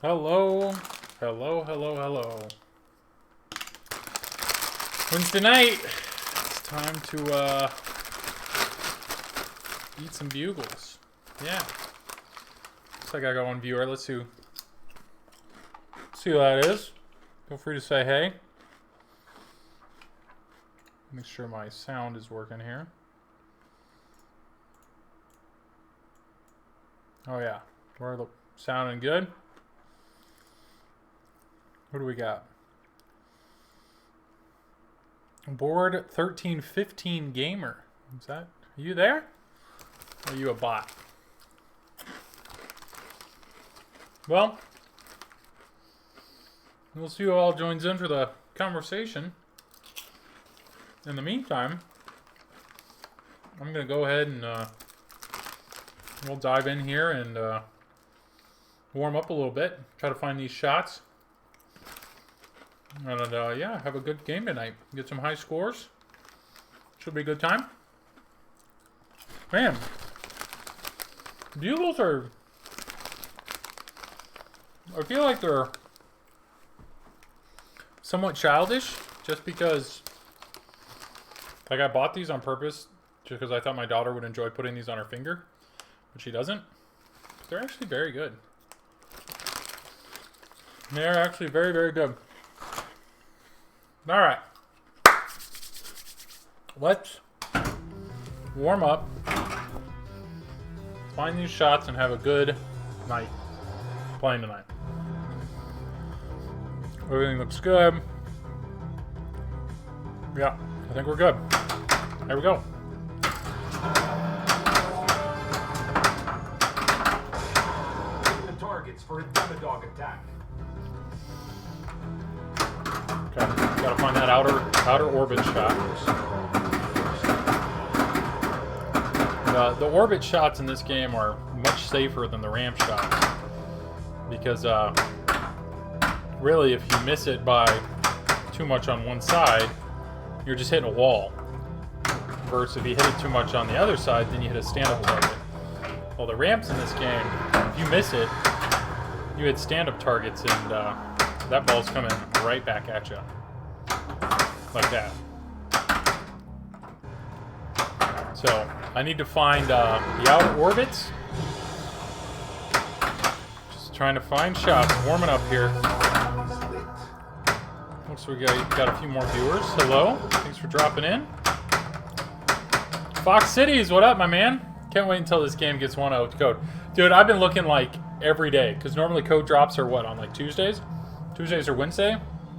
Hello. Hello, hello, hello. Wednesday night. It's time to eat some bugles. Yeah. Looks like I got one viewer. Let's see who that is. Feel free to say hey. Make sure my sound is working here. Oh yeah. We're sounding good. What do we got? Board 1315 Gamer. Is that, are you there? Or are you a bot? Well, we'll see who all joins in for the conversation. In the meantime, I'm going to go ahead and we'll dive in here and warm up a little bit. Try to find these shots. And yeah, have a good game tonight. Get some high scores. Should be a good time. Man, bugles are... I feel like they're somewhat childish, just because... Like, I bought these on purpose, just because I thought my daughter would enjoy putting these on her finger. But she doesn't. They're actually very good. They're actually very, very good. Alright. Let's warm up, find these shots, and have a good night playing tonight. Everything looks good. Yeah, I think we're good. There we go. The targets for a dog attack. Okay, gotta find that outer orbit shot. The orbit shots in this game are much safer than the ramp shots, because really, if you miss it by too much on one side, you're just hitting a wall. Versus if you hit it too much on the other side, then you hit a stand-up target. Well, the ramps in this game, if you miss it, you hit stand-up targets, and that ball's coming right back at you. Like that. So, I need to find the outer orbits. Just trying to find shots. Warming up here. Looks like we got a few more viewers. Hello. Thanks for dropping in. Fox Cities, what up, my man? Can't wait until this game gets 1.0 code. Dude, I've been looking like every day, because normally code drops are what, on like Tuesdays? Tuesdays or Wednesday?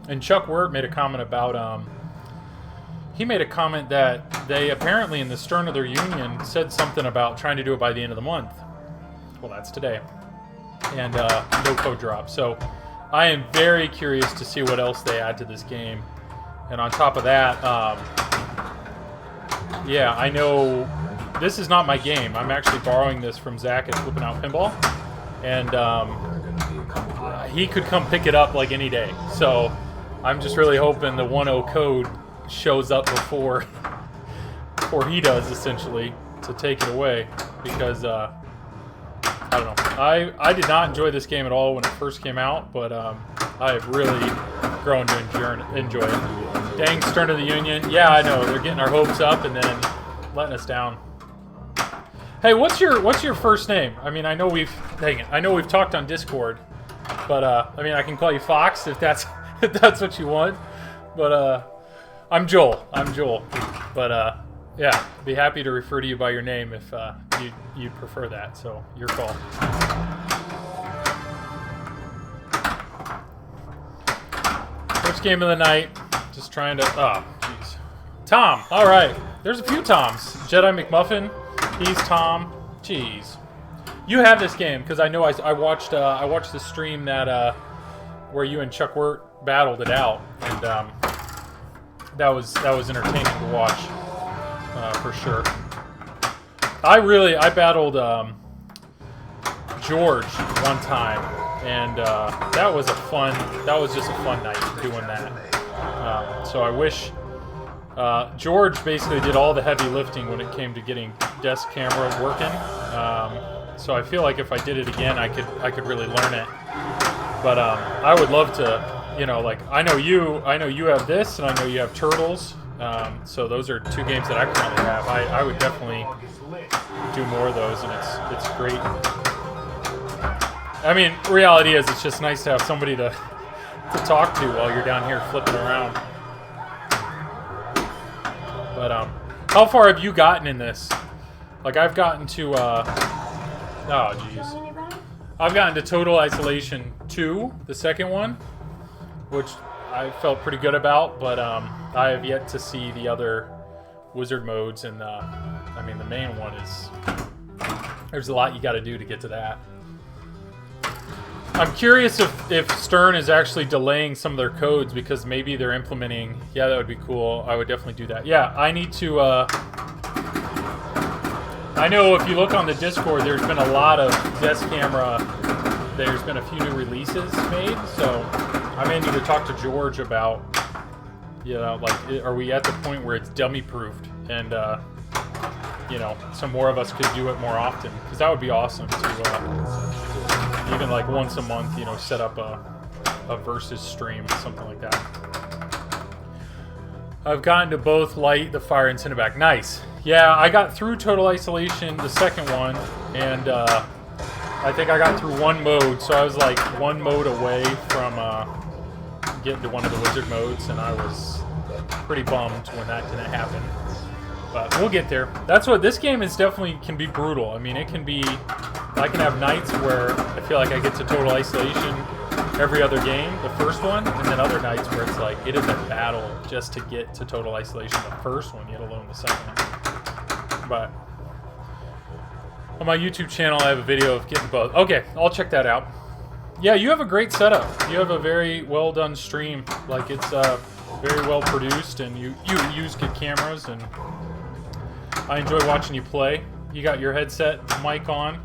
And Chuck Wirt made a comment about, he made a comment that they apparently in the stern of their union said something about trying to do it by the end of the month. Well, that's today. And no code drop. So I am very curious to see what else they add to this game. And on top of that, yeah, I know this is not my game. I'm actually borrowing this from Zach at Flipping Out Pinball. And he could come pick it up like any day. So I'm just really hoping the 1.0 code shows up before he does, essentially, to take it away. Because, I don't know. I did not enjoy this game at all when it first came out, but I have really grown to enjoy it. Dang, Stern of the Union. Yeah, I know. They're getting our hopes up and then letting us down. Hey, what's your first name? I mean, I know we've talked on Discord, but I mean, I can call you Fox if that's what you want. But I'm Joel. But yeah, be happy to refer to you by your name if you'd prefer that. So your call. First game of the night. Just trying to. Oh, jeez. Tom. All right. There's a few Toms. Jedi McMuffin. He's Tom. Jeez. You have this game because I know I watched the stream that where you and Chuck Wirt battled it out, and that was entertaining to watch for sure. I battled George one time, and that was just a fun night doing that. So I wish George basically did all the heavy lifting when it came to getting desk cameras working. So I feel like if I did it again, I could really learn it. But I would love to, you know, like I know you have this, and I know you have Turtles. So those are 2 games that I currently have. I would definitely do more of those, and it's great. I mean, reality is it's just nice to have somebody to talk to while you're down here flipping around. But how far have you gotten in this? Like I've gotten to oh jeez, I've gotten to Total Isolation 2, the second one, which I felt pretty good about, but I have yet to see the other wizard modes, and I mean the main one is, there's a lot you got to do to get to that. I'm curious if Stern is actually delaying some of their codes because maybe they're implementing. Yeah, that would be cool. I would definitely do that. Yeah, I need to. I know if you look on the Discord, there's been a lot of desk camera. There's been a few new releases made, so I may need to talk to George about, you know, like, are we at the point where it's dummy proofed, and you know, some more of us could do it more often, because that would be awesome to even like once a month, you know, set up a versus stream, something like that. I've gotten to both Light, the Fire, and Cinnaback. Nice. Yeah, I got through Total Isolation, the second one, and I think I got through 1 mode, so I was like 1 mode away from getting to one of the wizard modes, and I was pretty bummed when that didn't happen. But we'll get there. That's what this game is, definitely can be brutal. I mean, it can be, I can have nights where I feel like I get to Total Isolation every other game, the first one, and then other nights where it's like, it is a battle just to get to Total Isolation, the first one, yet alone the second one. But on my YouTube channel, I have a video of getting both. Okay, I'll check that out. Yeah, you have a great setup. You have a very well done stream. Like, it's very well produced, and you use good cameras, and I enjoy watching you play. You got your headset mic on.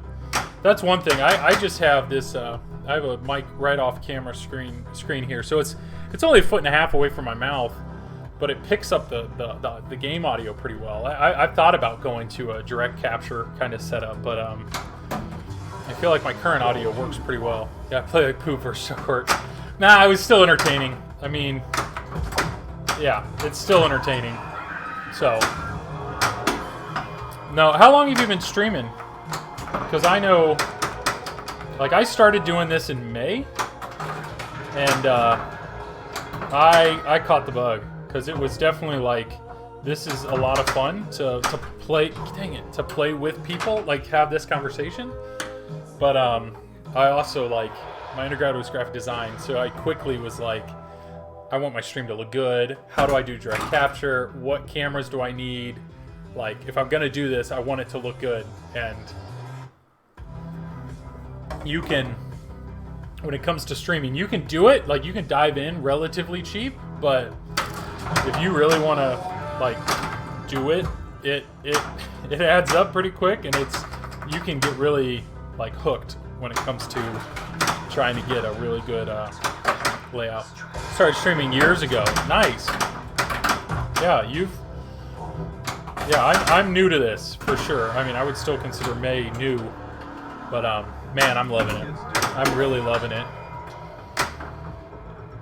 That's one thing. I just have this. I have a mic right off camera screen here, so it's only 1.5 feet away from my mouth, but it picks up the game audio pretty well. I've thought about going to a direct capture kind of setup, but I feel like my current audio works pretty well. Yeah, I play like poop or short. Nah, it was still entertaining. I mean, yeah, it's still entertaining. So, no, how long have you been streaming? Because I know, like, I started doing this in May, and I caught the bug, because it was definitely like, this is a lot of fun to play. Dang it, to play with people, like have this conversation. But I also, like, my undergrad was graphic design, so I quickly was like, I want my stream to look good. How do I do direct capture? What cameras do I need? Like, if I'm gonna do this, I want it to look good. And you can, when it comes to streaming, you can do it. Like, you can dive in relatively cheap, but if you really want to, like, do it, it adds up pretty quick, and you can get really, like, hooked when it comes to trying to get a really good layout. Started streaming years ago. Nice. Yeah, I'm new to this for sure. I mean, I would still consider May new, but man, I'm loving it. I'm really loving it.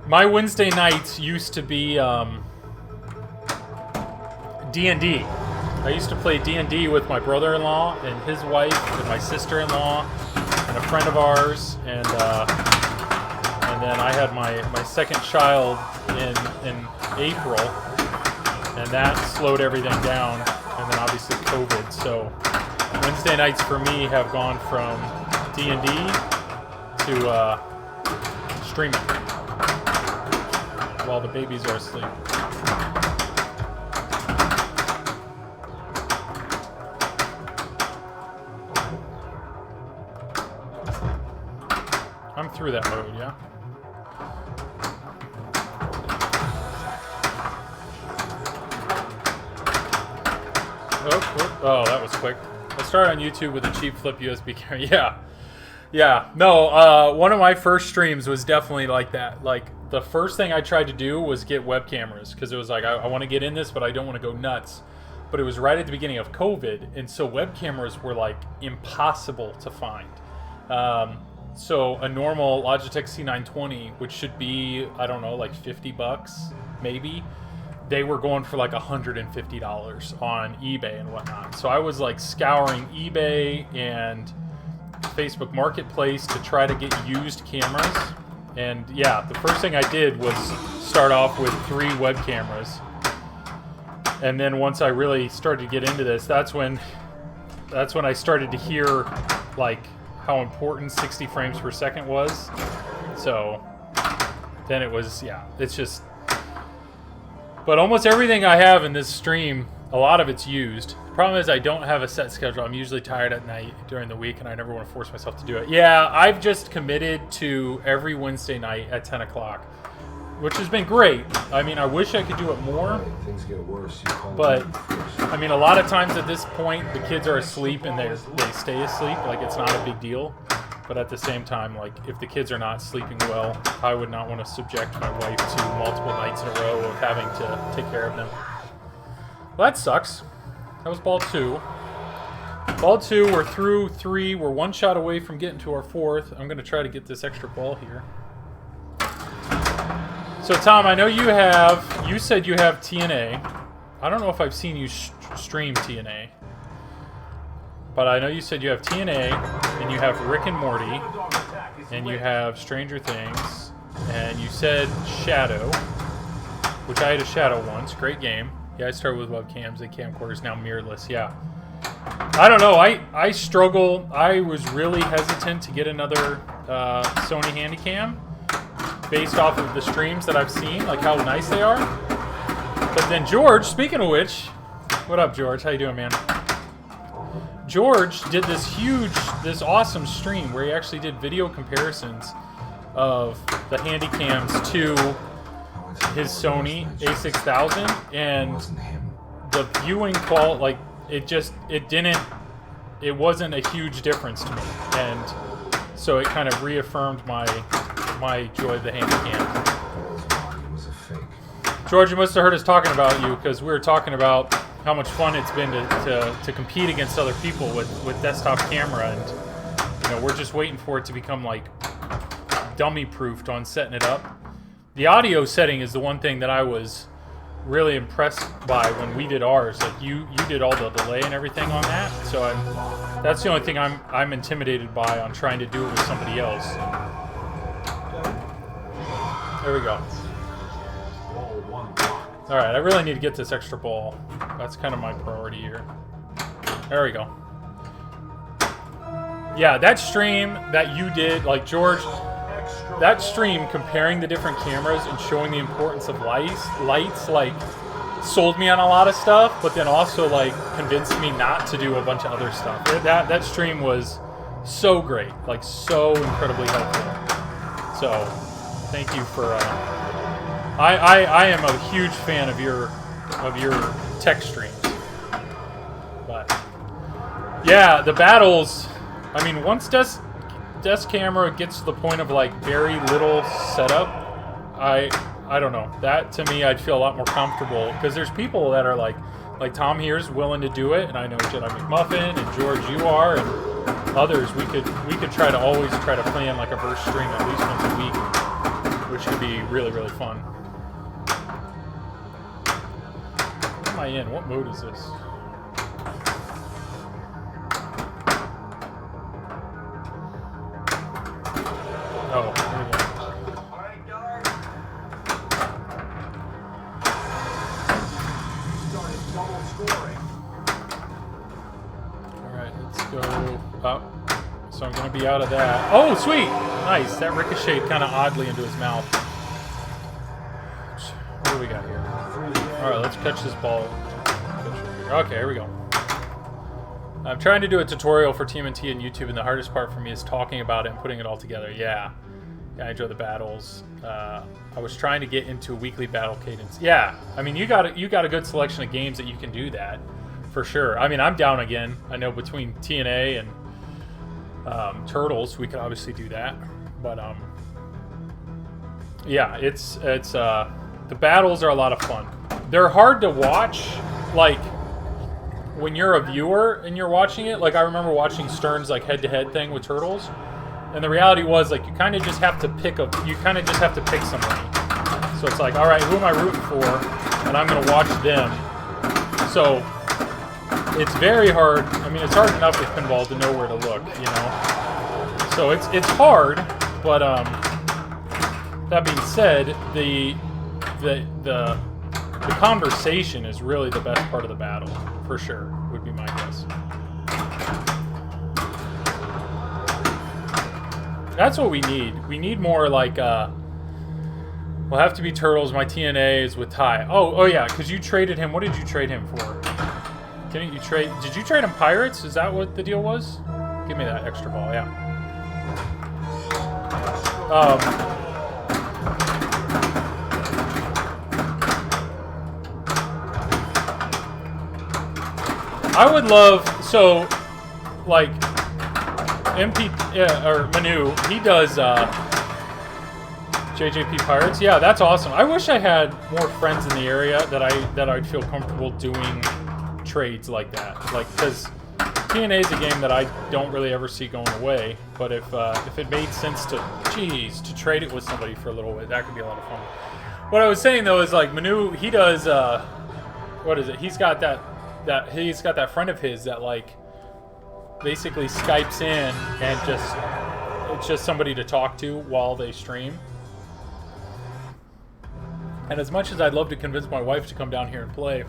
My Wednesday nights used to be D&D. I used to play D&D with my brother-in-law and his wife and my sister-in-law and a friend of ours, and then I had my second child in April, and that slowed everything down, and then obviously COVID. So Wednesday nights for me have gone from D&D to streaming while the babies are asleep. I'm through that mode, yeah? Oh, that was quick. I started on YouTube with a cheap flip USB camera. Yeah. No, one of my first streams was definitely like that. Like, the first thing I tried to do was get web cameras, because it was like, I want to get in this, but I don't want to go nuts. But it was right at the beginning of COVID, and so web cameras were, like, impossible to find. So a normal Logitech C920, which should be, I don't know, like $50 maybe, they were going for like $150 on eBay and whatnot. So I was like scouring eBay and Facebook Marketplace to try to get used cameras. And yeah, the first thing I did was start off with 3 web cameras. And then once I really started to get into this, that's when I started to hear like how important 60 frames per second was. So then it was, yeah, it's just, but almost everything I have in this stream, a lot of it's used. The problem is I don't have a set schedule. I'm usually tired at night during the week and I never want to force myself to do it. Yeah, I've just committed to every Wednesday night at 10 o'clock, which has been great. I mean, I wish I could do it more, Things get worse. but I mean, a lot of times at this point, the kids are asleep and they stay asleep. Like, it's not a big deal. But at the same time, like, if the kids are not sleeping well, I would not want to subject my wife to multiple nights in a row of having to take care of them. Well, that sucks. That was ball 2. Ball 2, we're through 3. We're 1 shot away from getting to our 4th. I'm going to try to get this extra ball here. So, Tom, I know you said you have TNA. I don't know if I've seen you stream TNA. But I know you said you have TNA, and you have Rick and Morty, and you have Stranger Things, and you said Shadow, which I had a Shadow once. Great game. Yeah, I started with webcams and camcorders, now mirrorless. Yeah. I don't know. I struggle. I was really hesitant to get another Sony Handycam based off of the streams that I've seen, like how nice they are. But then George, speaking of which, what up, George? How you doing, man? George did this awesome stream where he actually did video comparisons of the Handycams to his Sony A6000, and the viewing quality, like, it wasn't a huge difference to me, and so it kind of reaffirmed my joy of the Handycam. George, you must have heard us talking about you, because we were talking about how much fun it's been to compete against other people with desktop camera, and you know, we're just waiting for it to become like dummy proofed on setting it up. The audio setting is the one thing that I was really impressed by when we did ours. Like you did all the delay and everything on that, so that's the only thing I'm intimidated by on trying to do it with somebody else. There we go. Alright, I really need to get this extra ball. That's kind of my priority here. There we go. Yeah, that stream that you did, like, George, that stream comparing the different cameras and showing the importance of lights, like, sold me on a lot of stuff, but then also, like, convinced me not to do a bunch of other stuff. That stream was so great, like, so incredibly helpful. So, thank you for... I am a huge fan of your tech streams, but yeah, the battles. I mean, once desk camera gets to the point of like very little setup, I don't know. That to me, I'd feel a lot more comfortable, because there's people that are like Tom here's willing to do it, and I know Jedi McMuffin and George, you are, and others. We could always try to plan like a verse stream at least once a week, which could be really, really fun. What am I in? What mode is this? Oh, here we go. Alright, let's go up. So I'm going to be out of that. Oh, sweet! Nice. That ricocheted kind of oddly into his mouth. What do we got here? Alright, let's catch this ball. Okay, here we go. I'm trying to do a tutorial for TMNT and YouTube, and the hardest part for me is talking about it and putting it all together. Yeah, I enjoy the battles. I was trying to get into a weekly battle cadence. Yeah, I mean, you got a good selection of games that you can do that, for sure. I mean, I'm down again. I know between TNA and Turtles, we could obviously do that. But, yeah, it's the battles are a lot of fun. They're hard to watch, like, when you're a viewer and you're watching it. Like, I remember watching Stern's, like, head-to-head thing with Turtles, And the reality was, like, you kind of just have to pick somebody. So it's like, all right, who am I rooting for? And I'm going to watch them. So it's very hard. I mean, it's hard enough with pinball to know where to look, you know. So it's hard, but that being said, the conversation is really the best part of the battle, for sure, would be my guess. That's what we need. We need more like, we'll have to be Turtles. My TNA is with Ty. Oh yeah, because you traded him. What did you trade him for? Did you trade him Pirates? Is that what the deal was? Give me that extra ball, yeah. I would love, so, like, MP, or Manu, he does JJP Pirates. Yeah, that's awesome. I wish I had more friends in the area that I'd feel comfortable doing trades like that. Like, because TNA is a game that I don't really ever see going away. But if it made sense to trade it with somebody for a little bit, that could be a lot of fun. What I was saying though is, like, Manu, he does what is it? He's got that friend of his that, like, basically Skypes in and it's just somebody to talk to while they stream. And as much as I'd love to convince my wife to come down here and play,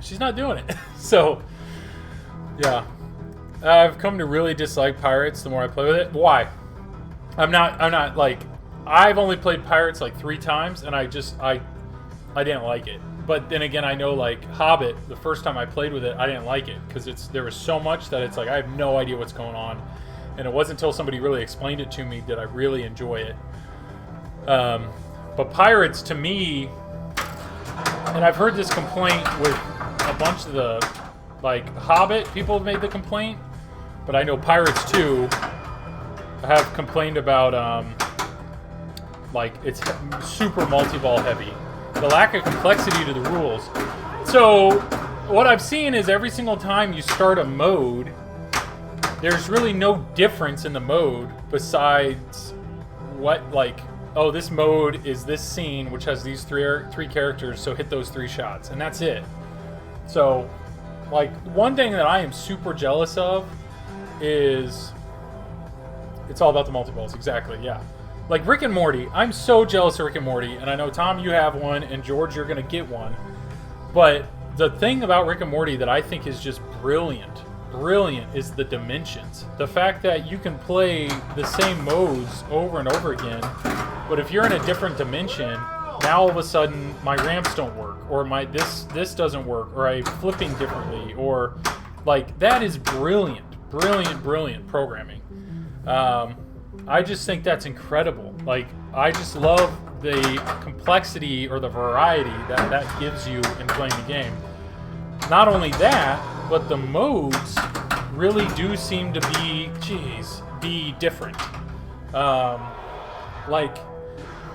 she's not doing it. So, yeah. I've come to really dislike Pirates the more I play with it. Why? I'm not like, I've only played Pirates like 3 times and I didn't like it. But then again, I know, like, Hobbit, the first time I played with it, I didn't like it because there was so much that it's like I have no idea what's going on, and it wasn't until somebody really explained it to me that I really enjoy it. But Pirates, to me, and I've heard this complaint with a bunch of the, like, Hobbit people have made the complaint, but I know Pirates too have complained about like, it's super multi-ball heavy. The lack of complexity to the rules. So what I've seen is every single time you start a mode, there's really no difference in the mode besides what, like, oh, this mode is this scene which has these three characters, so hit those 3 shots, and that's it. So, like, one thing that I am super jealous of is it's all about the multi-balls. Exactly, yeah. Like Rick and Morty, I'm so jealous of Rick and Morty, and I know, Tom, you have one, and George, you're going to get one. But the thing about Rick and Morty that I think is just brilliant is the dimensions. The fact that you can play the same modes over and over again, but if you're in a different dimension, now all of a sudden my ramps don't work, or my this doesn't work, or I'm flipping differently, or, like, that is brilliant programming. I just think that's incredible. Like, I just love the complexity or the variety that gives you in playing the game. Not only that, but the modes really do seem to be different. Like,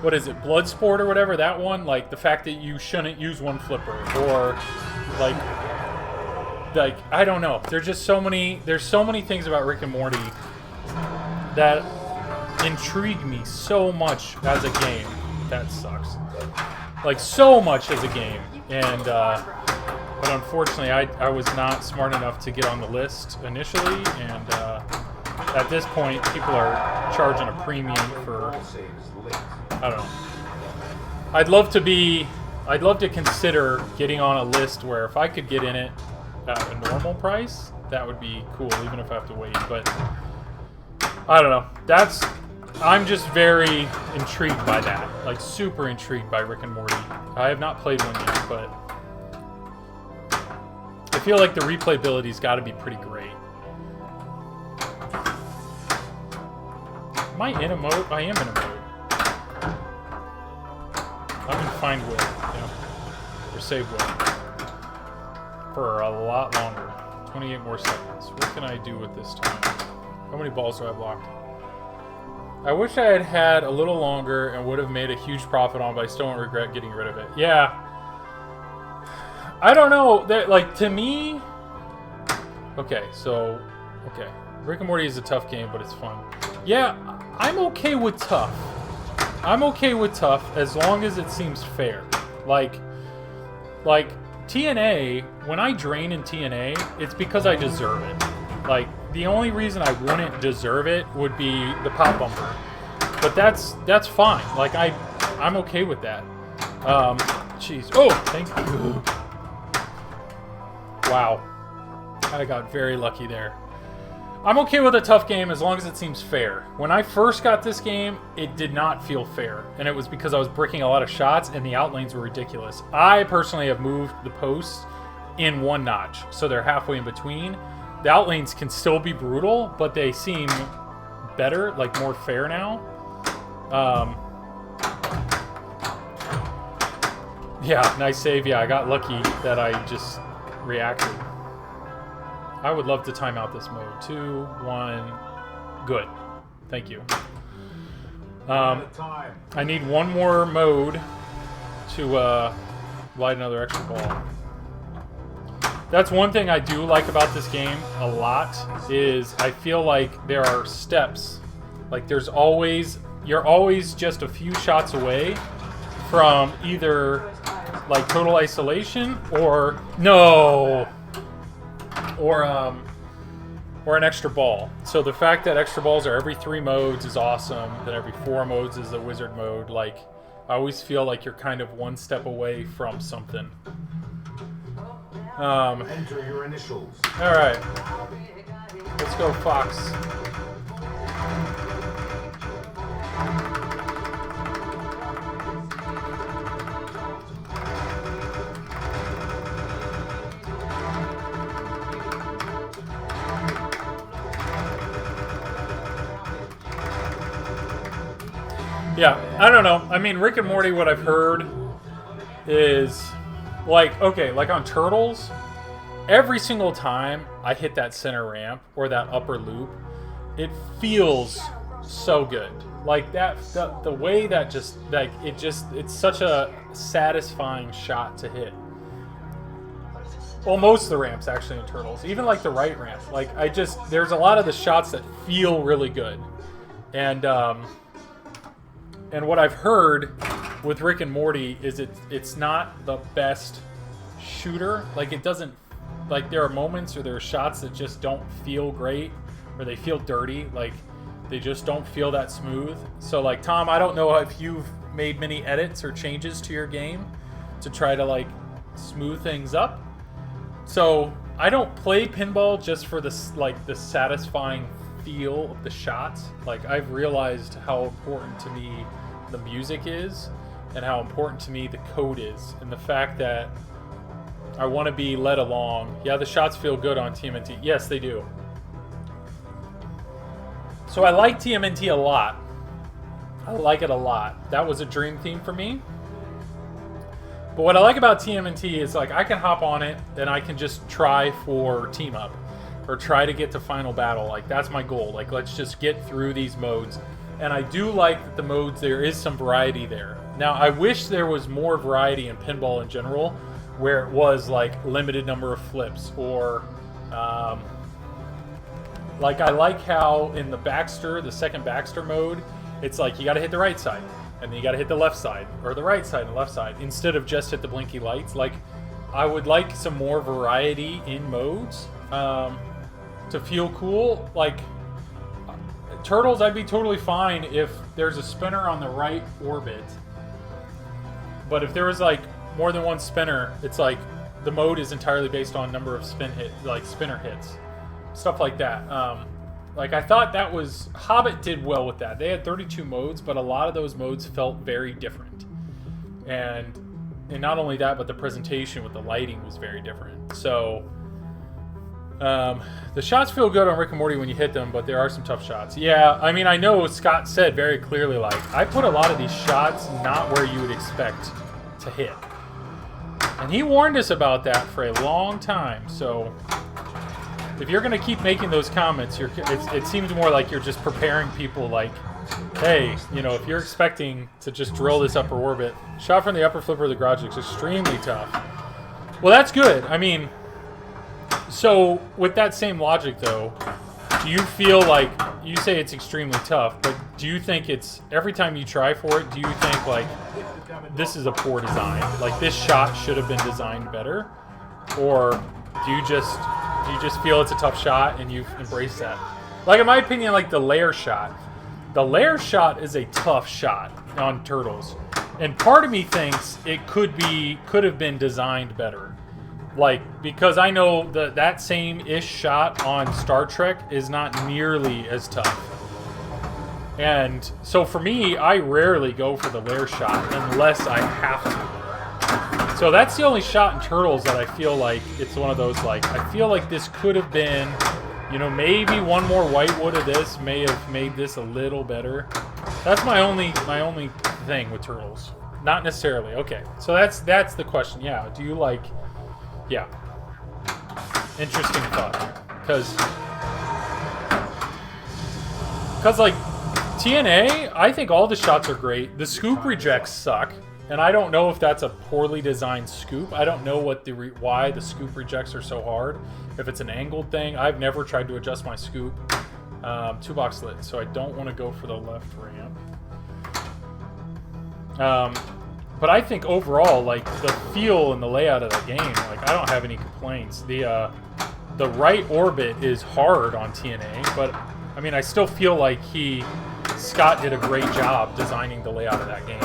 what is it, Bloodsport or whatever, that one? Like, the fact that you shouldn't use one flipper, or, like, I don't know. There's so many things about Rick and Morty that intrigue me so much as a game. That sucks. Like, so much as a game. And, but unfortunately, I was not smart enough to get on the list initially, and at this point, people are charging a premium for, I don't know. I'd love to consider getting on a list where if I could get in it at a normal price, that would be cool, even if I have to wait. But I don't know. I'm just very intrigued by that. Like, super intrigued by Rick and Morty. I have not played one yet, but I feel like the replayability's got to be pretty great. Am I in a mode? I am in a mode. I'm in Find Will, yeah. Or Save Will. For a lot longer. 28 more seconds. What can I do with this time? How many balls do I have locked? I wish I had had a little longer and would have made a huge profit on, but I still don't regret getting rid of it. Yeah. I don't know. Like, to me... Okay, so... Okay. Rick and Morty is a tough game, but it's fun. Yeah, I'm okay with tough. I'm okay with tough as long as it seems fair. Like TNA, when I drain in TNA, it's because I deserve it. Like, the only reason I wouldn't deserve it would be the pop bumper. But that's fine. Like, I'm okay with that. Jeez. Oh, thank you. Wow. I got very lucky there. I'm okay with a tough game as long as it seems fair. When I first got this game, it did not feel fair. And it was because I was bricking a lot of shots and the outlanes were ridiculous. I personally have moved the posts in one notch, so they're halfway in between. The outlanes can still be brutal, but they seem better, like more fair now. Yeah, nice save. Yeah, I got lucky that I just reacted. I would love to time out this mode. 2, 1, good. Thank you. I need one more mode to light another extra ball. That's one thing I do like about this game a lot, is I feel like there are steps. Like you're always just a few shots away from either like total isolation or or an extra ball. So the fact that extra balls are every 3 modes is awesome. That every 4 modes is a wizard mode. Like, I always feel like you're kind of one step away from something. Enter your initials. All right, let's go, Fox. Yeah, I don't know. I mean, Rick and Morty, what I've heard is, like, okay, like on Turtles, every single time I hit that center ramp or that upper loop, it feels so good. Like, the way that just, like, it's such a satisfying shot to hit. Well, most of the ramps, actually, in Turtles. Even, like, the right ramp. Like, there's a lot of the shots that feel really good. And what I've heard with Rick and Morty is it's not the best shooter. Like, it doesn't, like, there are moments or there are shots that just don't feel great, or they feel dirty. Like, they just don't feel that smooth. So, like, Tom, I don't know if you've made many edits or changes to your game to try to, like, smooth things up. So I don't play pinball just for this, like, the satisfying feel of the shots. Like, I've realized how important to me the music is, and how important to me the code is, and the fact that I want to be led along. Yeah, the shots feel good on TMNT. Yes, they do. So I like TMNT a lot. I like it a lot. That was a dream theme for me. But what I like about TMNT is, like, I can hop on it and I can just try for team up or try to get to final battle. Like, that's my goal. Like, let's just get through these modes. And I do like that the modes, there is some variety there. Now, I wish there was more variety in pinball in general, where it was, like, limited number of flips, or, like, I like how in the Baxter, the second Baxter mode, it's like you got to hit the right side, and then you got to hit the left side, or the right side and the left side, instead of just hit the blinky lights. Like, I would like some more variety in modes to feel cool. Like, Turtles, I'd be totally fine if there's a spinner on the right orbit. But if there was, like, more than one spinner, it's like the mode is entirely based on number of spinner hits. Stuff like that. Like, I thought that was... Hobbit did well with that. They had 32 modes, but a lot of those modes felt very different. And not only that, but the presentation with the lighting was very different. So... the shots feel good on Rick and Morty when you hit them, but there are some tough shots. Yeah, I mean, I know Scott said very clearly, like, I put a lot of these shots not where you would expect to hit. And he warned us about that for a long time, so if you're going to keep making those comments, it seems more like you're just preparing people, like, hey, you know, if you're expecting to just drill this upper orbit, shot from the upper flipper of the garage looks extremely tough. Well, that's good. I mean... So, with that same logic, though, do you feel like you say it's extremely tough, but do you think it's every time you try for it? Do you think like this is a poor design? Like this shot should have been designed better, or do you just feel it's a tough shot and you've embraced that? Like in my opinion, like the layer shot is a tough shot on Turtles, and part of me thinks it could have been designed better. Like, because I know that same-ish shot on Star Trek is not nearly as tough. And so for me, I rarely go for the layer shot unless I have to. So that's the only shot in Turtles that I feel like it's one of those, like, I feel like this could have been, you know, maybe one more whitewood of this may have made this a little better. That's my only thing with Turtles. Not necessarily. Okay, so that's the question. Yeah, do you like... Yeah. Interesting thought. Because like, TNA, I think all the shots are great. The scoop rejects suck. And I don't know if that's a poorly designed scoop. I don't know what why the scoop rejects are so hard. If it's an angled thing. I've never tried to adjust my scoop. 2-box lid. So I don't want to go for the left ramp. But I think overall, like, the feel and the layout of the game, like, I don't have any complaints. The right orbit is hard on TNA, but, I mean, I still feel like Scott did a great job designing the layout of that game.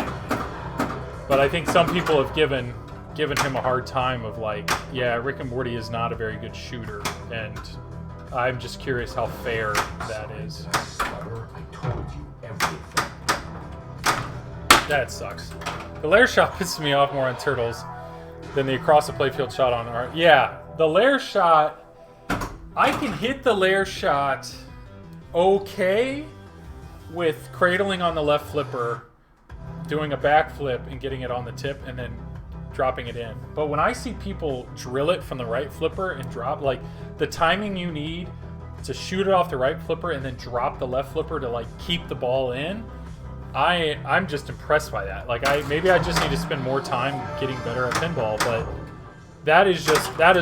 But I think some people have given him a hard time of, like, yeah, Rick and Morty is not a very good shooter, and I'm just curious how fair that is. I told you everything. That sucks. The layer shot pisses me off more on Turtles than the across the playfield shot on Art. Yeah, the layer shot, I can hit the layer shot okay with cradling on the left flipper, doing a backflip and getting it on the tip and then dropping it in. But when I see people drill it from the right flipper and drop, like the timing you need to shoot it off the right flipper and then drop the left flipper to like keep the ball in, I'm just impressed by that. Like maybe I just need to spend more time getting better at pinball, but that is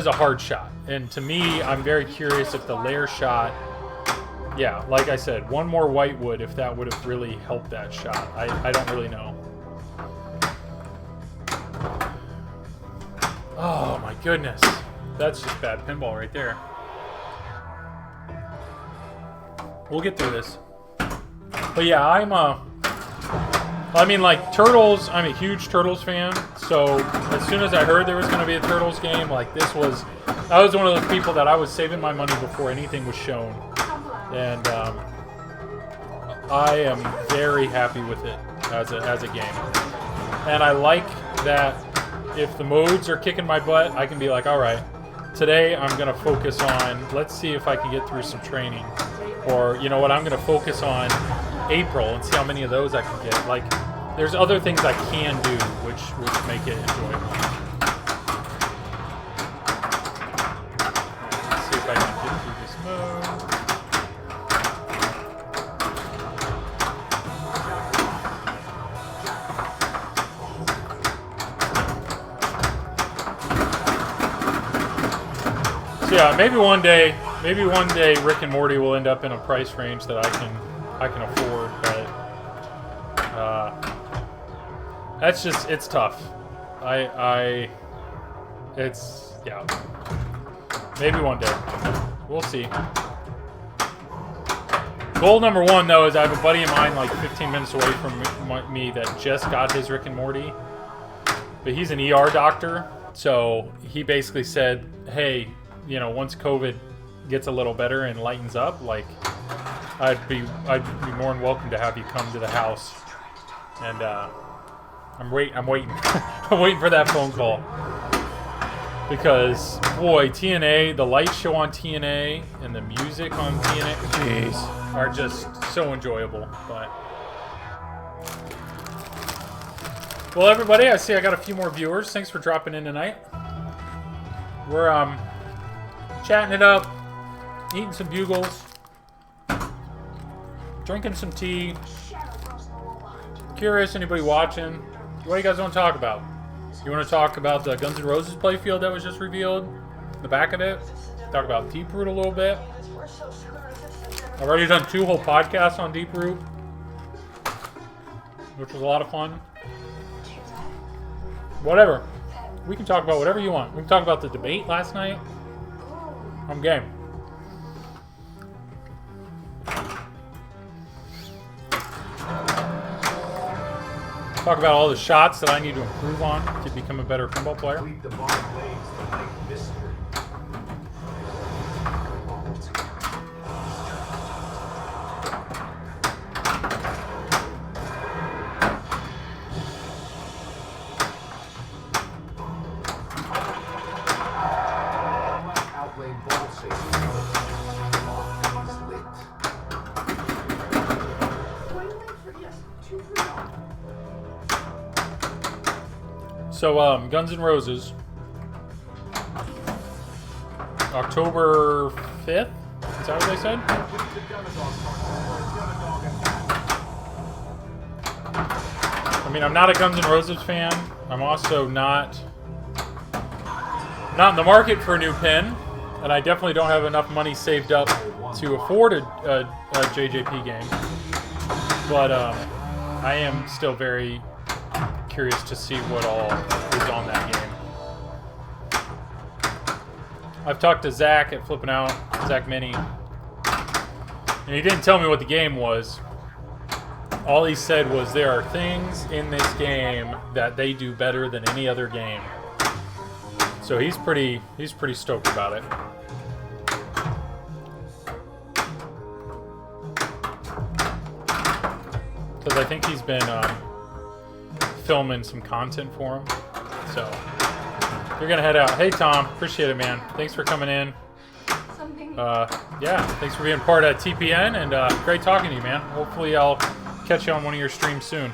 a hard shot. And to me, I'm very curious if the layer shot, yeah, like I said, one more whitewood, if that would have really helped that shot. I don't really know. Oh my goodness. That's just bad pinball right there. We'll get through this. But yeah, I mean, like, Turtles, I'm a huge Turtles fan, so as soon as I heard there was going to be a Turtles game, like, I was one of those people that I was saving my money before anything was shown. And I am very happy with it as a game. And I like that if the modes are kicking my butt, I can be like, all right, today I'm going to focus on, let's see if I can get through some training. Or, you know what, I'm going to focus on April and see how many of those I can get. Like, there's other things I can do which make it enjoyable. Let's see if I can get through this mode. So yeah, maybe one day Rick and Morty will end up in a price range that I can afford, but that's just, it's tough. It's, yeah. Maybe one day. We'll see. Goal number one, though, is I have a buddy of mine like 15 minutes away from me that just got his Rick and Morty, but he's an ER doctor, so he basically said, hey, you know, once COVID gets a little better and lightens up, like, I'd be more than welcome to have you come to the house. And I'm waiting. I'm waiting for that phone call. Because boy, TNA, the light show on TNA and the music on TNA, jeez, are just so enjoyable. But well, everybody, I see I got a few more viewers. Thanks for dropping in tonight. We're chatting it up, eating some bugles, drinking some tea. Curious, anybody watching? What do you guys want to talk about? You want to talk about the Guns N' Roses playfield that was just revealed? The back of it? Talk about Deep Root a little bit? I've already done 2 whole podcasts on Deep Root, which was a lot of fun. Whatever. We can talk about whatever you want. We can talk about the debate last night. I'm game. Talk about all the shots that I need to improve on to become a better pinball player. The bottom blades, the light mystery. So, Guns N' Roses, October 5th? Is that what they said? I mean, I'm not a Guns N' Roses fan. I'm also not in the market for a new pin, and I definitely don't have enough money saved up to afford a JJP game. But I am still very curious to see what all is on that game. I've talked to Zach at Flippin' Out, Zach Mini, and he didn't tell me what the game was. All he said was there are things in this game that they do better than any other game. So he's pretty stoked about it. Because I think he's been filming some content for him. So you're gonna head out. Hey Tom, appreciate it, man. Thanks for coming in. Yeah, thanks for being part of TPN, and great talking to you, man. Hopefully I'll catch you on one of your streams soon.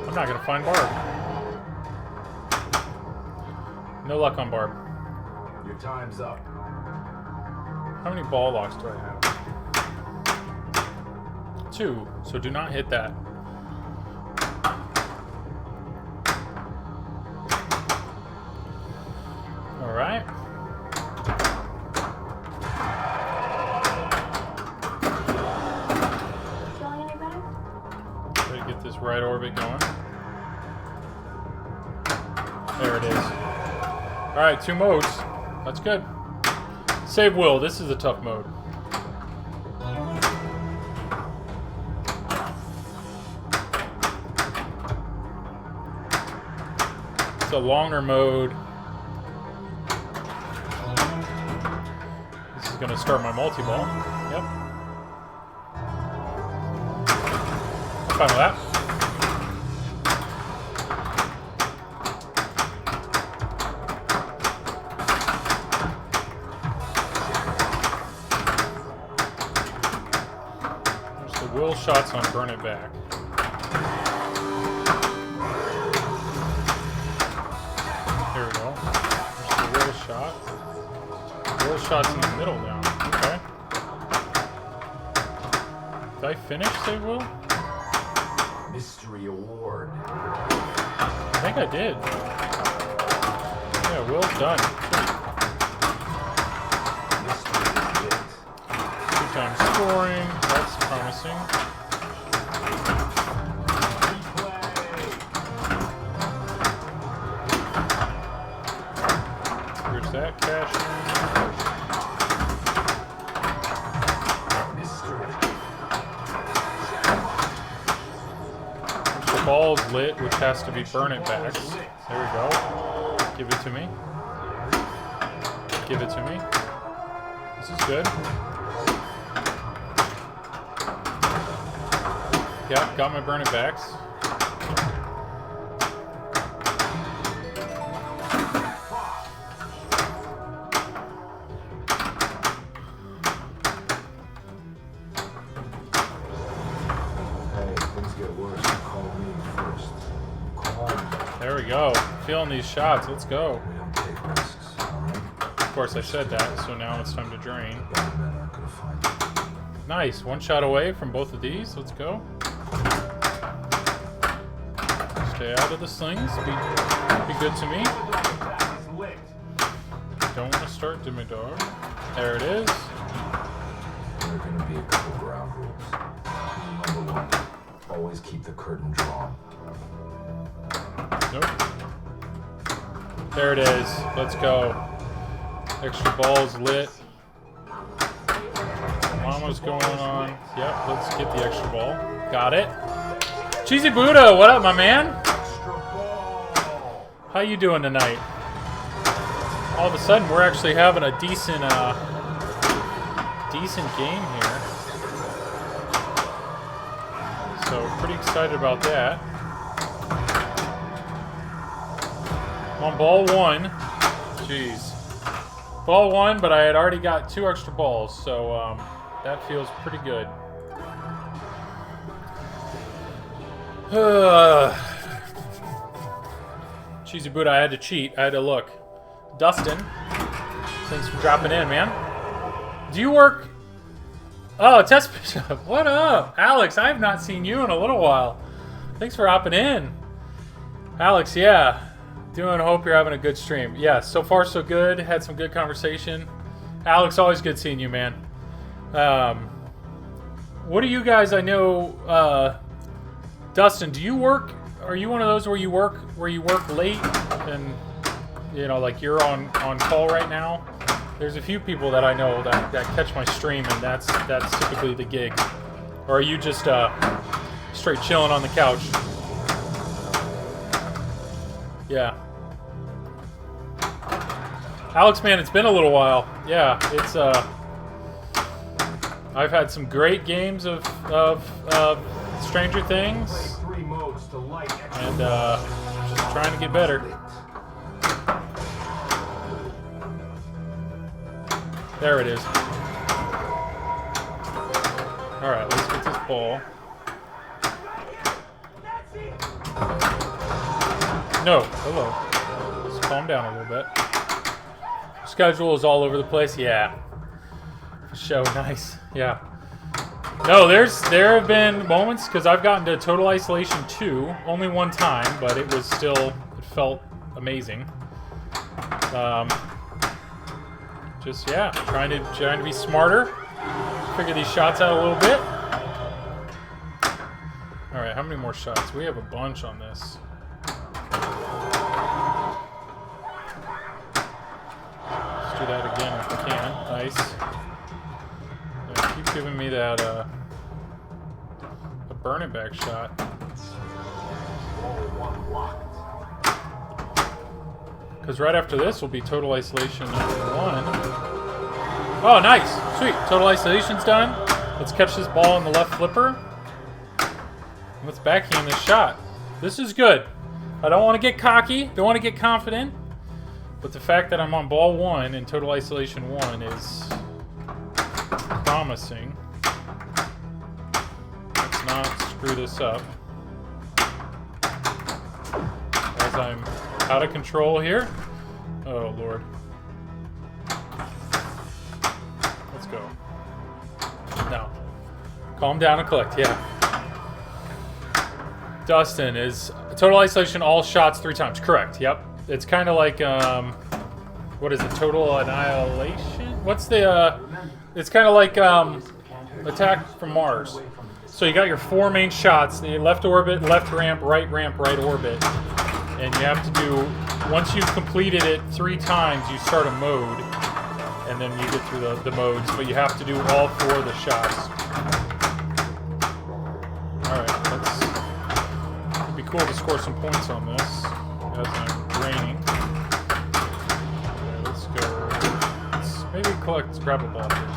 I'm not gonna find Barb. No luck on Barb. Your time's up. How many ball locks do I have? 2, so do not hit that. Alright. Try to get this right orbit going. There it is. Alright, 2 modes. That's good. Save Will. This is a tough mode. It's a longer mode. This is going to start my multi-ball. Yep. I'm fine with that. Will shots on Burn It Back. There we go. There's the Will shot. Will shot's in the middle now. Okay. Did I finish Save Will? Mystery award. I think I did. Yeah, Will's done. Sweet. 2 times scoring. That's promising. Here's that cash in. The ball's lit, which has to be Burn It Backs. There we go. Give it to me. Give it to me. This is good. Yeah, got my Burn It Backs. Hey, things get worse. Call me first. Call me. There we go. Feeling these shots. Let's go. We don't take risks, alright? Of course, I said that, so now it's time to drain. Bad men aren't gonna find you. Nice. One shot away from both of these. Let's go. Stay out of the slings. Be good to me. Don't want to start Dimmadar. There it is. There are going to be a couple ground rules. Number one, always keep the curtain drawn. Nope. There it is. Let's go. Extra balls lit. Mama's going on. Yep, let's get the extra ball. Got it. Cheesy Buddha, what up, my man? How you doing tonight? All of a sudden, we're actually having a decent game here. So, pretty excited about that. I'm on ball one. Jeez. Ball one, but I had already got 2 extra balls, so that feels pretty good. Cheesy Buddha, I had to cheat. I had to look. Dustin, thanks for dropping in, man. Do you work... Oh, Test Bishop. What up? Alex, I have not seen you in a little while. Thanks for hopping in. Alex, yeah. Hope you're having a good stream. Yeah, so far so good. Had some good conversation. Alex, always good seeing you, man. What do you guys, I know, Dustin, do you work... Are you one of those where you work late and... You know, like you're on call right now. There's a few people that I know that catch my stream, and that's typically the gig. Or are you just straight chilling on the couch? Yeah. Alex, man, it's been a little while. Yeah, it's I've had some great games of Stranger Things, and just trying to get better. There it is. Alright, let's get this ball. No, hello. Let's calm down a little bit. Schedule is all over the place. Yeah. Show, nice. Yeah. No, there have been moments, because I've gotten to Total Isolation 2 only one time, but it was still, it felt amazing. Just, yeah, trying to be smarter. Figure these shots out a little bit. Alright, how many more shots? We have a bunch on this. Let's do that again if we can. Nice. Yeah, keep giving me that, a burn it back shot. Because right after this will be Total Isolation 1. Oh, nice. Sweet. Total Isolation's done. Let's catch this ball in the left flipper. Let's backhand this shot. This is good. I don't want to get cocky. Don't want to get confident. But the fact that I'm on ball 1 in Total Isolation 1 is promising. Let's not screw this up. As I'm out of control here. Oh, Lord. Let's go. Now, calm down and collect, yeah. Dustin, is Total Isolation all shots 3 times? Correct, yep. It's kind of like, what is it, Total Annihilation? What's the, it's kind of like Attack from Mars. So you got your 4 main shots, the left orbit, left ramp, right orbit. And you have to do, once you've completed it 3 times, you start a mode. And then you get through the modes, but you have to do all 4 of the shots. Alright, it'd be cool to score some points on this, as I'm draining. Okay, let's go, let's maybe let's grab a ball here.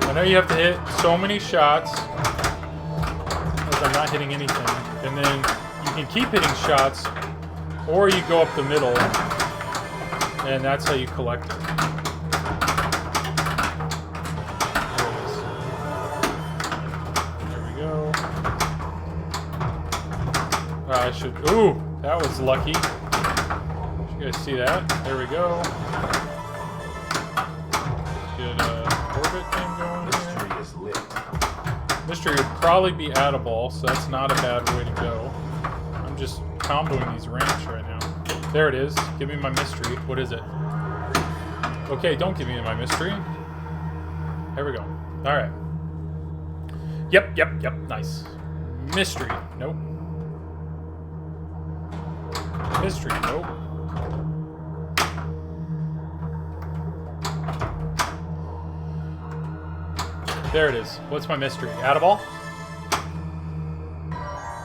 I know you have to hit so many shots, I'm not hitting anything, and then you can keep hitting shots, or you go up the middle, and that's how you collect it. There we go. I should. Ooh, that was lucky. Did you guys see that? There we go. get a orbit thing going Mystery here. is lit. Mystery would probably be out of ball, so that's not a bad way to go. I'm just comboing these ramps right now. There it is. Give me my mystery. What is it? Okay, don't give me my mystery. There we go. Alright. Yep. Nice. Mystery. Nope. Mystery. Nope. There it is. What's my mystery? Out of ball?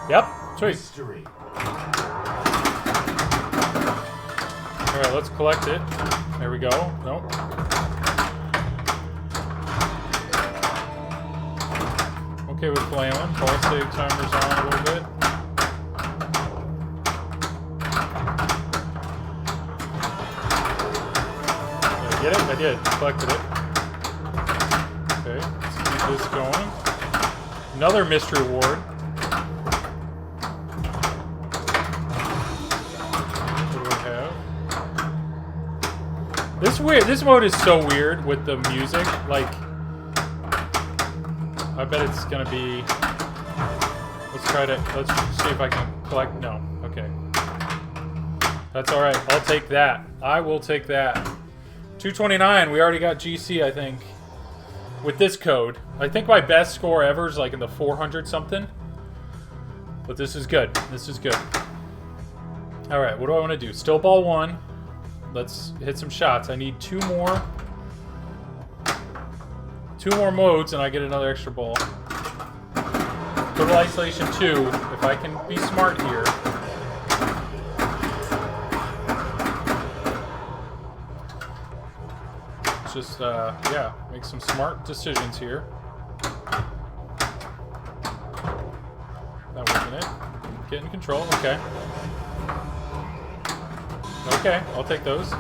Yep. Sweet. Mystery. Alright, let's collect it. There we go. Nope. Okay with flailing. Ball save timer's on a little bit. Did I get it? I did. Collected it. Okay, let's keep this going. Another mystery award. What do we have? This mode is so weird with the music. Like, I bet it's gonna be. Let's see if I can collect. No, okay. That's all right. I'll take that. I will take that. 229. We already got GC, I think. With this code, I think my best score ever is like in the 400 something. But this is good. This is good. All right, what do I want to do? Still ball one. Let's hit some shots. I need two more modes, and I get another extra ball. Total isolation 2. If I can be smart here. Just, yeah, make some smart decisions here. That wasn't it. Get in control. Okay. Okay, I'll take those.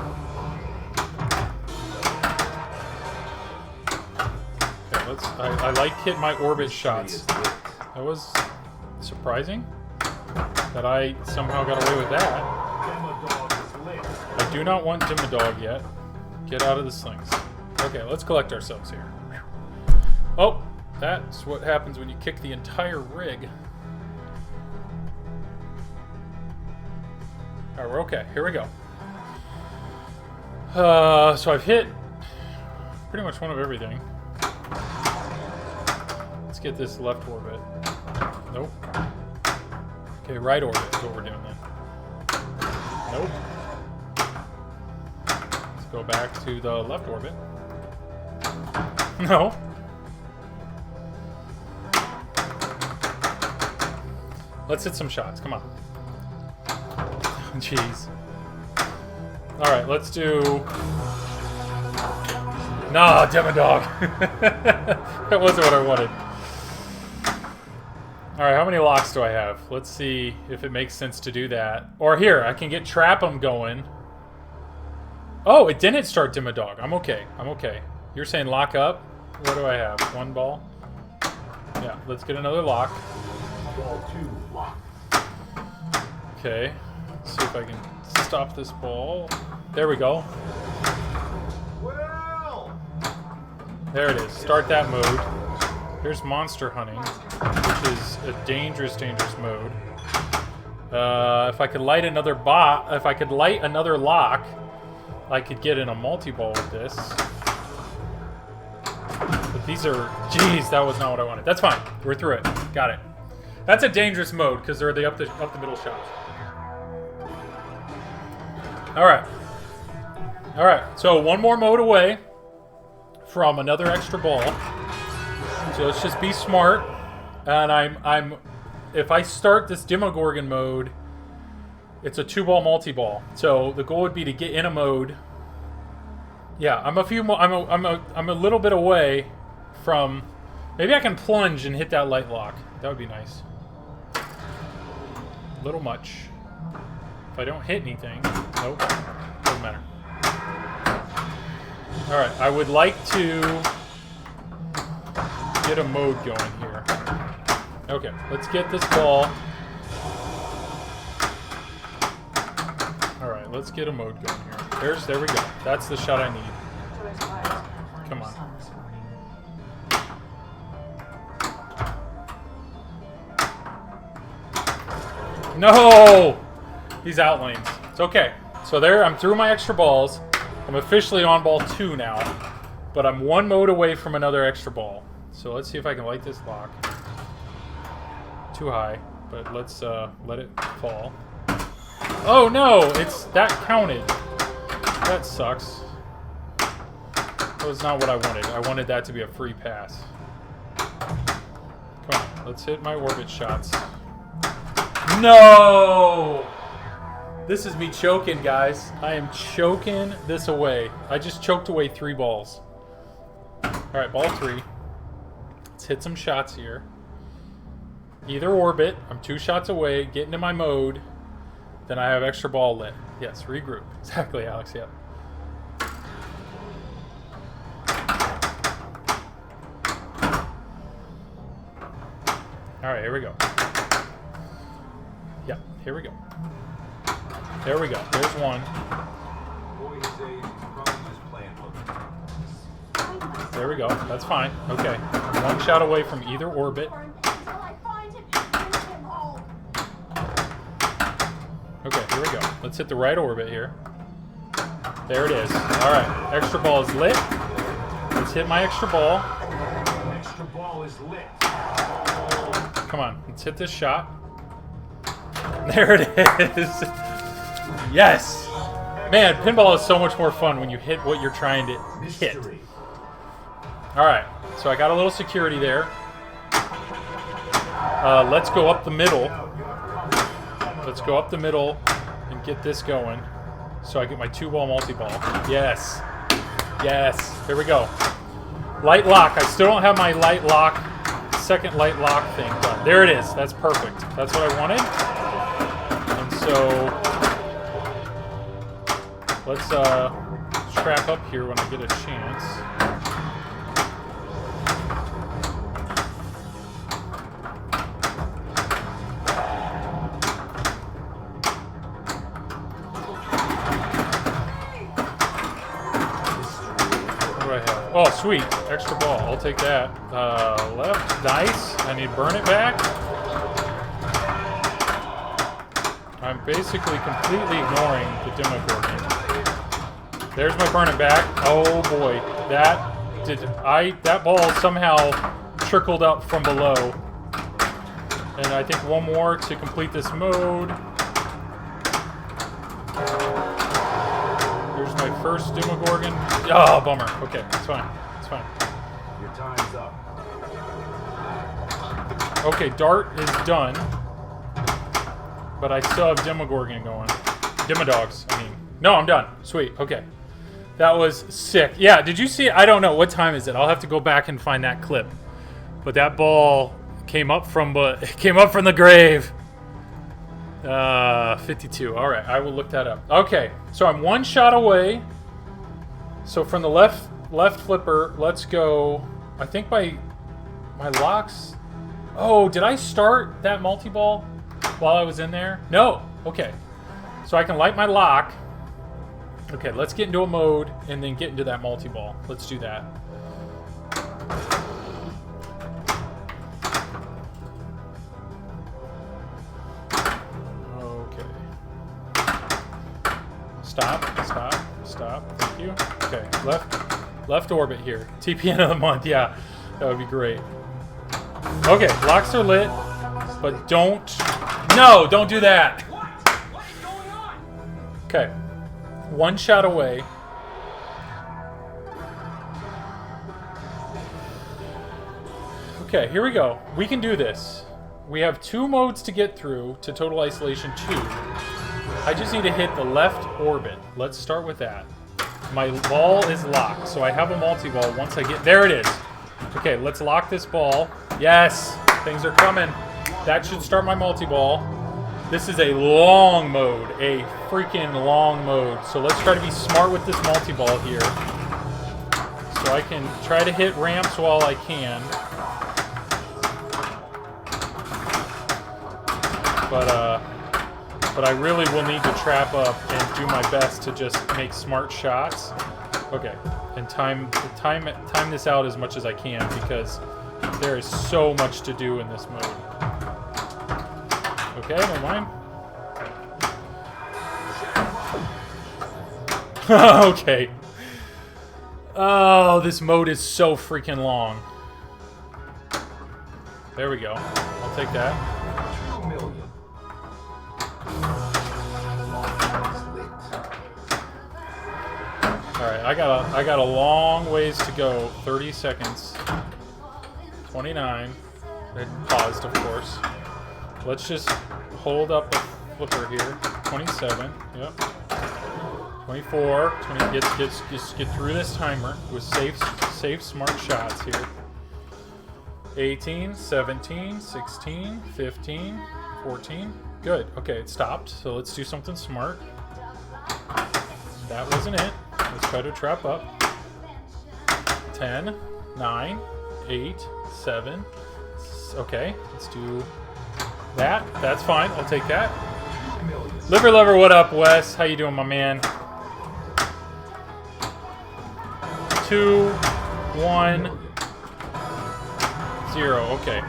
Okay, let's. I like hitting my orbit shots. That was surprising that I somehow got away with that. I do not want Dimmadog yet. Get out of the slings. Okay, let's collect ourselves here. Oh, that's what happens when you kick the entire rig. Alright, we're okay. Here we go. So I've hit pretty much one of everything. Let's get this left orbit. Nope. Okay, right orbit is what we're doing then. Nope. Let's go back to the left orbit. No. Let's hit some shots. Come on. Jeez. Alright, let's do... Nah, Dimmadog. That wasn't what I wanted. Alright, how many locks do I have? Let's see if it makes sense to do that. Or here, I can get Trap 'em going. Oh, it didn't start Dimmadog. I'm okay. I'm okay. You're saying lock up? What do I have? One ball? Yeah, let's get another lock. Ball 2 lock. Okay. Let's see if I can stop this ball. There we go. Well. There it is. Start that mode. Here's monster hunting, which is a dangerous, dangerous mode. If I could light another lock, I could get in a multi-ball with this. But these are... Jeez, that was not what I wanted. That's fine. We're through it. Got it. That's a dangerous mode, because they're the up the middle shots. Alright. Alright, so one more mode away from another extra ball. So let's just be smart. And if I start this Demogorgon mode, it's a 2-ball multi-ball. So the goal would be to get in a mode. Yeah, I'm a little bit away from. Maybe I can plunge and hit that light lock. That would be nice. A little much. If I don't hit anything, nope, doesn't matter. All right, I would like to get a mode going here. Okay, let's get this ball. All right, let's get a mode going here. There we go. That's the shot I need. Come on. No! These out lanes. It's okay. So there, I'm through my extra balls. I'm officially on ball 2 now. But I'm 1 mode away from another extra ball. So let's see if I can light this lock. Too high, but let's let it fall. Oh no! That counted. That sucks. That was not what I wanted. I wanted that to be a free pass. Come on, let's hit my orbit shots. No! This is me choking, guys. I am choking this away. I just choked away 3 balls. Alright, ball 3. Let's hit some shots here. Either orbit. I'm 2 shots away. Get into my mode. Then I have extra ball lit. Yes, regroup. Exactly, Alex. Yep. Alright, here we go. Yeah, here we go. There we go. There's one. There we go. That's fine. Okay. 1 shot away from either orbit. Okay, here we go. Let's hit the right orbit here. There it is. Alright. Extra ball is lit. Let's hit my extra ball. Extra ball is lit. Come on. Let's hit this shot. There it is. Yes! Man, pinball is so much more fun when you hit what you're trying to hit. Alright, so I got a little security there. Let's go up the middle. Let's go up the middle and get this going. So I get my 2-ball multi-ball. Yes. Yes. Here we go. Light lock. I still don't have my light lock, second light lock thing done. There it is. That's perfect. That's what I wanted. And so let's trap up here when I get a chance. What do I have? Oh, sweet. Extra ball. I'll take that. Left. Nice. I need to burn it back. I'm basically completely ignoring the Demogorgon. There's my burn it back. Oh boy. That ball somehow trickled up from below. And I think one more to complete this mode. Here's my first Demogorgon. Oh, bummer. Okay, it's fine. It's fine. Your time's up. Okay, Dart is done. But I still have Demogorgon going. Demodogs, I mean. No, I'm done. Sweet. Okay. That was sick. Yeah, did you see? I don't know. What time is it? I'll have to go back and find that clip. But that ball came up from the grave. 52. All right, I will look that up. Okay, so I'm 1 shot away. So from the left flipper, let's go. I think my locks. Oh, did I start that multi-ball while I was in there? No. Okay. So I can light my lock. Okay, let's get into a mode and then get into that multi-ball. Let's do that. Okay. Stop. Thank you. Okay, left orbit here. TPN of the month. Yeah, that would be great. Okay, locks are lit, but don't do that. What's going on? Okay, 1 shot away. Okay, here we go. We can do this. We have 2 modes to get through to Total Isolation 2. I just need to hit the left orbit. Let's start with that. My ball is locked, so I have a multi-ball once I get... There it is. Okay, let's lock this ball. Yes! Things are coming. That should start my multi-ball. This is a long mode. A freaking long mode. So let's try to be smart with this multi-ball here. So I can try to hit ramps while I can. But I really will need to trap up and do my best to just make smart shots. Okay, and time this out as much as I can because there is so much to do in this mode. Okay, never mind. Okay. Oh, this mode is so freaking long. There we go. I'll take that. 2 million. Alright, I got a long ways to go. 30 seconds. 29. And paused, of course. Let's just hold up the flipper here. 27. Yep. 24. 20. Get through this timer with safe, smart shots here. 18, 17, 16, 15, 14. Good. Okay, it stopped. So let's do something smart. That wasn't it. Let's try to trap up. 10, 9, 8, 7. Okay, let's do that. That's fine. I'll take that. Liver Lover, what up, Wes? How you doing, my man? 2, 1, 0. Okay.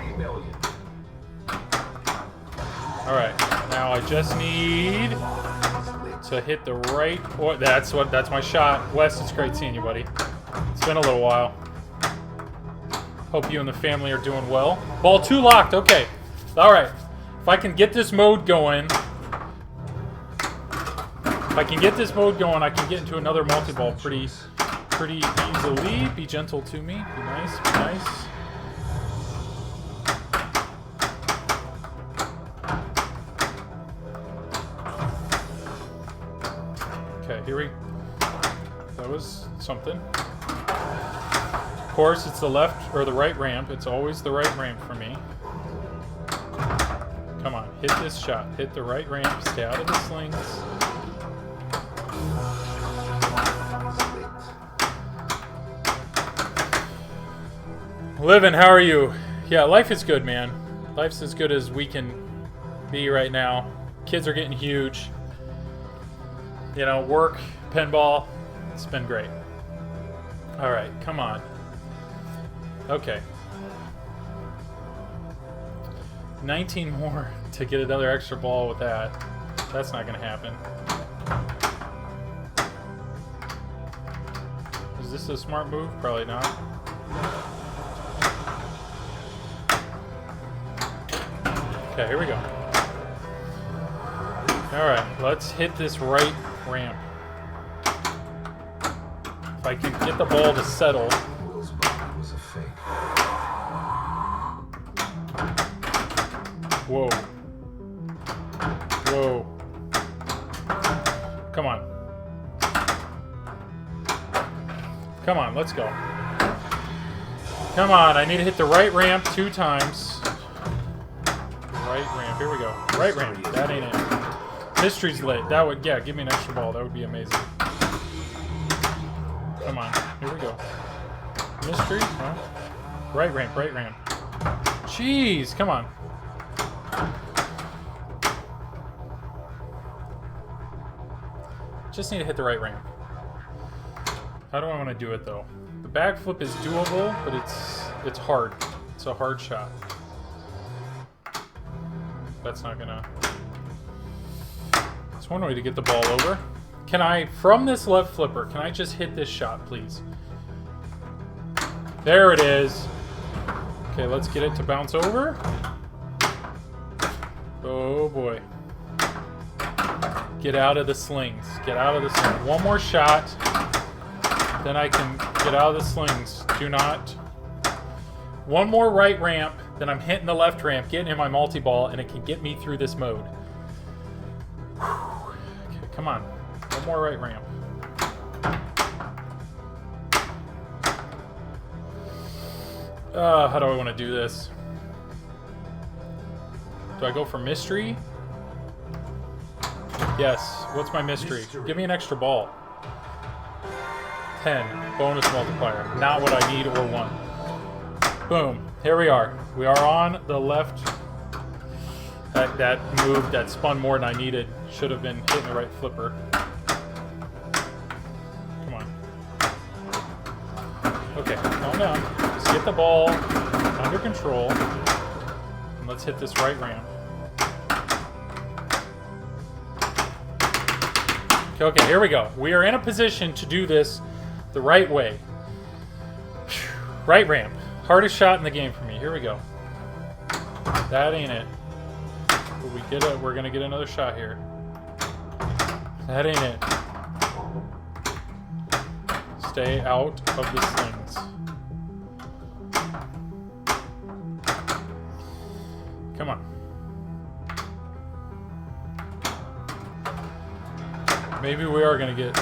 Alright. Now I just need to hit the right. Oh, that's my shot. Wes, it's great seeing you, buddy. It's been a little while. Hope you and the family are doing well. Ball 2 locked. Okay. Alright. If I can get this mode going. I can get into another multi-ball pretty easily. Be gentle to me. Be nice. Be nice. Okay, here we... That was something. Of course, it's the left or the right ramp. It's always the right ramp for me. Come on, hit this shot. Hit the right ramp. Stay out of the slings. Living, how are you? Yeah, life is good, man. Life's as good as we can be right now. Kids are getting huge. You know, work, pinball, it's been great. All right, come on. Okay. 19 more to get another extra ball with that. That's not going to happen. Is this a smart move? Probably not. Okay, here we go. Alright, let's hit this right ramp. If I can get the ball to settle. Will's body was a fake. Whoa. Whoa. Come on. Come on, let's go. Come on, I need to hit the right ramp 2 times. Right ramp, here we go. Right ramp, that ain't it. Mystery's lit. That would, yeah, give me an extra ball. That would be amazing. Come on, here we go. Mystery, no. Right ramp, right ramp. Jeez, come on. Just need to hit the right ramp. How do I want to do it though? The backflip is doable, but it's hard. It's a hard shot. That's not gonna... That's one way to get the ball over. Can I, from this left flipper, can I just hit this shot, please? There it is. Okay, let's get it to bounce over. Oh boy. Get out of the slings. Get out of the slings. One more shot. Then I can get out of the slings. Do not. One more right ramp. Then I'm hitting the left ramp, getting in my multi-ball, and it can get me through this mode. Okay, come on. One more right ramp. How do I want to do this? Do I go for mystery? Yes. What's my mystery? Give me an extra ball. 10. Bonus multiplier. Not what I need or want. Boom. Here we are. We are on the left. That move that spun more than I needed. Should have been hitting the right flipper. Come on. Okay, calm down. Just get the ball under control. And let's hit this right ramp. Okay, here we go. We are in a position to do this the right way. Right ramp. Hardest shot in the game for me. Here we go. That ain't it. But we're gonna get another shot here. That ain't it. Stay out of the slings. Come on. Maybe we are gonna get.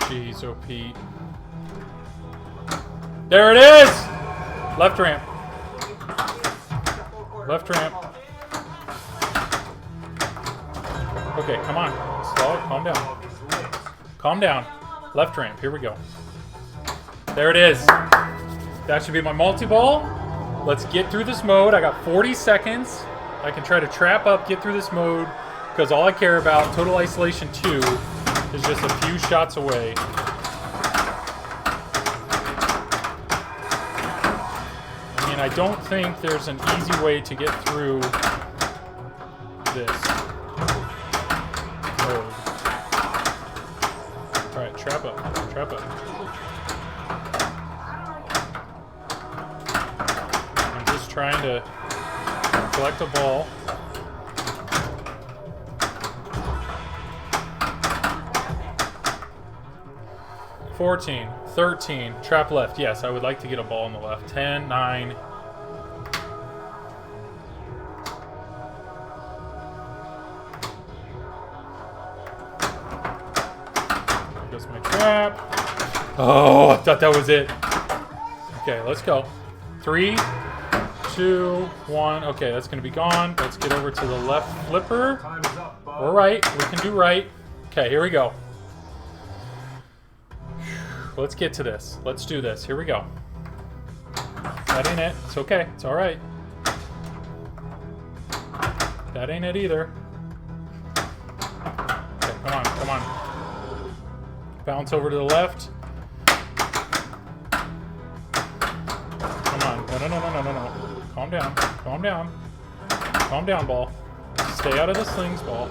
Jeez, oh Pete. There it is! Left ramp. Left ramp. Okay, come on. Slow it. Calm down. Calm down. Left ramp. Here we go. There it is. That should be my multi-ball. Let's get through this mode. I got 40 seconds. I can try to trap up, get through this mode, because all I care about, Total Isolation 2, is just a few shots away. I mean, I don't think there's an easy way to get through this mode. Alright, trap up. Trap up. I'm just trying to collect a ball. $14, $13, trap left. Yes, I would like to get a ball on the left. 10, 9. There goes my trap. Oh, I thought that was it. Okay, let's go. 3, 2, 1. Okay, that's going to be gone. Let's get over to the left flipper. Or right. We can do right. Okay, here we go. Let's get to this. Let's do this. Here we go. That ain't it. It's okay. It's all right. That ain't it either. Okay, come on. Come on. Bounce over to the left. Come on. No, no, no, no, no, no, no. Calm down. Calm down. Calm down, ball. Stay out of the slings, ball.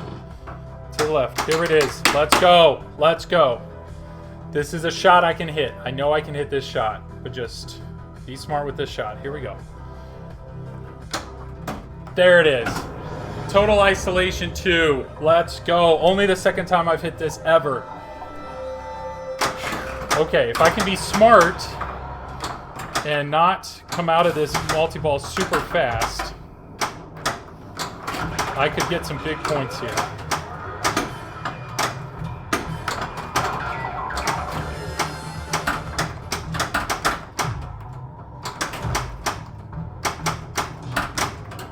To the left. Here it is. Let's go. Let's go. This is a shot I can hit. I know I can hit this shot, but just be smart with this shot. Here we go. There it is. Total Isolation 2. Let's go. Only the second time I've hit this ever. Okay, if I can be smart and not come out of this multi-ball super fast, I could get some big points here.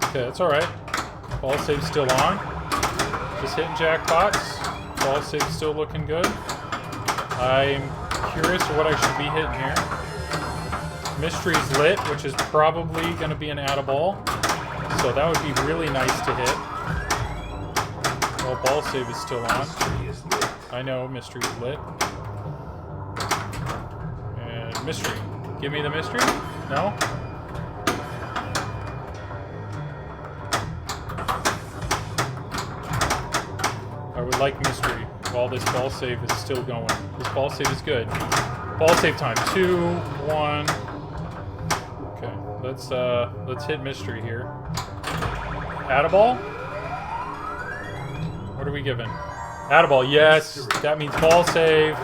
Okay, that's alright. Ball save's still on. Just hitting jackpots. Ball save's still looking good. I'm curious what I should be hitting here. Mystery's lit, which is probably going to be an add-a-ball. So that would be really nice to hit. Well, ball save is still on. I know Mystery's lit. And Mystery. Give me the Mystery? No? I would like Mystery while this ball save is still going. This ball save is good. Ball save time. 2, 1. Okay, let's hit Mystery here. Add-a-ball? What are we giving? Add-a-ball, yes. That means ball save.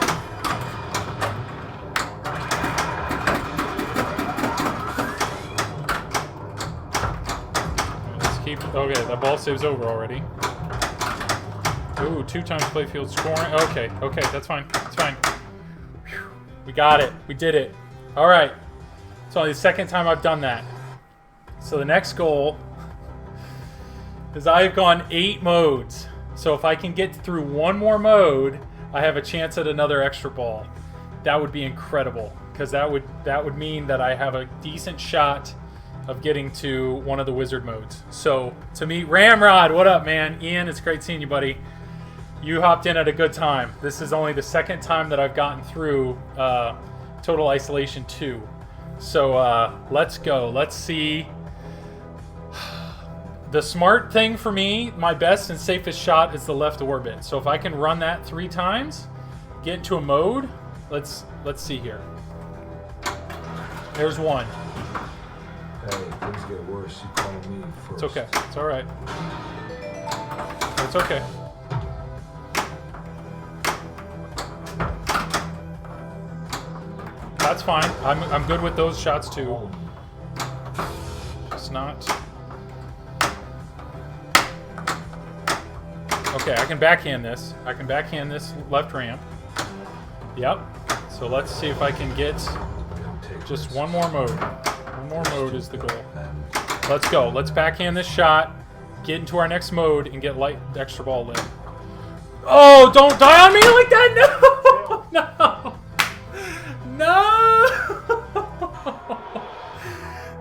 Let's keep. Okay, that ball save's over already. Ooh, 2 times playfield scoring. Okay, okay, that's fine. That's fine. Whew. We got it. We did it. All right. It's only the second time I've done that. So the next goal is I've gone 8 modes. So if I can get through one more mode, I have a chance at another extra ball. That would be incredible, because that would mean that I have a decent shot of getting to one of the wizard modes. So to meet Ramrod, what up, man? Ian, it's great seeing you, buddy. You hopped in at a good time. This is only the second time that I've gotten through Total Isolation 2. So let's go. Let's see The smart thing for me, my best and safest shot is the left orbit. So if I can run that 3 times, get into a mode, let's see here. There's one. Hey, things get worse. You call me first. It's okay. It's all right. It's okay. That's fine. I'm good with those shots too. It's not. Okay, I can backhand this. I can backhand this left ramp. Yep. So let's see if I can get just one more mode. One more mode is the goal. Let's go. Let's backhand this shot, get into our next mode, and get light extra ball lit. Oh, don't die on me like that! No! No! No!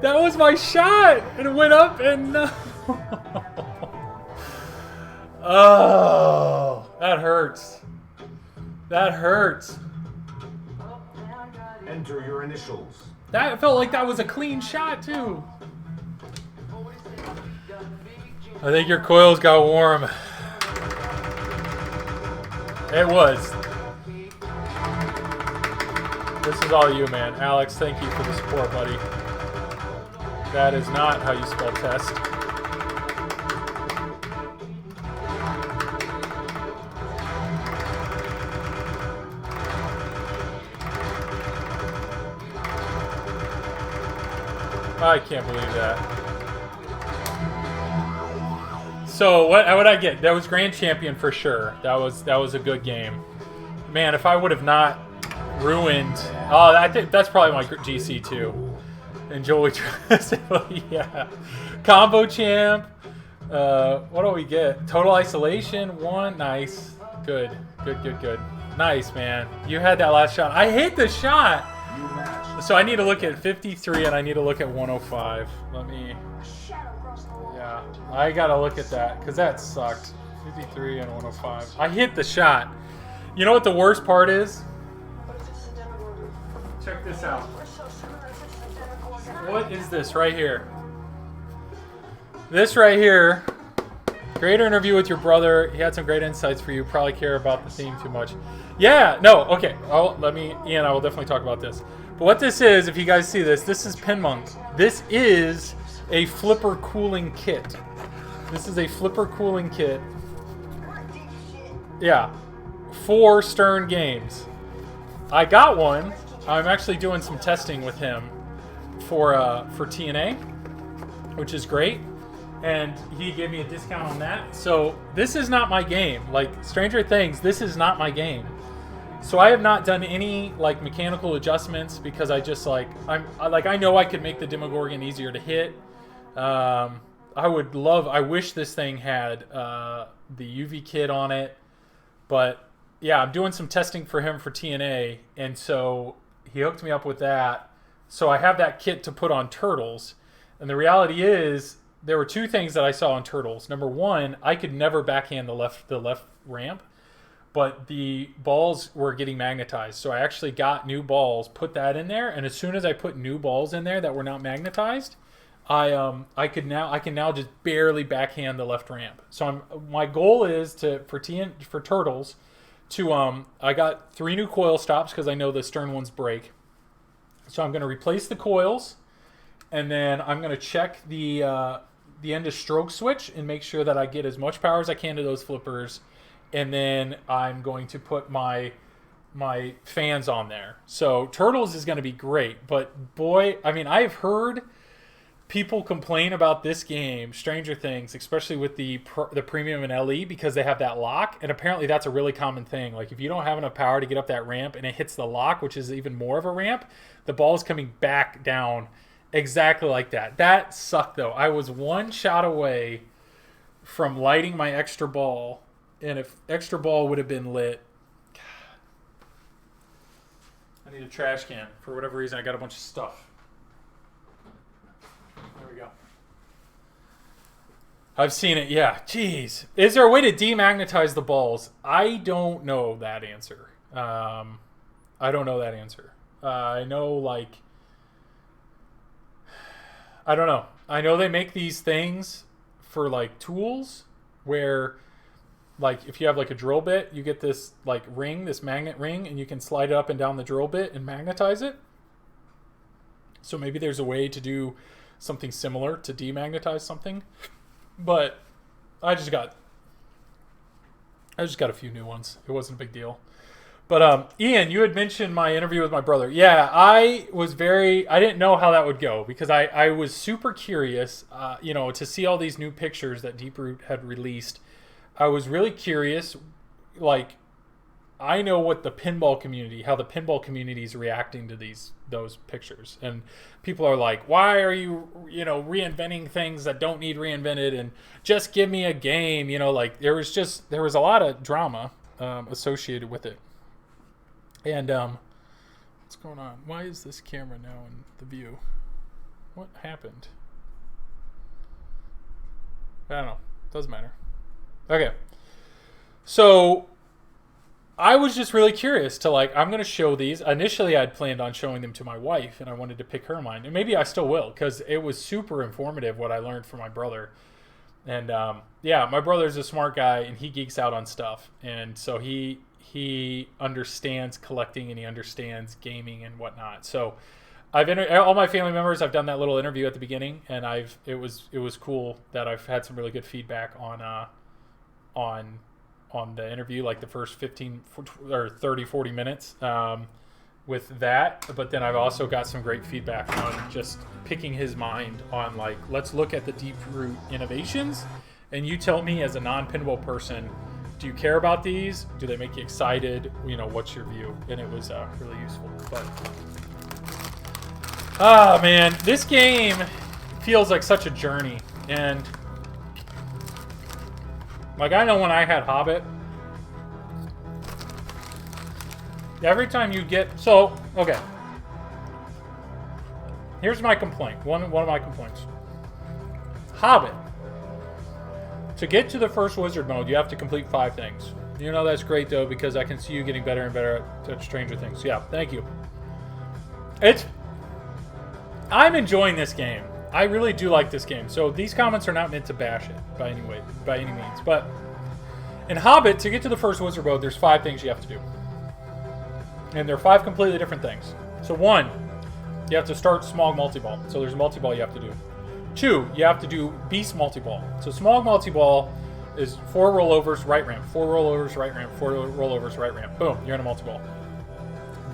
That was my shot! And it went up and no! Oh, that hurts. That hurts. Enter your initials. That felt like that was a clean shot too. I think your coils got warm. It was. This is all you, man. Alex, thank you for the support, buddy. That is not how you spell test. I can't believe that. So what I get? That was grand champion for sure. That was a good game. Man, if I would have not ruined, oh, I think that's probably my GC too. Enjoy, yeah. Combo champ. What do we get? Total isolation 1. Nice. Good. Nice, man. You had that last shot. I hit the shot. So I need to look at 53 and I need to look at 105. Let me. Yeah, I gotta look at that because that sucked. 53 and 105. I hit the shot. You know what the worst part is? Check this out. What is this right here? This right here. Great interview with your brother. He had some great insights for you. Probably care about the theme too much. Yeah, no, okay. Ian, I will definitely talk about this. But what this is, if you guys see this, this is PinMonk. This is a flipper cooling kit. This is a flipper cooling kit. Yeah, for Stern Games. I got one. I'm actually doing some testing with him for TNA, which is great. And he gave me a discount on that. So this is not my game. Like Stranger Things, this is not my game. So I have not done any like mechanical adjustments because I just I know I could make the Demogorgon easier to hit. I wish this thing had the UV kit on it, but yeah, I'm doing some testing for him for TNA, and so he hooked me up with that. So I have that kit to put on Turtles, and the reality is there were 2 things that I saw on Turtles. Number 1, I could never backhand the left ramp. But the balls were getting magnetized. So I actually got new balls, put that in there, and as soon as I put new balls in there that were not magnetized, I can now just barely backhand the left ramp. So my goal is for Turtles to I got 3 new coil stops because I know the Stern ones break. So I'm going to replace the coils, and then I'm going to check the end of stroke switch and make sure that I get as much power as I can to those flippers. And then I'm going to put my fans on there. So Turtles is going to be great. But boy, I mean, I've heard people complain about this game, Stranger Things, especially with the premium and LE, because they have that lock. And apparently that's a really common thing. Like if you don't have enough power to get up that ramp and it hits the lock, which is even more of a ramp, the ball's coming back down exactly like that. That sucked though. I was 1 shot away from lighting my extra ball. And if extra ball would have been lit, God, I need a trash can. For whatever reason, I got a bunch of stuff. There we go. I've seen it, yeah. Jeez. Is there a way to demagnetize the balls? I don't know that answer. I don't know that answer. I know, I don't know. I know they make these things for like tools where like if you have like a drill bit, you get this like ring, this magnet ring, and you can slide it up and down the drill bit and magnetize it. So maybe there's a way to do something similar to demagnetize something. But I just got a few new ones. It wasn't a big deal. But Ian, you had mentioned my interview with my brother. Yeah, I didn't know how that would go because I was super curious, to see all these new pictures that Deeproot had released. I was really curious, like, I know what how the pinball community is reacting to those pictures. And people are like, why are you, reinventing things that don't need reinvented, and just give me a game, like there was a lot of drama associated with it. And what's going on? Why is this camera now in the view? What happened? I don't know. Doesn't matter. Okay. So I was just really curious to I'm going to show these. Initially, I'd planned on showing them to my wife, and I wanted to pick her mind. And maybe I still will, because it was super informative what I learned from my brother. And my brother's a smart guy, and he geeks out on stuff. And so he understands collecting, and he understands gaming and whatnot. So all my family members, I've done that little interview at the beginning, and it was cool that I've had some really good feedback on the interview, like the first 15 or 30, 40 minutes with that. But then I've also got some great feedback on just picking his mind on let's look at the Deeproot innovations, and you tell me as a non-pinball person, do you care about these? Do they make you excited? What's your view? And it was really useful. But man, this game feels like such a journey. And I know when I had Hobbit, every time you get okay. Here's my complaint. One of my complaints. Hobbit. To get to the first wizard mode, you have to complete 5 things. That's great though, because I can see you getting better and better at Stranger Things. Yeah, thank you. I'm enjoying this game. I really do like this game. So these comments are not meant to bash it by any means. But in Hobbit, to get to the first wizard mode, there's 5 things you have to do. And they're 5 completely different things. So 1, you have to start Smog multi-ball. So there's a multi-ball you have to do. 2, you have to do Beast multi-ball. So Smog multi-ball is 4 rollovers, right ramp, 4 rollovers, right ramp, 4 rollovers, right ramp. Boom, you're in a multi-ball.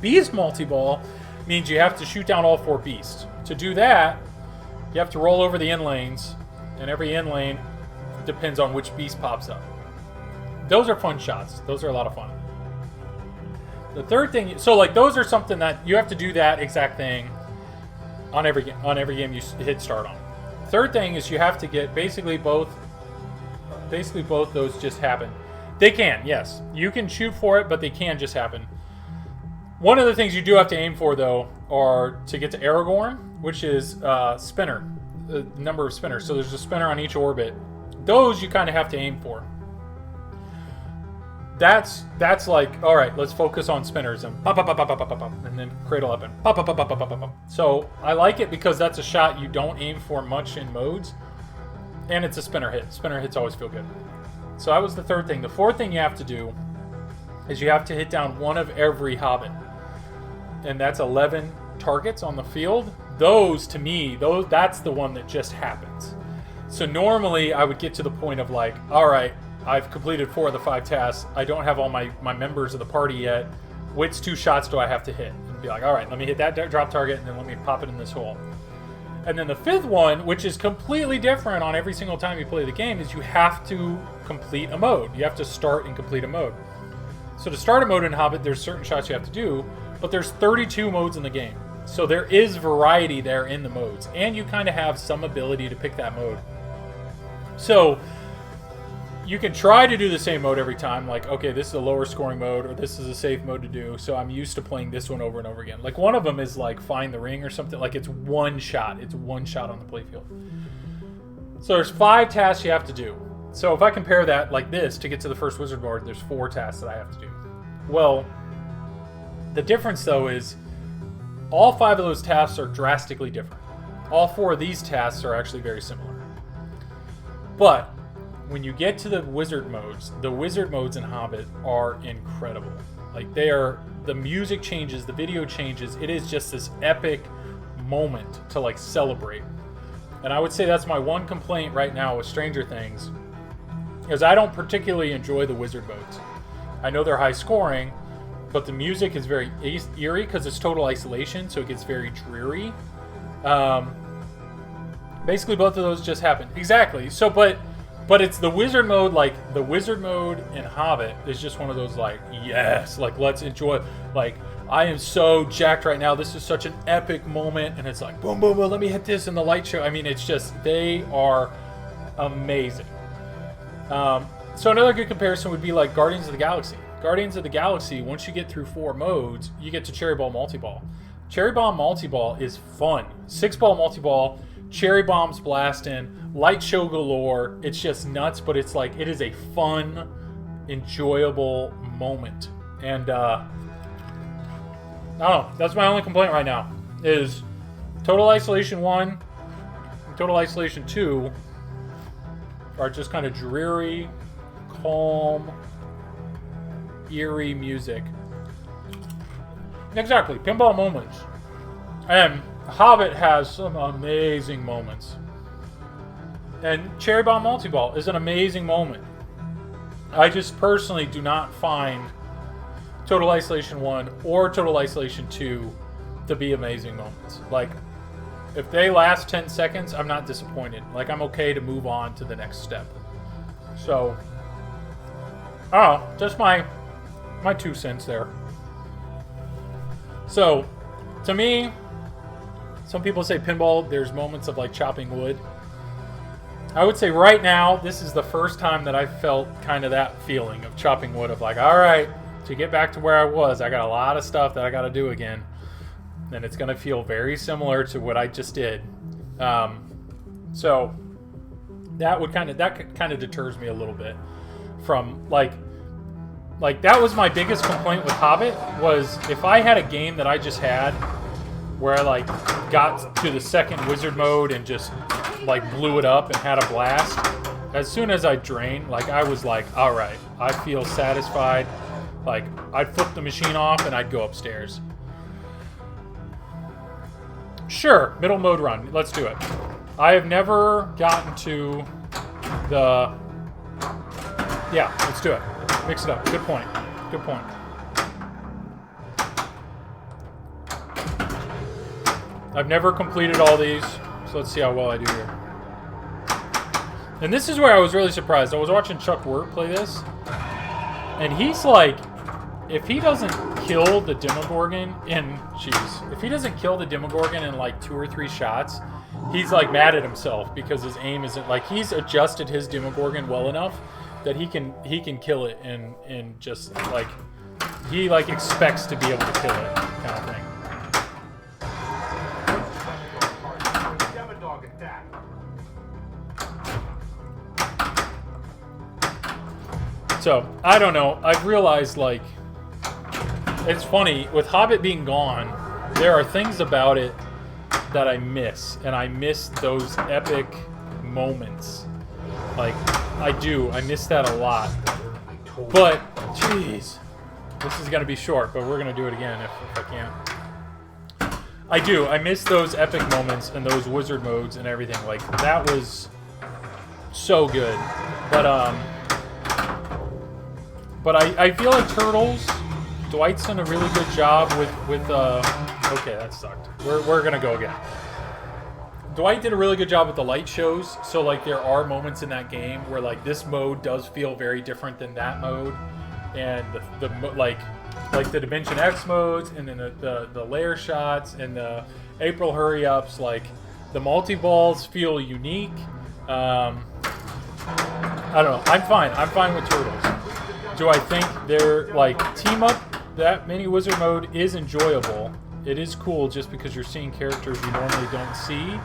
Beast multi-ball means you have to shoot down all 4 beasts. To do that, you have to roll over the end lanes, and every end lane depends on which beast pops up. Those are fun shots. Those are a lot of fun. The third thing, those are something that you have to do that exact thing on every game you hit start on. Third thing is you have to get basically both those just happen. They can, yes. You can shoot for it, but they can just happen. One of the things you do have to aim for, though, are to get to Aragorn, which is spinner, the number of spinners. So there's a spinner on each orbit. Those you kind of have to aim for. That's all right, let's focus on spinners and pop, pop, pop, pop, pop, pop, pop, and then cradle up and pop, pop, pop, pop, pop, pop, pop. So I like it because that's a shot you don't aim for much in modes, and it's a spinner hit. Spinner hits always feel good. So that was the third thing. The fourth thing you have to do is you have to hit down one of every Hobbit, and that's 11 targets on the field. Those, to me, that's the one that just happens. So normally I would get to the point of all right, I've completed 4 of the 5 tasks. I don't have all my members of the party yet. Which 2 shots do I have to hit? And be all right, let me hit that drop target, and then let me pop it in this hole. And then the 5th one, which is completely different on every single time you play the game, is you have to complete a mode. You have to start and complete a mode. So to start a mode in Hobbit, there's certain shots you have to do, but there's 32 modes in the game. So there is variety there in the modes, and you kind of have some ability to pick that mode. So you can try to do the same mode every time, okay, this is a lower scoring mode, or this is a safe mode to do, so I'm used to playing this one over and over again. One of them is find the ring or something, it's one shot. It's one shot on the playfield. So there's 5 tasks you have to do. So if I compare that like this to get to the first wizard board, there's 4 tasks that I have to do. Well, the difference though is all 5 of those tasks are drastically different. All 4 of these tasks are actually very similar. But when you get to the wizard modes in Hobbit are incredible. Like the music changes, the video changes. It is just this epic moment to like celebrate. And I would say that's my one complaint right now with Stranger Things, is I don't particularly enjoy the wizard modes. I know they're high scoring, but the music is very eerie because it's total isolation, so it gets very dreary. Basically, both of those just happen. Exactly. So, but it's the wizard mode, like, the wizard mode in Hobbit is just one of those, like, yes, like, let's enjoy, like, I am so jacked right now. This is such an epic moment, and it's like, boom, boom, boom, let me hit this in the light show. I mean, it's just, they are amazing. So another good comparison would be like Guardians of the Galaxy. Guardians of the Galaxy, once you get through 4 modes, you get to Cherry Ball Multi-Ball. Cherry Bomb Multi-Ball is fun. 6-ball multi-ball, cherry bombs blasting, light show galore. It's just nuts, but it's like, it is a fun, enjoyable moment. And, I don't know, that's my only complaint right now, is Total Isolation 1 and Total Isolation 2 are just kind of dreary, calm, eerie music. Exactly, pinball moments. And Hobbit has some amazing moments. And Cherry Bomb Multi-Ball is an amazing moment. I just personally do not find Total Isolation 1 or Total Isolation 2 to be amazing moments. Like, if they last 10 seconds, I'm not disappointed. Like, I'm okay to move on to the next step. So, I don't know, just my 2 cents there. So, to me, some people say pinball, there's moments of like chopping wood. I would say right now, this is the first time that I felt kind of that feeling of chopping wood, of like, all right, to get back to where I was, I got a lot of stuff that I got to do again. And it's going to feel very similar to what I just did. So that kind of deters me a little bit from like that was my biggest complaint with Hobbit, was if I had a game that I just had where I like got to the second wizard mode and just like blew it up and had a blast, as soon as I drained, like I was like, all right, I feel satisfied. Like I'd flip the machine off and I'd go upstairs. Sure, middle mode run. Let's do it. I have never gotten to the... Yeah, let's do it. Mix it up. Good point. Good point. I've never completed all these, so let's see how well I do here. And this is where I was really surprised. I was watching Chuck Wirt play this, and he's like, if he doesn't kill the Demogorgon in... Jeez. If he doesn't kill the Demogorgon in like 2 or 3 shots, he's like mad at himself because his aim isn't... Like, he's adjusted his Demogorgon well enough that he can kill it in just like... He like expects to be able to kill it, kind of thing. So, I don't know. I've realized, like... It's funny, with Hobbit being gone, there are things about it that I miss. And I miss those epic moments. Like, I do. I miss that a lot. But, jeez. This is going to be short, but we're going to do it again if I can. I do. I miss those epic moments and those wizard modes and everything. Like, that was so good. But I feel like Turtles... Dwight's done a really good job with okay, that sucked. We're gonna go again. Dwight did a really good job with the light shows, so like there are moments in that game where like this mode does feel very different than that mode, and the like the Dimension X modes, and then the layer shots and the April hurry ups, like the multi-balls feel unique. I don't know. I'm fine with Turtles. Do I think their like team up, that mini wizard mode is enjoyable. It is cool just because you're seeing characters you normally don't see.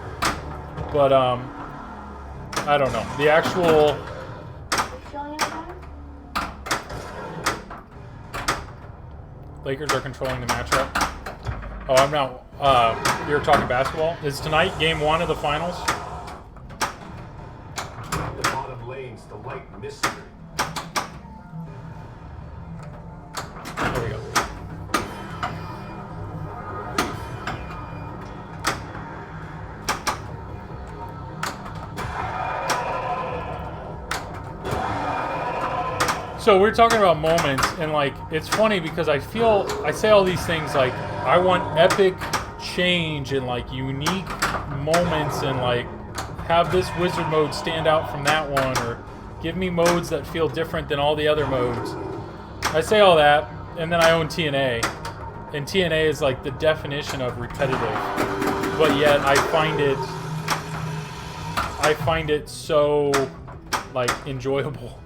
But I don't know. The actual Lakers are controlling the matchup. Oh, I'm not. You're talking basketball. Is tonight game 1 of the finals? explains the light mystery. There we go. So we're talking about moments, and like it's funny because I say all these things like I want epic change and like unique moments, and like have this wizard mode stand out from that one, or give me modes that feel different than all the other modes. I say all that, and then I own TNA, and TNA is like the definition of repetitive, but yet I find it so like enjoyable.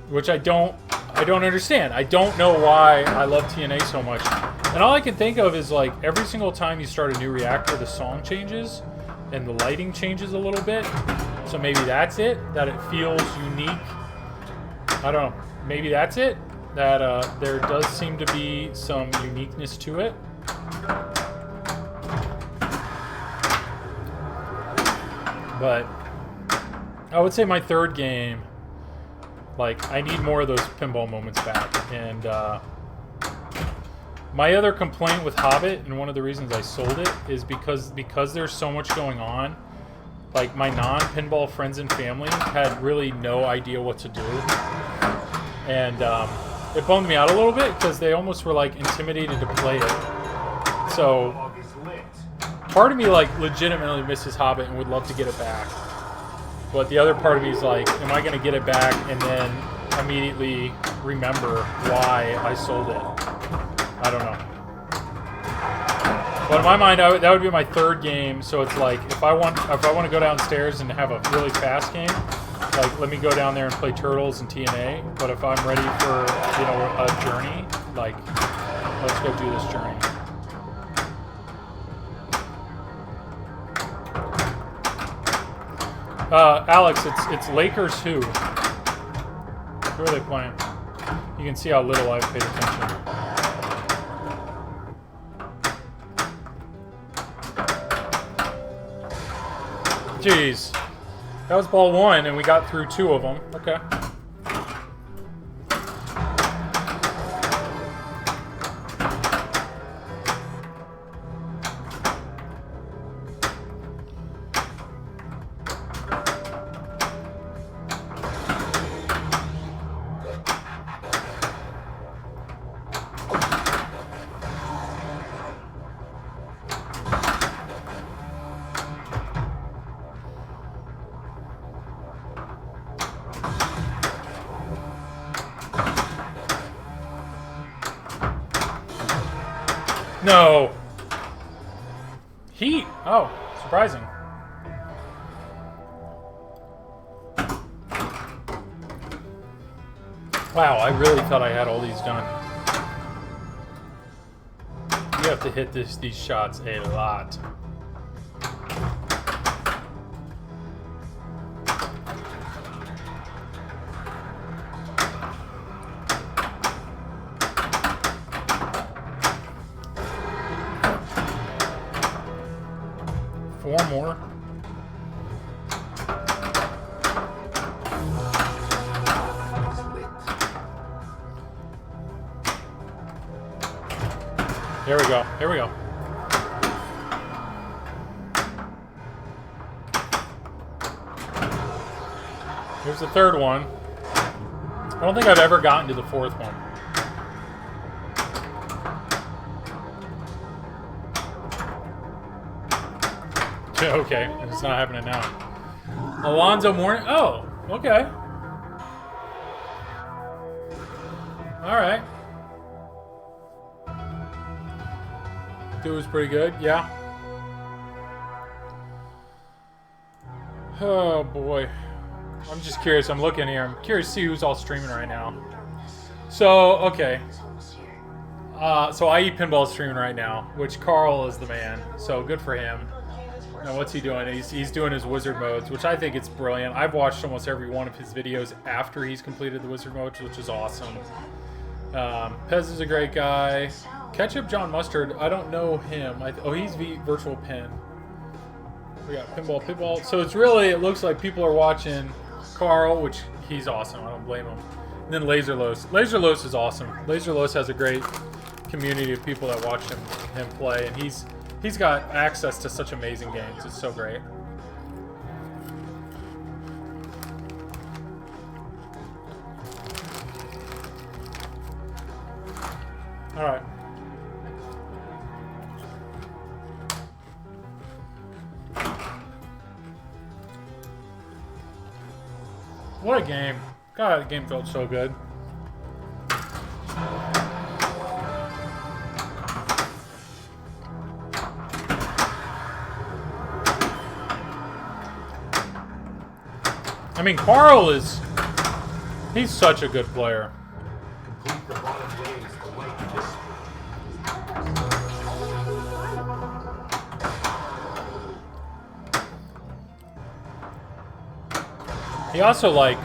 Which I don't understand. I don't know why I love TNA so much. And all I can think of is like every single time you start a new reactor, the song changes and the lighting changes a little bit. So maybe that's it, that it feels unique. I don't know. Maybe that's it, that there does seem to be some uniqueness to it. But I would say my third game, like, I need more of those pinball moments back. And my other complaint with Hobbit, and one of the reasons I sold it, is because there's so much going on. Like, my non-pinball friends and family had really no idea what to do. And it bummed me out a little bit because they almost were, like, intimidated to play it. So, part of me, like, legitimately misses Hobbit and would love to get it back. But the other part of me is like, am I going to get it back and then immediately remember why I sold it? I don't know. But in my mind, that would be my third game. So it's like, if I want to go downstairs and have a really fast game, like let me go down there and play Turtles and TNA. But if I'm ready for a journey, like let's go do this journey. Alex, it's Lakers who? Who are they playing? You can see how little I've paid attention. Jeez. That was ball one, and we got through two of them. Okay. No. Heat. Oh, surprising. Wow, I really thought I had all these done. You have to hit these shots a lot. Four more. There we go. Here we go. Here's the third one. I don't think I've ever gotten to the fourth one. Okay, it's not happening now. Alonzo Mourning. Oh, okay. All right. Dude was pretty good, yeah. Oh boy. I'm just curious. I'm looking here. I'm curious to see who's all streaming right now. So, okay. So IE Pinball is streaming right now, which Carl is the man. So good for him. Now what's he doing? He's doing his wizard modes, which I think it's brilliant. I've watched almost every one of his videos after he's completed the wizard modes, which is awesome. Pez is a great guy. Ketchup John Mustard, I don't know him. He's Virtual Pin. We got Pinball. So it's really, it looks like people are watching Carl, which he's awesome. I don't blame him. And then Laserlos. Laserlos is awesome. Laserlos has a great community of people that watch him play, and he's got access to such amazing games. It's so great. All right. What a game. God, the game felt so good. I mean, Carl he's such a good player. Complete the bottom waves to light this. He also like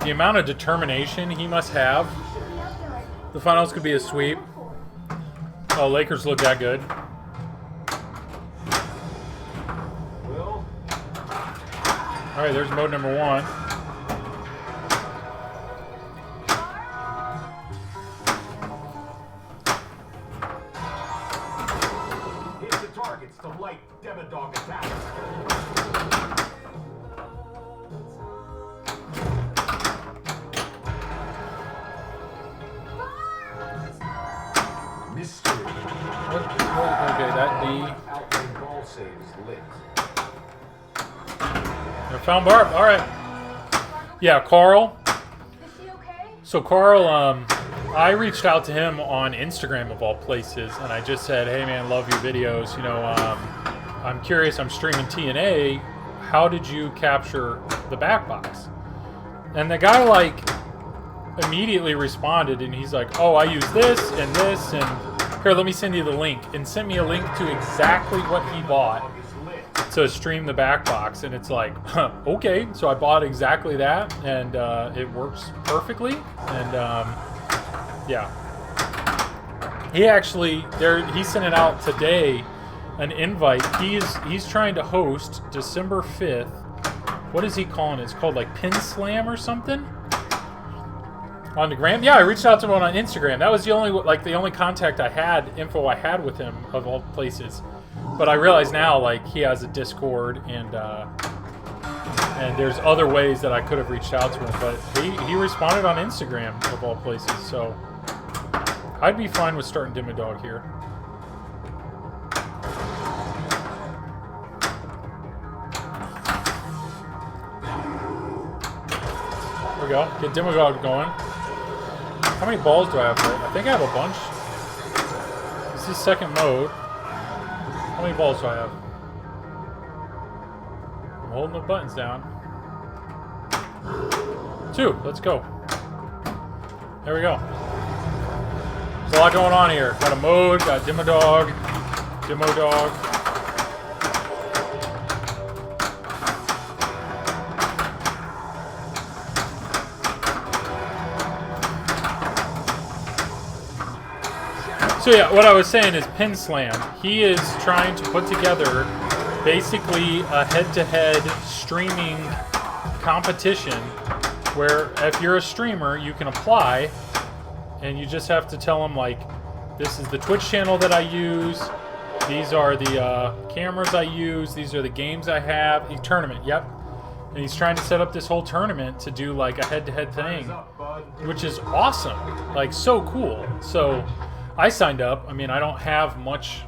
the amount of determination he must have. The finals could be a sweep. Oh, Lakers look that good. All right, there's mode number 1. Hit the targets to light Devil Dog attacks. Mystery. Okay, that D. Out Pinball saves lit. I found Barb. All right. Yeah, Carl. Is she okay? So Carl, I reached out to him on Instagram of all places, and I just said, "Hey man, love your videos. You know, I'm curious. I'm streaming TNA. How did you capture the back box?" And the guy like immediately responded, and he's like, "Oh, I use this, and here, let me send you the link," and sent me a link to exactly what he bought to stream the back box. And it's like, huh, okay, so I bought exactly that, and it works perfectly. And yeah, he actually he's sending out today an invite. He's trying to host December 5th. What is he calling it? It's called like Pin Slam or something on the gram. Yeah, I reached out to him on Instagram. That was the only contact info I had with him of all places. But I realize now, like, he has a Discord, and there's other ways that I could have reached out to him. But he responded on Instagram, of all places. So I'd be fine with starting Demo Dog here. There we go. Get Demo Dog going. How many balls do I have? I think I have a bunch. This is second mode. How many balls do I have? I'm holding the buttons down. 2. Let's go. There we go. There's a lot going on here. Got a mode, got Demo Dog. So yeah, what I was saying is Pin Slam. He is trying to put together basically a head-to-head streaming competition where if you're a streamer, you can apply and you just have to tell them, like, this is the Twitch channel that I use, these are the cameras I use, these are the games I have. A tournament, yep. And he's trying to set up this whole tournament to do like a head-to-head thing, which is awesome, like so cool. So I signed up. I mean, I don't have much.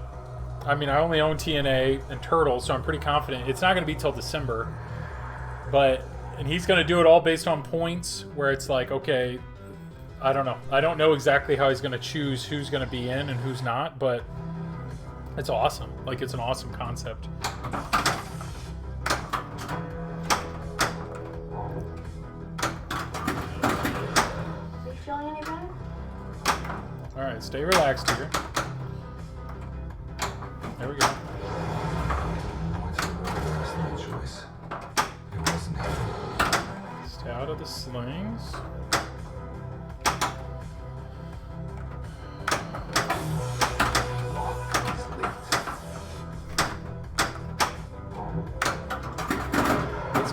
I mean, I only own TNA and Turtle, so I'm pretty confident. It's not going to be till December. And he's going to do it all based on points, where it's like, okay, I don't know. I don't know exactly how he's going to choose who's going to be in and who's not, but it's awesome. Like, it's an awesome concept. Is he feeling any better? All right, stay relaxed here. There we go. Stay out of the slings.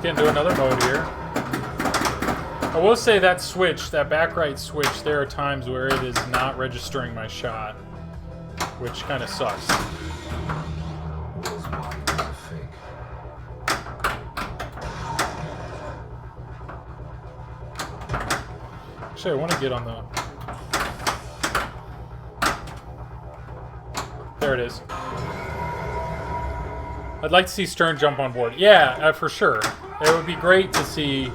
get into another mode here. I will say that switch, that back right switch, there are times where it is not registering my shot, which kind of sucks. Will's mind is a fake. Actually, I want to get on the... There it is. I'd like to see Stern jump on board. Yeah, for sure. It would be great to see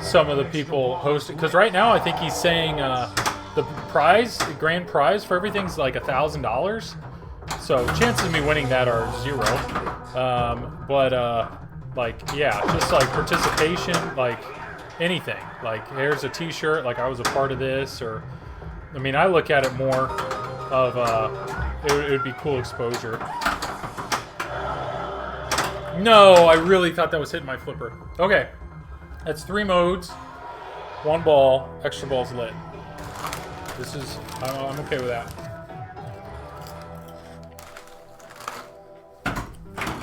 some of the people host it, because right now I think he's saying the grand prize for everything's like $1,000. So chances of me winning that are 0. Like, yeah, just like participation, like anything. Like, here's a T-shirt, like I was a part of this, or I mean, I look at it more of it would be cool exposure. No, I really thought that was hitting my flipper. Okay. That's 3 modes, 1 ball, extra balls lit. This is, I'm okay with that.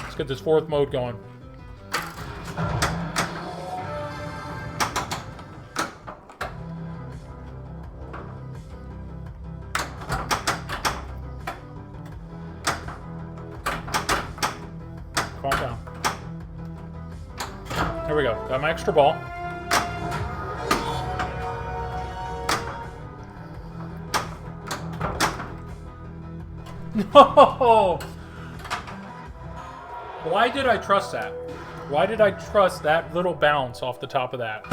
Let's get this 4th mode going. Calm down. Here we go. Got my extra ball. No! Why did I trust that? Why did I trust that little bounce off the top of that?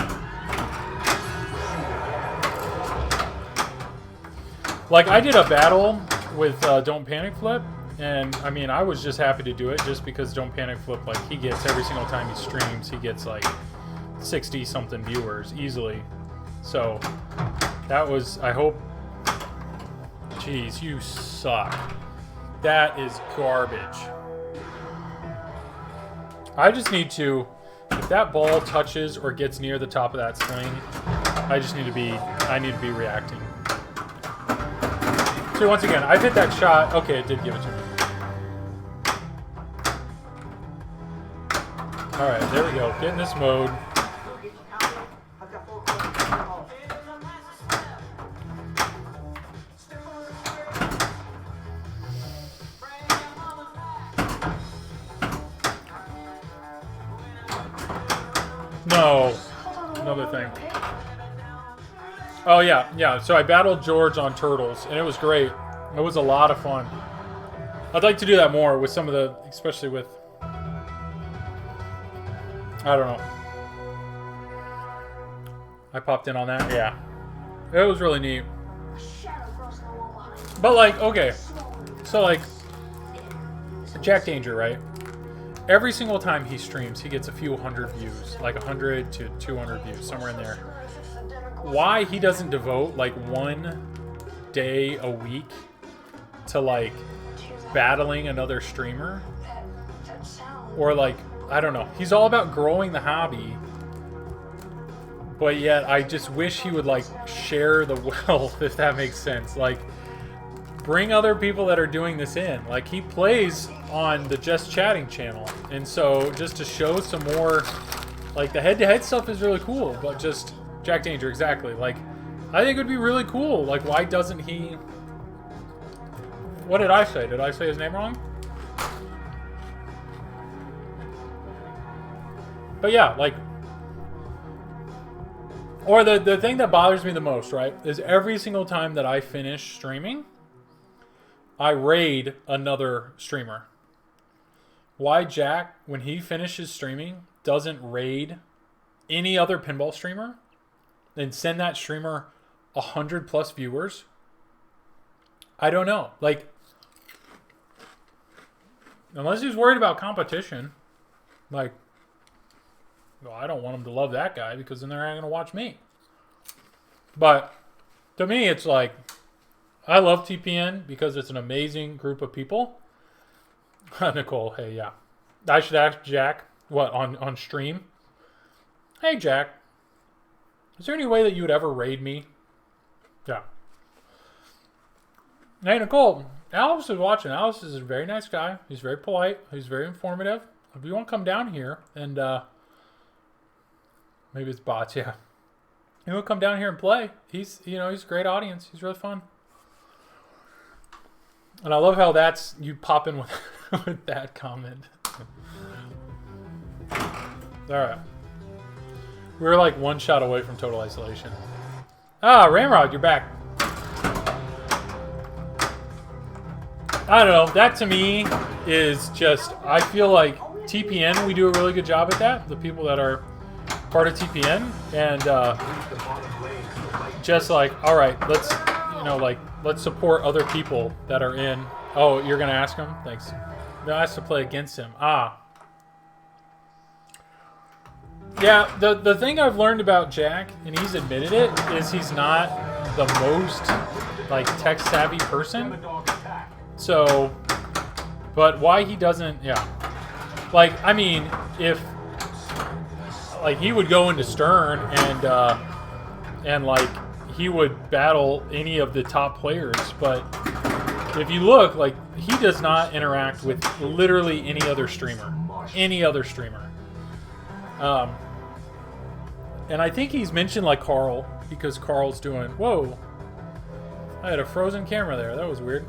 Like, I did a battle with Don't Panic Flip, and I mean, I was just happy to do it just because Don't Panic Flip, like, he gets, every single time he streams, he gets like 60 something viewers easily. So that was, I hope. Jeez, you suck. That is garbage. I just need to, if that ball touches or gets near the top of that sling, I need to be reacting. So once again, I've hit that shot. Okay, it did give it to me. Alright, there we go. Get in this mode. No. Another thing. Oh, yeah. So I battled George on Turtles, and it was great. It was a lot of fun. I'd like to do that more with some of the, especially with, I don't know. I popped in on that. Yeah. It was really neat. But, like, okay. So, like, Jack Danger, right? Every single time he streams, he gets a few hundred views. Like 100 to 200 views, somewhere in there. Why he doesn't devote, like, 1 day a week to, like, battling another streamer? Or, like, I don't know. He's all about growing the hobby. But yet, I just wish he would, like, share the wealth, if that makes sense. Like, bring other people that are doing this in. Like, he plays on the Just Chatting channel. And so, just to show some more, like, the head-to-head stuff is really cool. But just, Jack Danger, exactly. Like, I think it would be really cool. Like, why doesn't he... What did I say? Did I say his name wrong? But yeah, like... Or the thing that bothers me the most, right, is every single time that I finish streaming, I raid another streamer. Why Jack, when he finishes streaming, doesn't raid any other pinball streamer and send that streamer 100+ viewers? I don't know. Like, unless he's worried about competition, like, well, I don't want him to love that guy because then they're not going to watch me. But to me, it's like, I love TPN because it's an amazing group of people. Nicole, hey, yeah. I should ask Jack, what, on stream? Hey, Jack, is there any way that you would ever raid me? Yeah. Hey, Nicole, Alice is watching. Alice is a very nice guy. He's very polite. He's very informative. If you want to come down here and Maybe it's bots, yeah. He'll come down here and play. He's a great audience. He's really fun. And I love how that's, you pop in with, with that comment. Alright. We're like one shot away from total isolation. Ah, Ramrod, you're back. I don't know. That to me is just, I feel like TPN, we do a really good job at that. The people that are part of TPN. And just like, all right, let's, let's support other people that are in. Oh, you're going to ask him? Thanks. No, I have to play against him. Ah. Yeah, the thing I've learned about Jack, and he's admitted it, is he's not the most, like, tech-savvy person. So, but why he doesn't, yeah. Like, I mean, if, like, he would go into Stern and like, he would battle any of the top players, but if you look, like, he does not interact with literally any other streamer. Any other streamer. And I think he's mentioned, like, Carl, because Carl's doing, whoa. I had a frozen camera there. That was weird.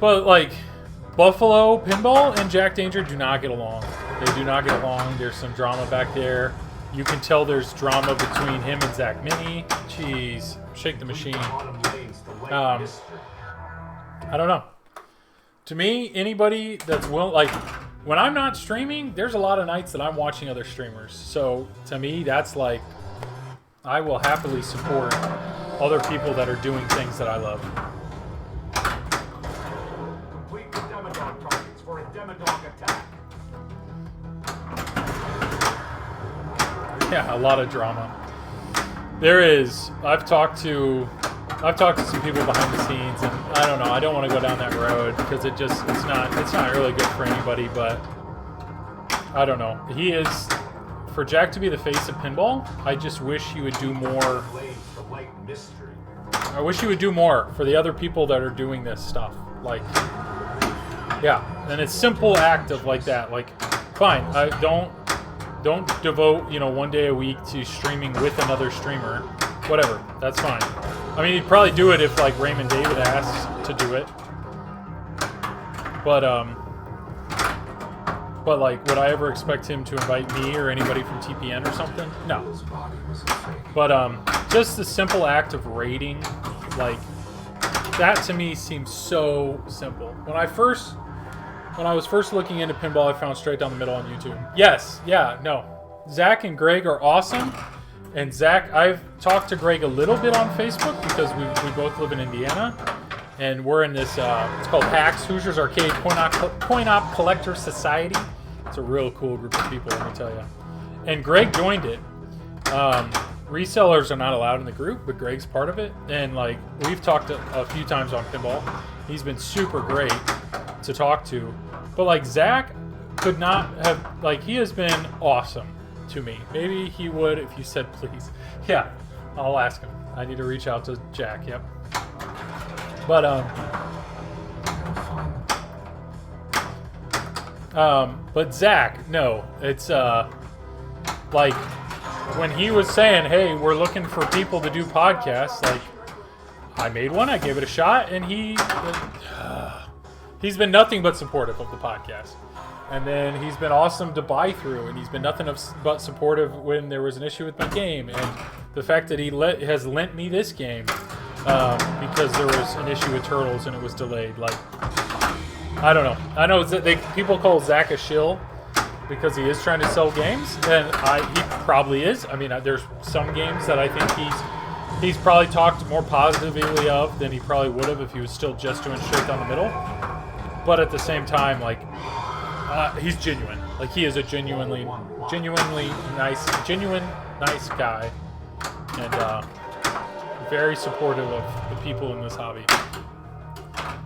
But, like, Buffalo Pinball and Jack Danger do not get along. They do not get along. There's some drama back there. You can tell there's drama between him and Zach Mini. Jeez. Shake the machine. I don't know. To me, anybody that's willing, like, when I'm not streaming, there's a lot of nights that I'm watching other streamers. So, to me, that's like, I will happily support other people that are doing things that I love. Complete the Demodog targets for a Demodog attack. Yeah, a lot of drama. There is. I've talked to some people behind the scenes, and I don't know. I don't want to go down that road because it's not really good for anybody. But I don't know. He is, for Jack to be the face of pinball. I just wish he would do more. I wish he would do more for the other people that are doing this stuff. Like, yeah, and it's simple act of like that. Like, fine. I don't devote, one day a week to streaming with another streamer. Whatever, that's fine. I mean, he'd probably do it if, like, Raymond David asked to do it. But like, would I ever expect him to invite me or anybody from TPN or something? No. But, just the simple act of rating, like, that to me seems so simple. When I was first looking into pinball, I found Straight Down the Middle on YouTube. Yes, yeah, no. Zach and Greg are awesome. And Zach, I've talked to Greg a little bit on Facebook because we both live in Indiana. And we're in this, it's called PAX, Hoosiers Arcade Coin-Op Collector Society. It's a real cool group of people, let me tell you. And Greg joined it. Resellers are not allowed in the group, but Greg's part of it. And, like, we've talked a few times on pinball. He's been super great to talk to. But, like, Zach could not have, like, he has been awesome to me. Maybe he would if you said please. Yeah, I'll ask him. I need to reach out to Jack, yep. But Zach, no. It's, like, when he was saying, hey, we're looking for people to do podcasts, like, I made one, I gave it a shot, and he's been nothing but supportive of the podcast. And then he's been awesome to buy through, and he's been nothing but supportive when there was an issue with my game. And the fact that he has lent me this game because there was an issue with Turtles and it was delayed. Like, I don't know. I know people call Zach a shill because he is trying to sell games, and he probably is. I mean, there's some games that I think he's probably talked more positively of than he probably would have if he was still just doing Straight Down the Middle. But at the same time, like, he's genuine. Like, he is a genuinely nice guy, and very supportive of the people in this hobby.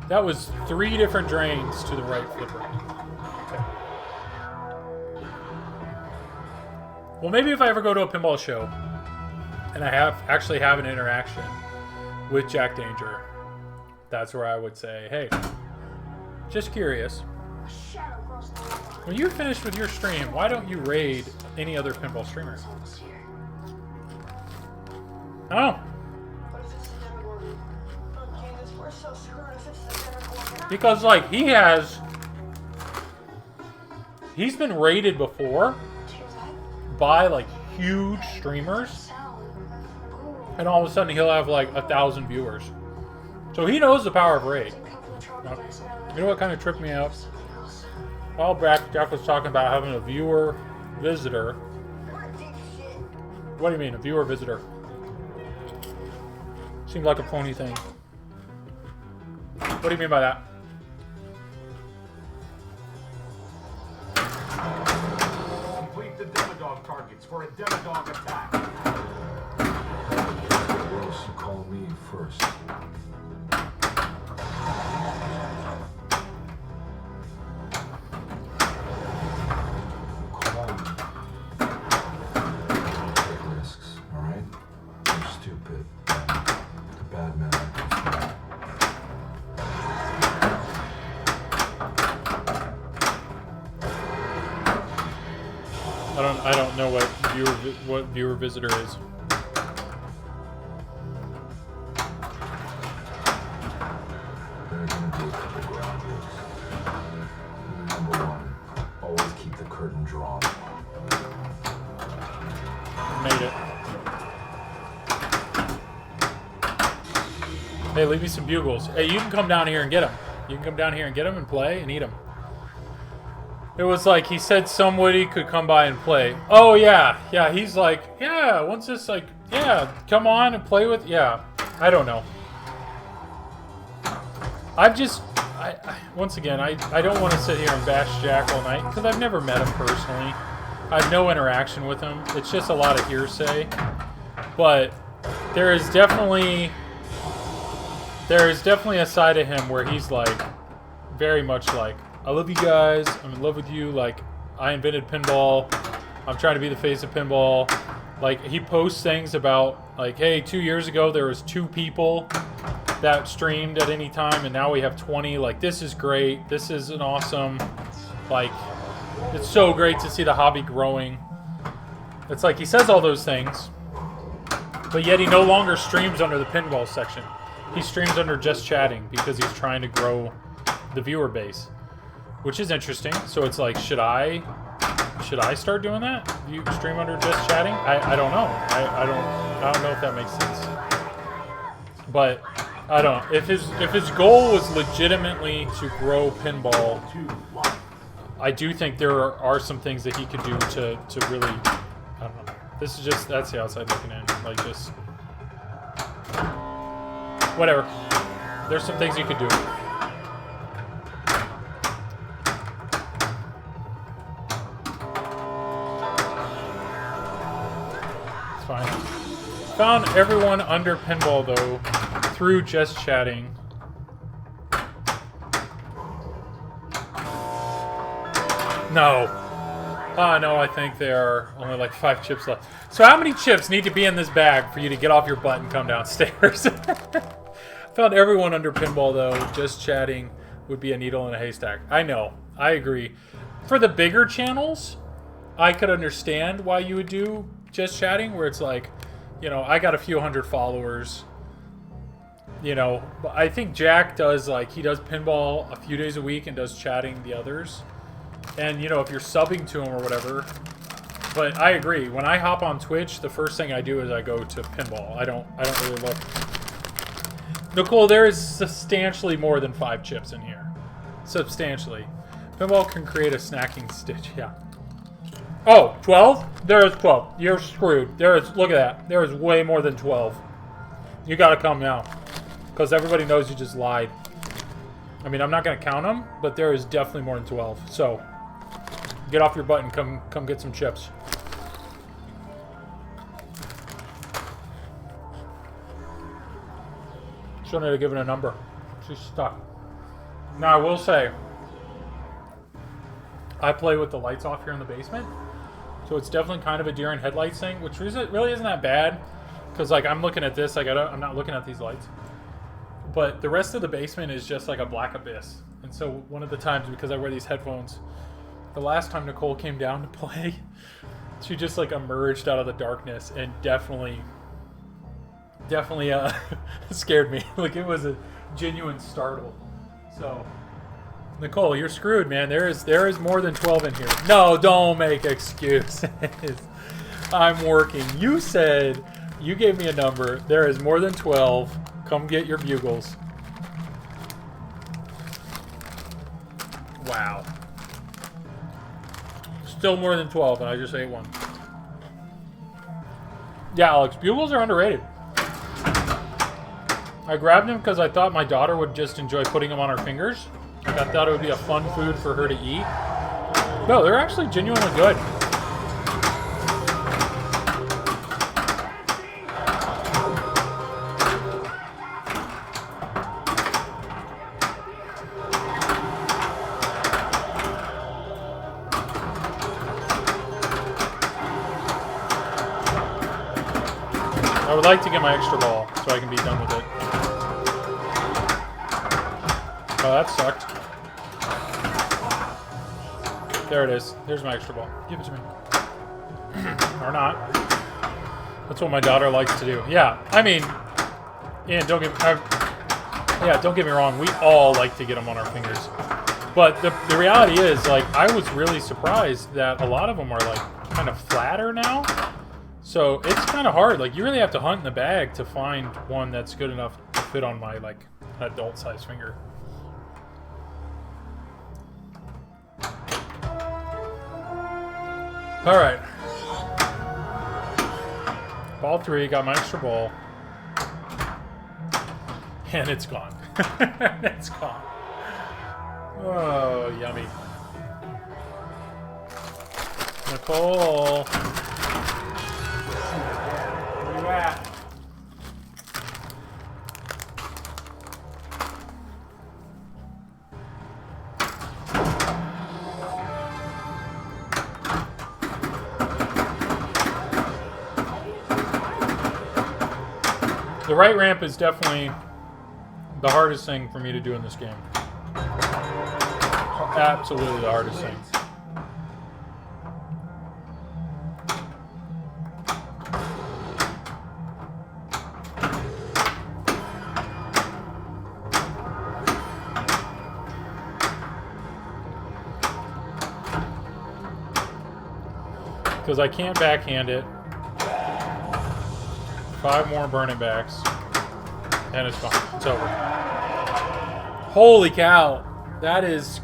That was 3 different drains to the right flipper. Okay. Well, maybe if I ever go to a pinball show and I actually have an interaction with Jack Danger, that's where I would say, hey, just curious. A shadow crossed the line. When you're finished with your stream, why don't you raid any other pinball streamer? Oh. Because, like, he's been raided before by, like, huge streamers. And all of a sudden he'll have, like, 1,000 viewers. So he knows the power of raid. You know what kind of tripped me out? A while back, Jack was talking about having a viewer visitor. What do you mean, a viewer visitor? Seemed like a phony thing. What do you mean by that? Complete the Demodog targets for a Demodog attack. Gross, you called me first. Call me. Don't take risks, alright? You're stupid. The bad man like this. I don't know what viewer visitor is. There are gonna be a couple ground rules. Number one, always keep the curtain drawn. Made it. Hey, leave me some bugles. Hey, you can come down here and get them. You can come down here and get them and play and eat them. It was like he said somebody could come by and play. Oh yeah, yeah. He's like, yeah. Once this like, yeah, come on and play with. Yeah, I don't know. Once again, I don't want to sit here and bash Jack all night because I've never met him personally. I have no interaction with him. It's just a lot of hearsay. But there is definitely a side of him where he's like, very much like, I love you guys. I'm in love with you. Like, I invented pinball. I'm trying to be the face of pinball. Like, he posts things about, like, hey, 2 years ago there was 2 people that streamed at any time, and now we have 20. Like, this is great. This is an awesome, like, it's so great to see the hobby growing. It's like he says all those things, but yet he no longer streams under the pinball section. He streams under just chatting because he's trying to grow the viewer base. Which is interesting. So it's like, should I start doing that? You stream under just chatting? I don't know. I don't know if that makes sense. But I don't know. If his goal was legitimately to grow pinball, I do think there are some things that he could do to really, I don't know. This is just, that's the outside looking in. Like, just whatever. There's some things you could do. Fine. Found everyone under pinball though through just chatting. No. No, I think there are only like 5 chips left. So how many chips need to be in this bag for you to get off your butt and come downstairs? Found everyone under pinball though. Just chatting would be a needle in a haystack. I know. I agree. For the bigger channels, I could understand why you would do just chatting, where it's like, you know, I got a few hundred followers, you know, but I think Jack does, like, he does pinball a few days a week and does chatting the others. And, you know, if you're subbing to him or whatever, but I agree. When I hop on Twitch, the first thing I do is I go to pinball. I don't really look. Nicole, there is substantially more than 5 chips in here. Substantially. Pinball can create a snacking stitch, yeah. Oh, 12? There is 12. You're screwed. There is, look at that. There is way more than 12. You gotta come now. Because everybody knows you just lied. I mean, I'm not gonna count them, but there is definitely more than 12. So, get off your butt and come get some chips. Shouldn't have given a number. She's stuck. Now, I will say, I play with the lights off here in the basement. So it's definitely kind of a deer in headlights thing, which really isn't that bad. Because, like, I'm looking at this, like, I'm not looking at these lights. But the rest of the basement is just like a black abyss. And so one of the times, because I wear these headphones, the last time Nicole came down to play, she just like emerged out of the darkness and definitely scared me. Like it was a genuine startle. So Nicole, you're screwed, man. There is more than 12 in here. No, don't make excuses. I'm working. You said you gave me a number. There is more than 12. Come get your bugles. Wow. Still more than 12, and I just ate one. Yeah, Alex, bugles are underrated. I grabbed them because I thought my daughter would just enjoy putting them on her fingers. Like I thought it would be a fun food for her to eat. No, they're actually genuinely good. I would like to get my extra ball so I can be done with it. Oh, that sucked. There it is. There's my extra ball. Give it to me. Or not. That's what my daughter likes to do. Yeah, I mean, and don't get me wrong. We all like to get them on our fingers. But the reality is, like, I was really surprised that a lot of them are, like, kind of flatter now. So it's kind of hard. Like, you really have to hunt in the bag to find one that's good enough to fit on my, like, adult-sized finger. All right. Ball 3, got my extra ball. And it's gone. It's gone. Oh, yummy. Nicole. Where you at? The right ramp is definitely the hardest thing for me to do in this game. Absolutely the hardest thing. Because I can't backhand it. 5 more burning backs. And it's gone. It's over. Holy cow. That is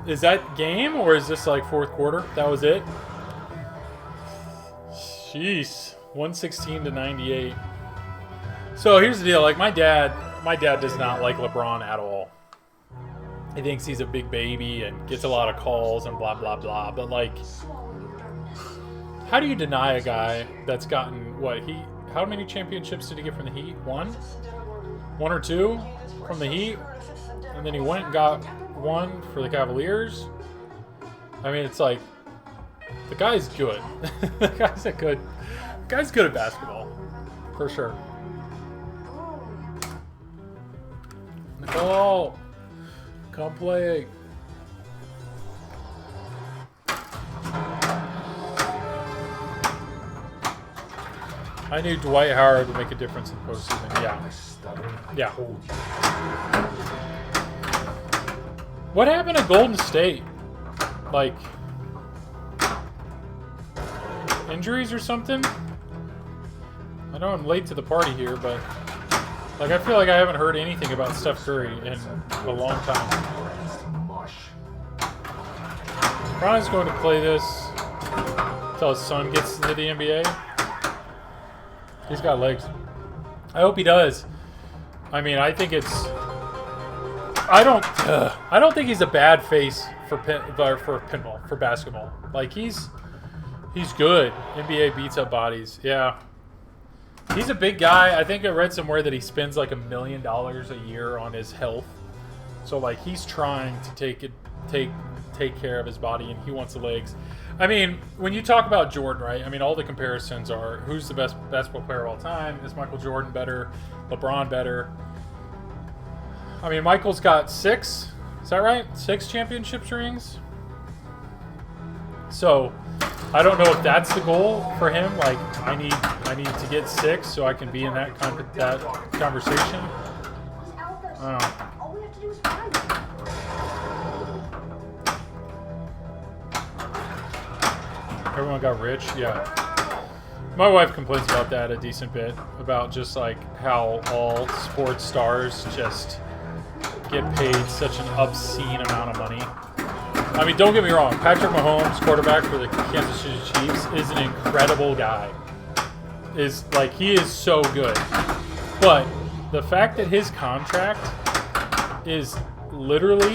that game or is this like fourth quarter? That was it? Jeez. 116 to 98. So here's the deal. Like my dad does not like LeBron at all. He thinks he's a big baby and gets a lot of calls and blah, blah, blah. But like, how do you deny a guy that's gotten what how many championships did he get from the Heat? One or two from the Heat, and then he went and got one for the Cavaliers. I mean, it's like the guy's good. The guy's good at basketball, for sure. Nicole, come play. I knew Dwight Howard would make a difference in postseason. Yeah. What happened to Golden State? Like, injuries or something? I know I'm late to the party here, but like I feel like I haven't heard anything about Steph Curry in a long time. Brian's going to play this until his son gets into the NBA. He's got legs. I hope he does. I mean, I think it's. I don't think he's a bad face for pinball, for basketball. Like he's good. NBA beats up bodies. Yeah. He's a big guy. I think I read somewhere that he spends like $1 million a year on his health. So like he's trying to take care of his body, and he wants the legs. I mean, when you talk about Jordan, right? I mean, all the comparisons are who's the best basketball player of all time? Is Michael Jordan better? LeBron better? I mean, Michael's got 6. Is that right? 6 championship rings? So I don't know if that's the goal for him. Like I need to get 6 so I can be in that conversation. He's out there. I don't know. All we have to do is find him. Everyone got rich, yeah. My wife complains about that a decent bit, about just like how all sports stars just get paid such an obscene amount of money. I mean, don't get me wrong, Patrick Mahomes, quarterback for the Kansas City Chiefs, is an incredible guy. He is so good. But the fact that his contract is literally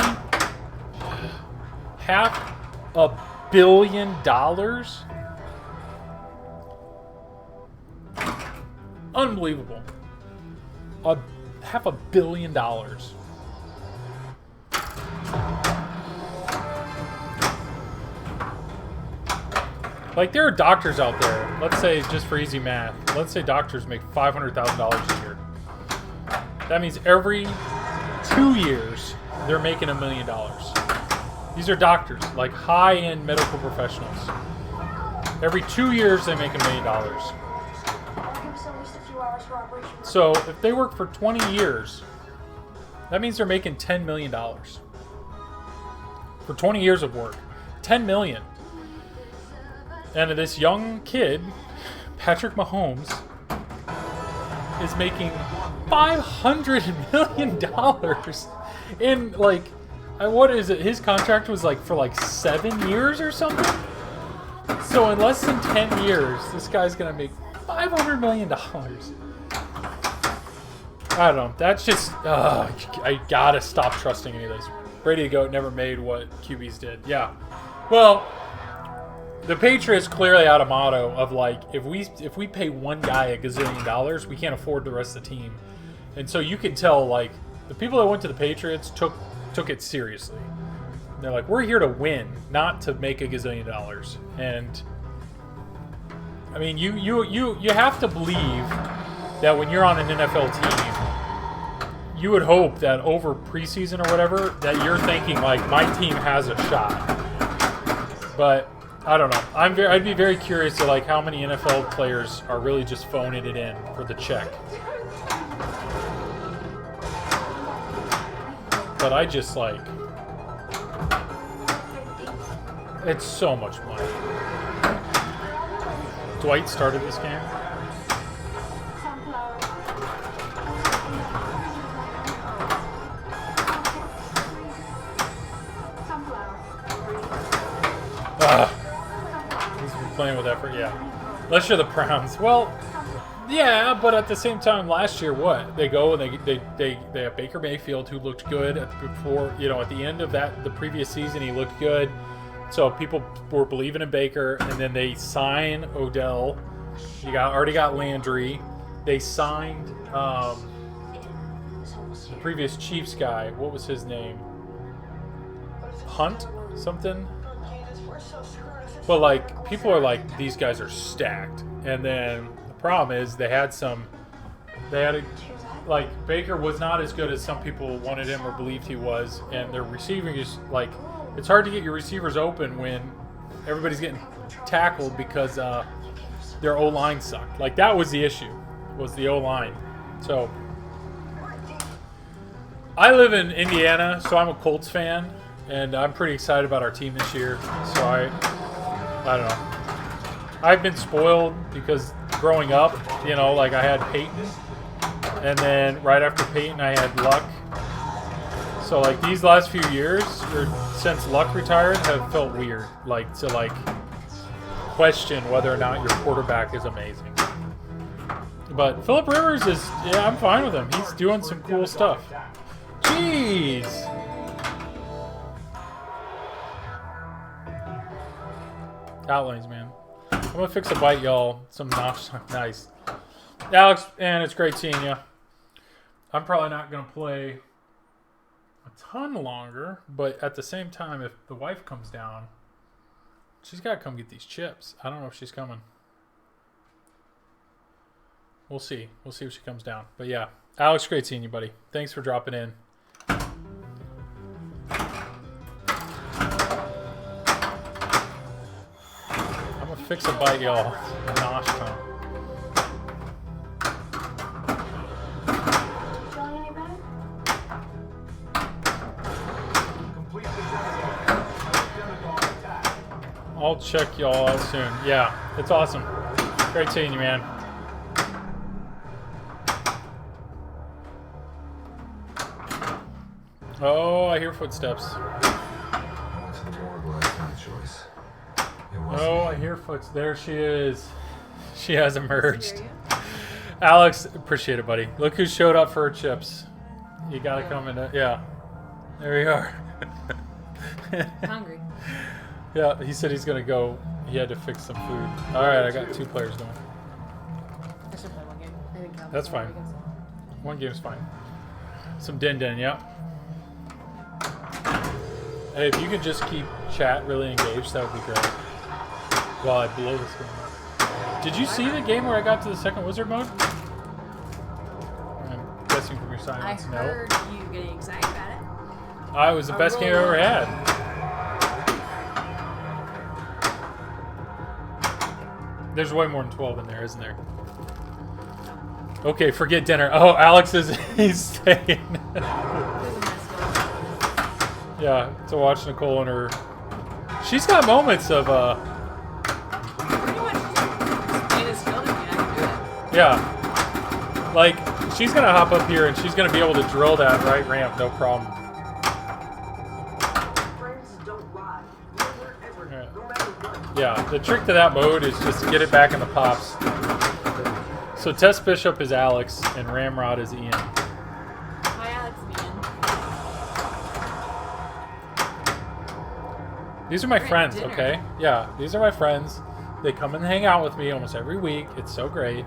$500 million. Unbelievable. $500 million. Like, there are doctors out there, let's say, just for easy math, let's say doctors make $500,000 a year. That means every 2 years, they're making $1 million. These are doctors, like high-end medical professionals. Every 2 years, they make $1 million. I'll give us at least a few hours for operation. So if they work for 20 years, that means they're making $10 million. For 20 years of work. $10 million. And this young kid, Patrick Mahomes, is making $500 million in, like, what is it? His contract was like for like 7 years or something. So in less than 10 years, this guy's gonna make $500 million. I don't know. That's just, I gotta stop trusting any of those. Brady the GOAT never made what QBs did. Yeah. Well, the Patriots clearly had a motto of like, if we pay one guy $1 gazillion, we can't afford the rest of the team. And so you can tell, like, the people that went to the Patriots took it seriously. They're like, we're here to win, not to make $1 gazillion. And I mean, you have to believe that when you're on an NFL team, you would hope that over preseason or whatever, that you're thinking like, my team has a shot. But I don't know. I'd be very curious to like how many NFL players are really just phoning it in for the check. But I just like, it's so much money. Dwight started this game. He's been playing with effort, yeah. Unless you're the Browns. Well, yeah, but at the same time, last year, what? They go and they have Baker Mayfield, who looked good before, at the end of the previous season, he looked good. So people were believing in Baker, and then they sign Odell. You already got Landry. They signed the previous Chiefs guy. What was his name? Hunt? Something? But like, people are like, these guys are stacked. And then the problem is like, Baker was not as good as some people wanted him or believed he was. And their receiving is like, it's hard to get your receivers open when everybody's getting tackled because their O-line sucked. Like, that was the issue, was the O-line. So I live in Indiana, so I'm a Colts fan, and I'm pretty excited about our team this year. So I don't know. I've been spoiled because growing up, like I had Peyton, and then right after Peyton I had Luck. So like these last few years, or since Luck retired, have felt weird. Like to like question whether or not your quarterback is amazing. But Phillip Rivers is, I'm fine with him. He's doing some cool stuff. Jeez. Outlines, man. I'm gonna fix a bite, y'all. Some notch. Nice. Alex, and it's great seeing you. I'm probably not gonna play a ton longer, but at the same time, if the wife comes down, she's got to come get these chips. I don't know if she's coming. We'll see. We'll see if she comes down. But yeah, Alex, great seeing you, buddy. Thanks for dropping in. fix a bite, y'all. Nosh time. Feeling any better? Complete the demodog attack. I'll check y'all out soon. Yeah, it's awesome. Great seeing you, man. Oh, I hear footsteps. I went to the morgue last night, Joyce. It wasn't Oh, I me. hear footsteps. There she is. She has emerged. Alex, appreciate it, buddy. Look who showed up for her chips. You gotta come in. Yeah. There you are. Hungry. Yeah, he said he's gonna go. He had to fix some food. All right, I got 2 players going. I should play one game. I think That's fine. One game's fine. Some din-din, yeah. Hey, if you could just keep chat really engaged, that would be great. While I blow this game up. Did you see the game where I got to the second wizard mode? I'm guessing from your I silence, no. heard you getting excited about it. It was the best game I've ever had. There's way more than 12 in there, isn't there? Okay, forget dinner. Oh, Alex is he's staying. Yeah, to watch Nicole and her. She's got moments of Pretty much just play this building and I can do it. yeah. Like she's gonna hop up here and she's gonna be able to drill that right ramp, no problem. Friends don't lie. Never, ever, Yeah. no matter what. Yeah, the trick to that mode is just get it back in the pops. So Test Bishop is Alex and Ramrod is Ian. Hi, Alex and Ian. These are my We're at friends, dinner. okay? Yeah, these are my friends. They come and hang out with me almost every week. It's so great.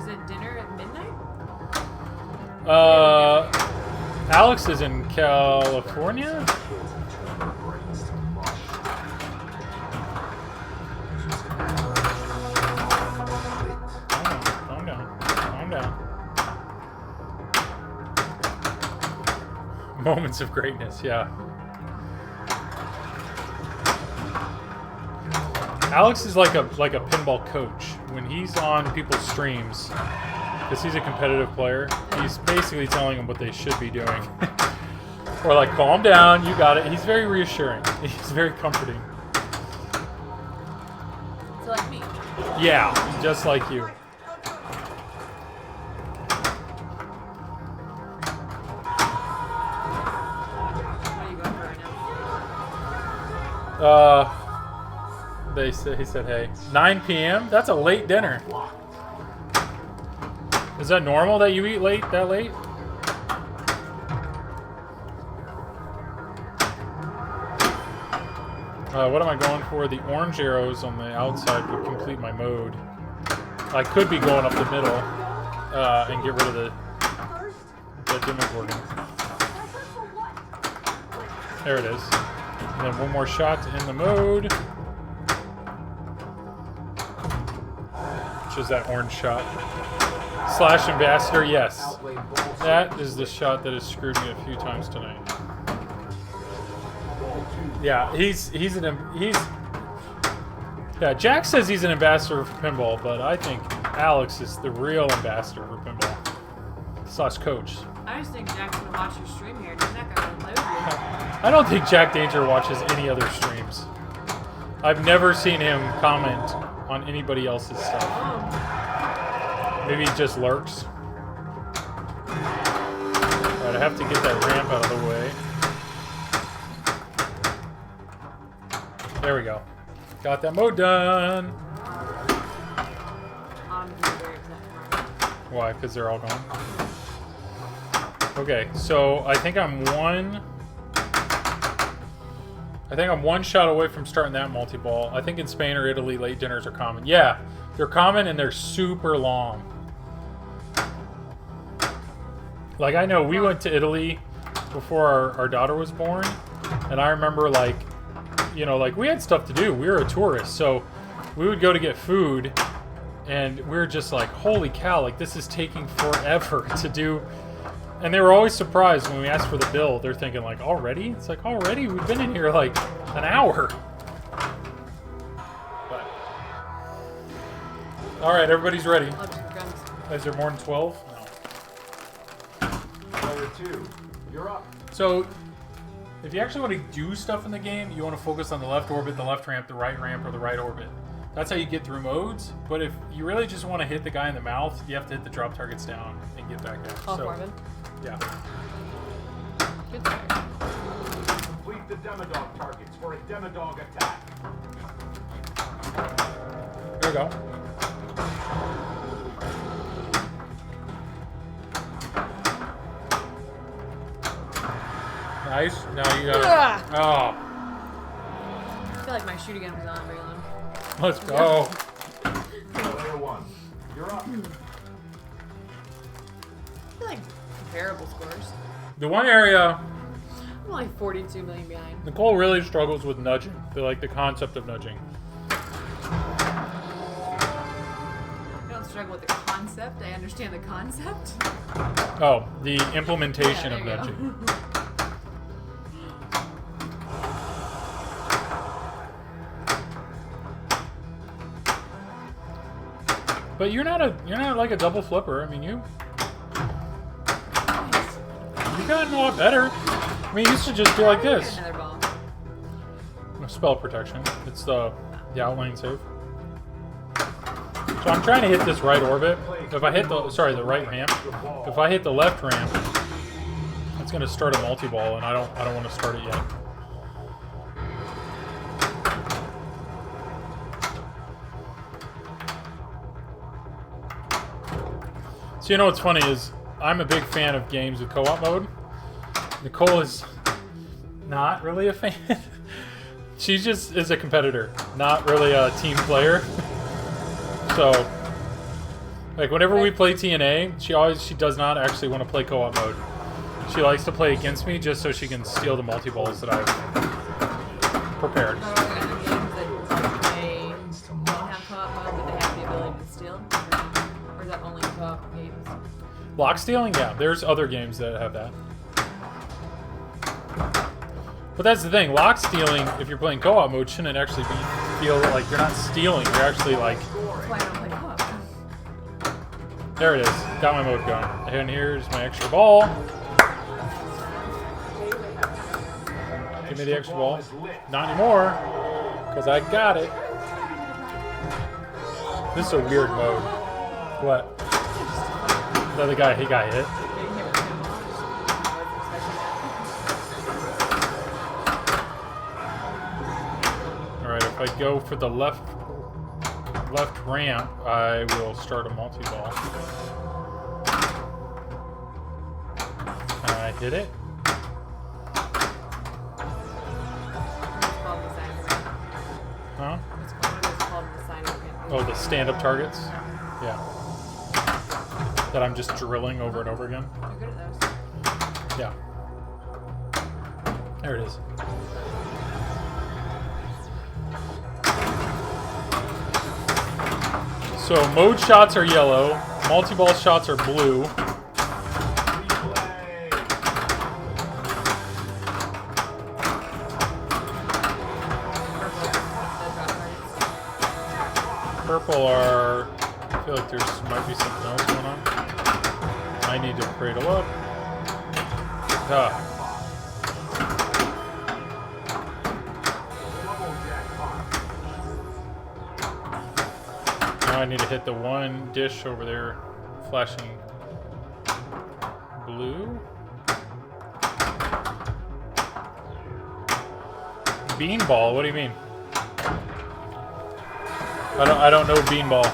Is it dinner at midnight? Alex is in California? Kids and turn their brains to mush. They're just gonna have lit. Calm down. Calm down. Moments of greatness, yeah. Alex is like a pinball coach. When he's on people's streams, because he's a competitive player, he's basically telling them what they should be doing. Or like, calm down, you got it. He's very reassuring. He's very comforting. So like me. Yeah, just like you. What are you going for right now? He said, hey, 9 p.m. That's a late dinner. Is that normal that you eat that late? What am I going for? The orange arrows on the outside would complete my mode. I could be going up the middle and get rid of the dimmer working. There it is. And then one more shot to end the mode. Which is that orange shot. Slash Ambassador, yes. That is the shot that has screwed me a few times tonight. Yeah, yeah, Jack says he's an ambassador for pinball, but I think Alex is the real ambassador for pinball. Slash coach. I just think Jack's gonna watch your stream here. Doesn't that guy load you? I don't think Jack Danger watches any other streams. I've never seen him comment on anybody else's stuff. Oh, Maybe he just lurks. Alright, I have to get that ramp out of the way. There we go. Got that mode done. I'm very upset for him. Why? Because they're all gone. Okay, so I think I'm one shot away from starting that multi-ball. I think in Spain or Italy, late dinners are common. Yeah, they're common and they're super long. Like, I know we went to Italy before our daughter was born, and I remember, like, you know, like, we had stuff to do. We were a tourist, so we would go to get food, and we were just like, holy cow, like, this is taking forever to do. And they were always surprised when we asked for the bill. They're thinking, like, already? It's like, already? We've been in here, like, an hour. All right, everybody's ready. I'll just guns. Is there more than 12? No. Player 2, you're up. So, if you actually want to do stuff in the game, you want to focus on the left orbit, the left ramp, the right ramp, or the right orbit. That's how you get through modes. But if you really just want to hit the guy in the mouth, you have to hit the drop targets down and get back up. All four of them. Yeah. Good start. Complete the Demodog targets for a Demodog attack. Here we go. Nice. Now you got. Oh, I feel like my shooting gun was on very long. let's go. Player 1, you're up. I feel like comparable scores. The one area I'm only 42 million behind. Nicole really struggles with nudging. The concept of nudging. I don't struggle with the concept. I understand the concept. Oh, the implementation Yeah, of there you nudging. go. But you're not like a double flipper. I mean, you gotten a lot better. I mean, you used to just do like Get this. another ball. Spell protection. It's the outlane save. So I'm trying to hit this right orbit. If I hit the right ramp. If I hit the left ramp, it's gonna start a multi-ball, and I don't want to start it yet. So you know what's funny is I'm a big fan of games with co-op mode. Nicole is not really a fan. She just is a competitor, not really a team player. So, like whenever we play TNA, she does not actually want to play co-op mode. She likes to play against me just so she can steal the multi-balls that I've prepared. Are there other games that they don't have co-op mode, but they have the ability to steal? Or is that only co-op games? Lock stealing, yeah. There's other games that have that. But that's the thing. Lock stealing, if you're playing co-op mode, shouldn't actually feel like you're not stealing. You're actually like, That's why I don't play co-op. there it is. Got my mode going. And here's my extra ball. Give me the extra ball. Not anymore, because I got it. This is a weird mode. What? The other guy, he got hit. Alright, if I go for the left ramp, I will start a multi-ball. I hit it. Huh? Oh, the stand-up targets? Yeah. That I'm just drilling over and over again? You're good at those. Yeah. There it is. So mode shots are yellow, multi-ball shots are blue. Purple are... I feel like might be something else going on. I need to cradle up. Now I need to hit the one dish over there, flashing blue. Beanball, what do you mean? I don't know beanball.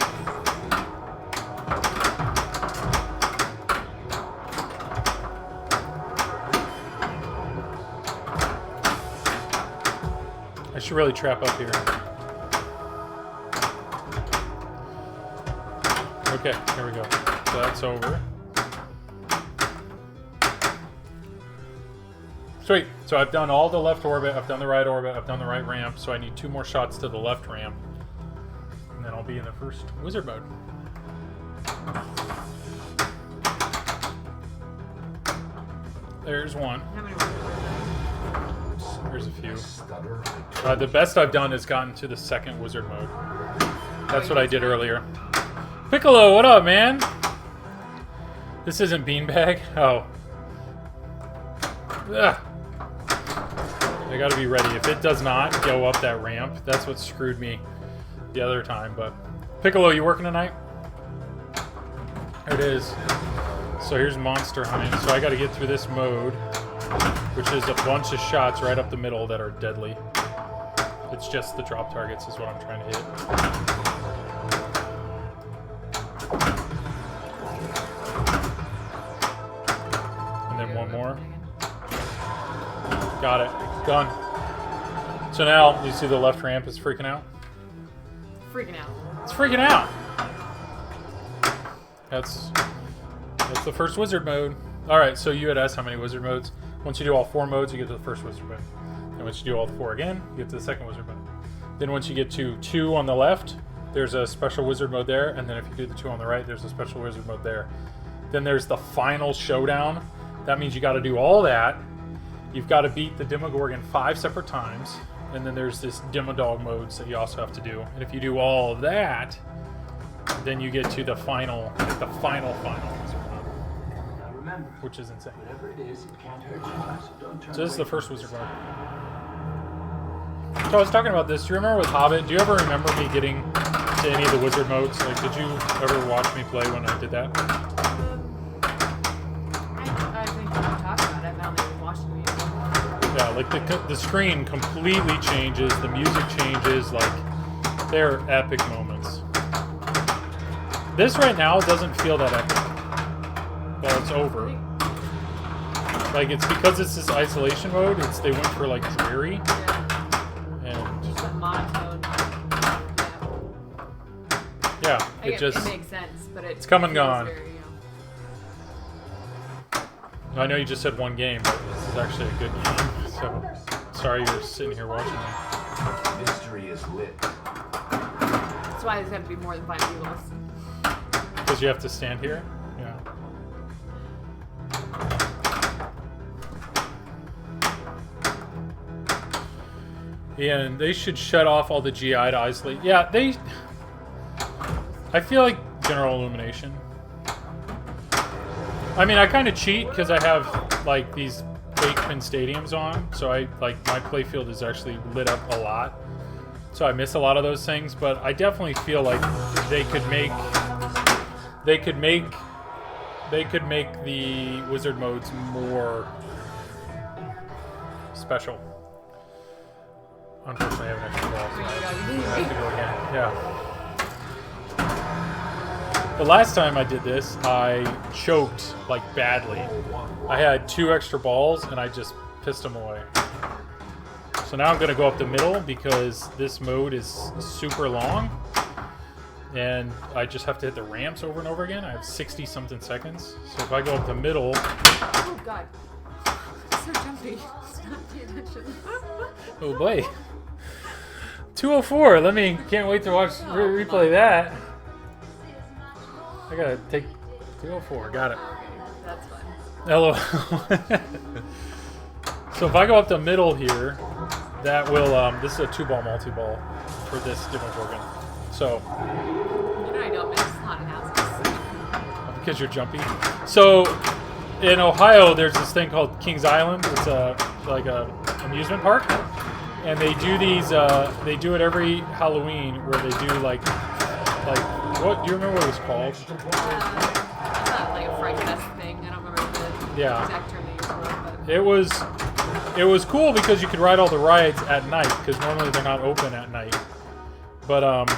I should really trap up here. Okay, here we go. So that's over. Sweet. So I've done all the left orbit, I've done the right orbit, I've done the right ramp, so I need 2 more shots to the left ramp. And then I'll be in the first wizard mode. There's one. How many There's a few. The best I've done is gotten to the second wizard mode. That's what I did earlier. Piccolo, what up, man? This isn't beanbag. Oh. Ugh. I gotta be ready. If it does not go up that ramp, that's what screwed me the other time. But Piccolo, you working tonight? There it is. So here's Monster Hunting. So I gotta get through this mode, which is a bunch of shots right up the middle that are deadly. It's just the drop targets is what I'm trying to hit. And then one more. Got it. Done. So now, you see the left ramp is freaking out? Freaking out. It's freaking out! That's the first wizard mode. Alright, so you had asked how many wizard modes. Once you do all 4 modes, you get to the first wizard mode. And once you do all 4 again, you get to the second wizard mode. Then once you get to 2 on the left, there's a special wizard mode there. And then if you do the 2 on the right, there's a special wizard mode there. Then there's the final showdown. That means you got to do all that. You've got to beat the Demogorgon 5 separate times. And then there's this Demodog modes that you also have to do. And if you do all of that, then you get to the final wizard mode, Remember, which is insane. whatever it is, it can't hurt you. So don't turn So this is the away first from wizard it. mode. So I was talking about this. Do you remember with Hobbit? Do you ever remember me getting to any of the wizard modes? Like, did you ever watch me play when I did that? I think we talked about it. I don't think we watched it. Yeah, like the screen completely changes. The music changes. Like, they're epic moments. This right now doesn't feel that epic. Well, it's over. Like, it's because it's this isolation mode. They went for like dreary. Just that monotone. Yeah, It it makes sense, but it's come and gone. Very, I know you just said one game, but this is actually a good game. So sorry you're sitting here watching me. Mystery is lit. That's why there's got to be more than 5 people. Because you have to stand here? Yeah. Yeah, and they should shut off all the GI to isolate. Yeah, I feel like general illumination. I mean, I kind of cheat because I have, like, these fake pin stadiums on. So, my playfield is actually lit up a lot. So, I miss a lot of those things. But I definitely feel like they could make the wizard modes more special. Unfortunately, I have an extra ball, so I have to go again. Yeah. The last time I did this, I choked, like, badly. I had 2 extra balls, and I just pissed them away. So now I'm going to go up the middle, because this mode is super long. And I just have to hit the ramps over and over again. I have 60-something seconds. So if I go up the middle... Oh, God. It's so jumpy. Stop paying attention. Oh, boy. 204. Can't wait to watch replay that. I gotta take 204. Got it. That's fine. Hello. So if I go up the middle here, that will, this is a 2-ball multi-ball for this Demogorgon. So, You know I don't miss haunted houses. because you're jumpy. So, in Ohio, there's this thing called Kings Island. It's like a amusement park. And they do these, they do it every Halloween where they do like, what, do you remember what it was called? It's not like a Fright Fest thing. I don't remember the exact term they used for it, but... It was cool because you could ride all the rides at night, because normally they're not open at night. But,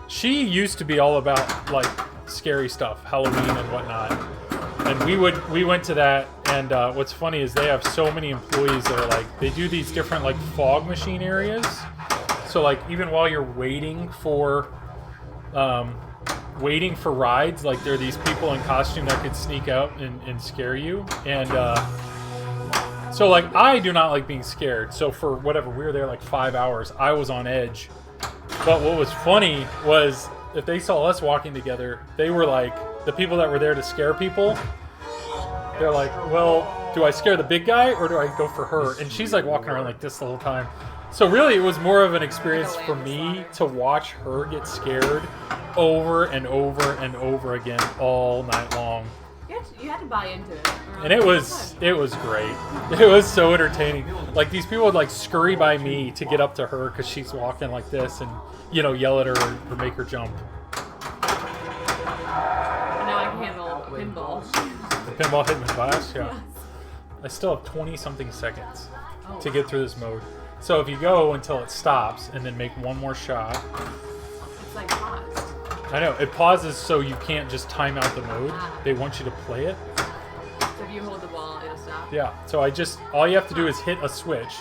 she used to be all about, like, scary stuff, Halloween and whatnot. And we went to that, and what's funny is they have so many employees that are like, they do these different, like, fog machine areas. So, like, even while you're waiting for rides, like, there are these people in costume that could sneak out and scare you. And so, like, I do not like being scared. So for whatever, we were there like 5 hours. I was on edge. But what was funny was if they saw us walking together, they were like, the people that were there to scare people, they're like, well, do I scare the big guy or do I go for her? And she's like walking around like this the whole time. So really, it was more of an experience for me to watch her get scared over and over and over again all night long. You had to buy into it. And it was great. It was so entertaining. Like, these people would like scurry by me to get up to her because she's walking like this, and yell at her or make her jump. And now I can handle pinball. The pinball hit me flash, yeah. I still have 20-something seconds to get through this mode. So if you go until it stops and then make one more shot. It's like paused. I know, it pauses so you can't just time out the mode. They want you to play it. So if you hold the ball, it'll stop? Yeah, so all you have to do is hit a switch,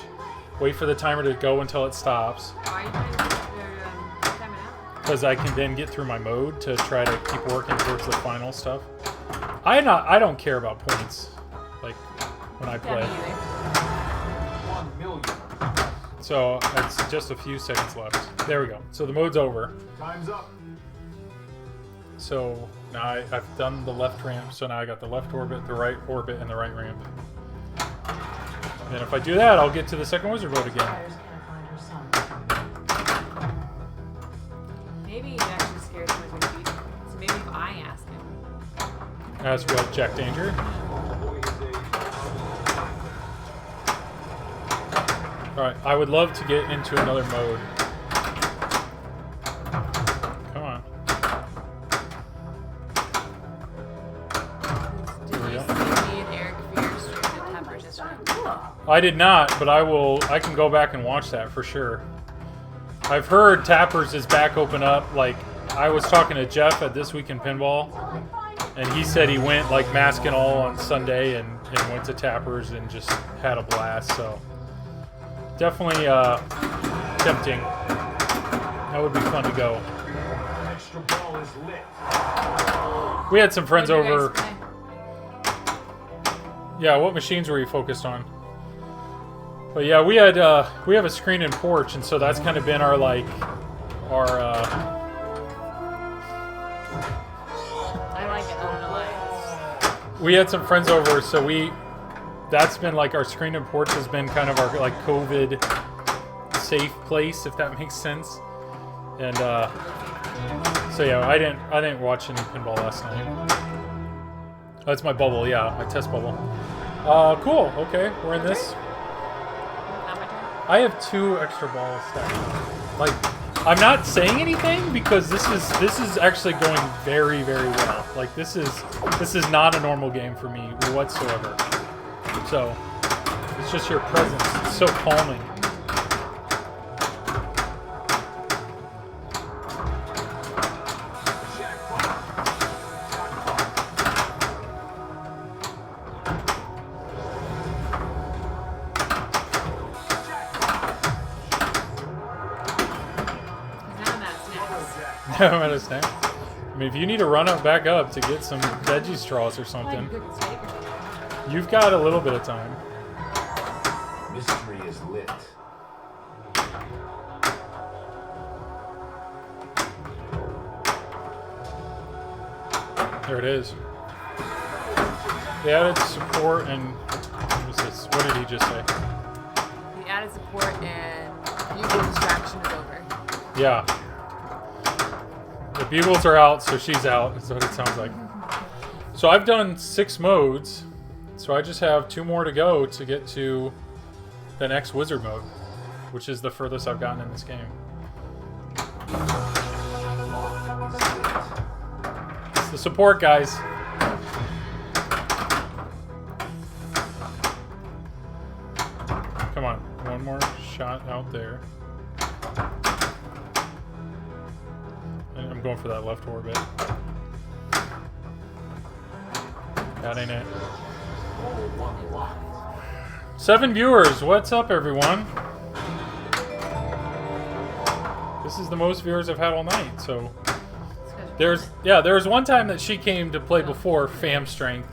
wait for the timer to go until it stops. Why are you trying to time it out? Because I can then get through my mode to try to keep working towards the final stuff. I don't care about points, like, when I play. Yeah, me either. 1 million. So it's just a few seconds left. There we go. So the mode's over. Time's up. So now I've done the left ramp, so now I got the left orbit, the right orbit, and the right ramp. And if I do that, I'll get to the second wizard mode again. Maybe he's actually scared of Wizard Beat. So maybe if I ask him. As well, Jack Danger. Alright, I would love to get into another mode. Come on. Did you see me and Eric Fear stream the Tempers yesterday? I did not, but I can go back and watch that for sure. I've heard Tappers is back open up. Like, I was talking to Jeff at This Week in Pinball, and he said he went like mask and all on Sunday and went to Tappers and just had a blast. So definitely tempting. That would be fun to go. Extra ball is lit. We had some friends What did you over. guys play? Yeah, what machines were you focused on? But yeah, we have a screen and porch, and so that's kind of been our I like it. I don't know why. we had some friends over, so that's been like our screen and porch has been kind of our like COVID safe place, if that makes sense. And so yeah, I didn't watch any pinball last night. That's my bubble, yeah, my test bubble. Cool. Okay, we're in this. Not my turn. I have 2 extra balls stacked. Like, I'm not saying anything because this is actually going very, very well. Like, this is not a normal game for me whatsoever. So it's just your presence. It's so calming. I'm at a snack. I mean, if you need to run up back up to get some veggie straws or something, you've got a little bit of time. Mystery is lit. There it is. They added support and what was this? What did he just say? The added support and bugle distraction is over. Yeah. The bugles are out, so she's out, is what it sounds like. So I've done 6 modes, so I just have 2 more to go to get to the next wizard mode, which is the furthest I've gotten in this game. It's the support, guys. Come on, one more shot out there. I'm going for that left orbit. That ain't it. 7 viewers. What's up, everyone? This is the most viewers I've had all night. So there was one time that she came to play before, Fam Strength,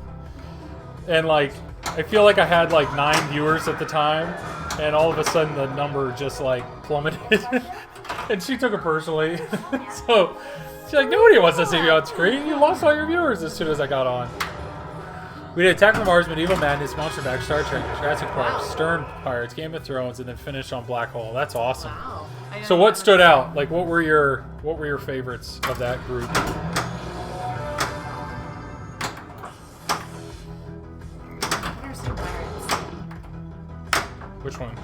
and like I feel like I had like 9 viewers at the time, and all of a sudden the number just like plummeted. And she took it personally. So she's like, nobody wants to see you on screen. You lost all your viewers as soon as I got on. We did Attack from Mars, Medieval Madness, Monster Back, Star Trek, Jurassic Park, Stern Pirates, Game of Thrones, and then finished on Black Hole. That's awesome. Wow. I So know what that stood much. out? Like what were your favorites of that group? I've never seen Pirates. Which one?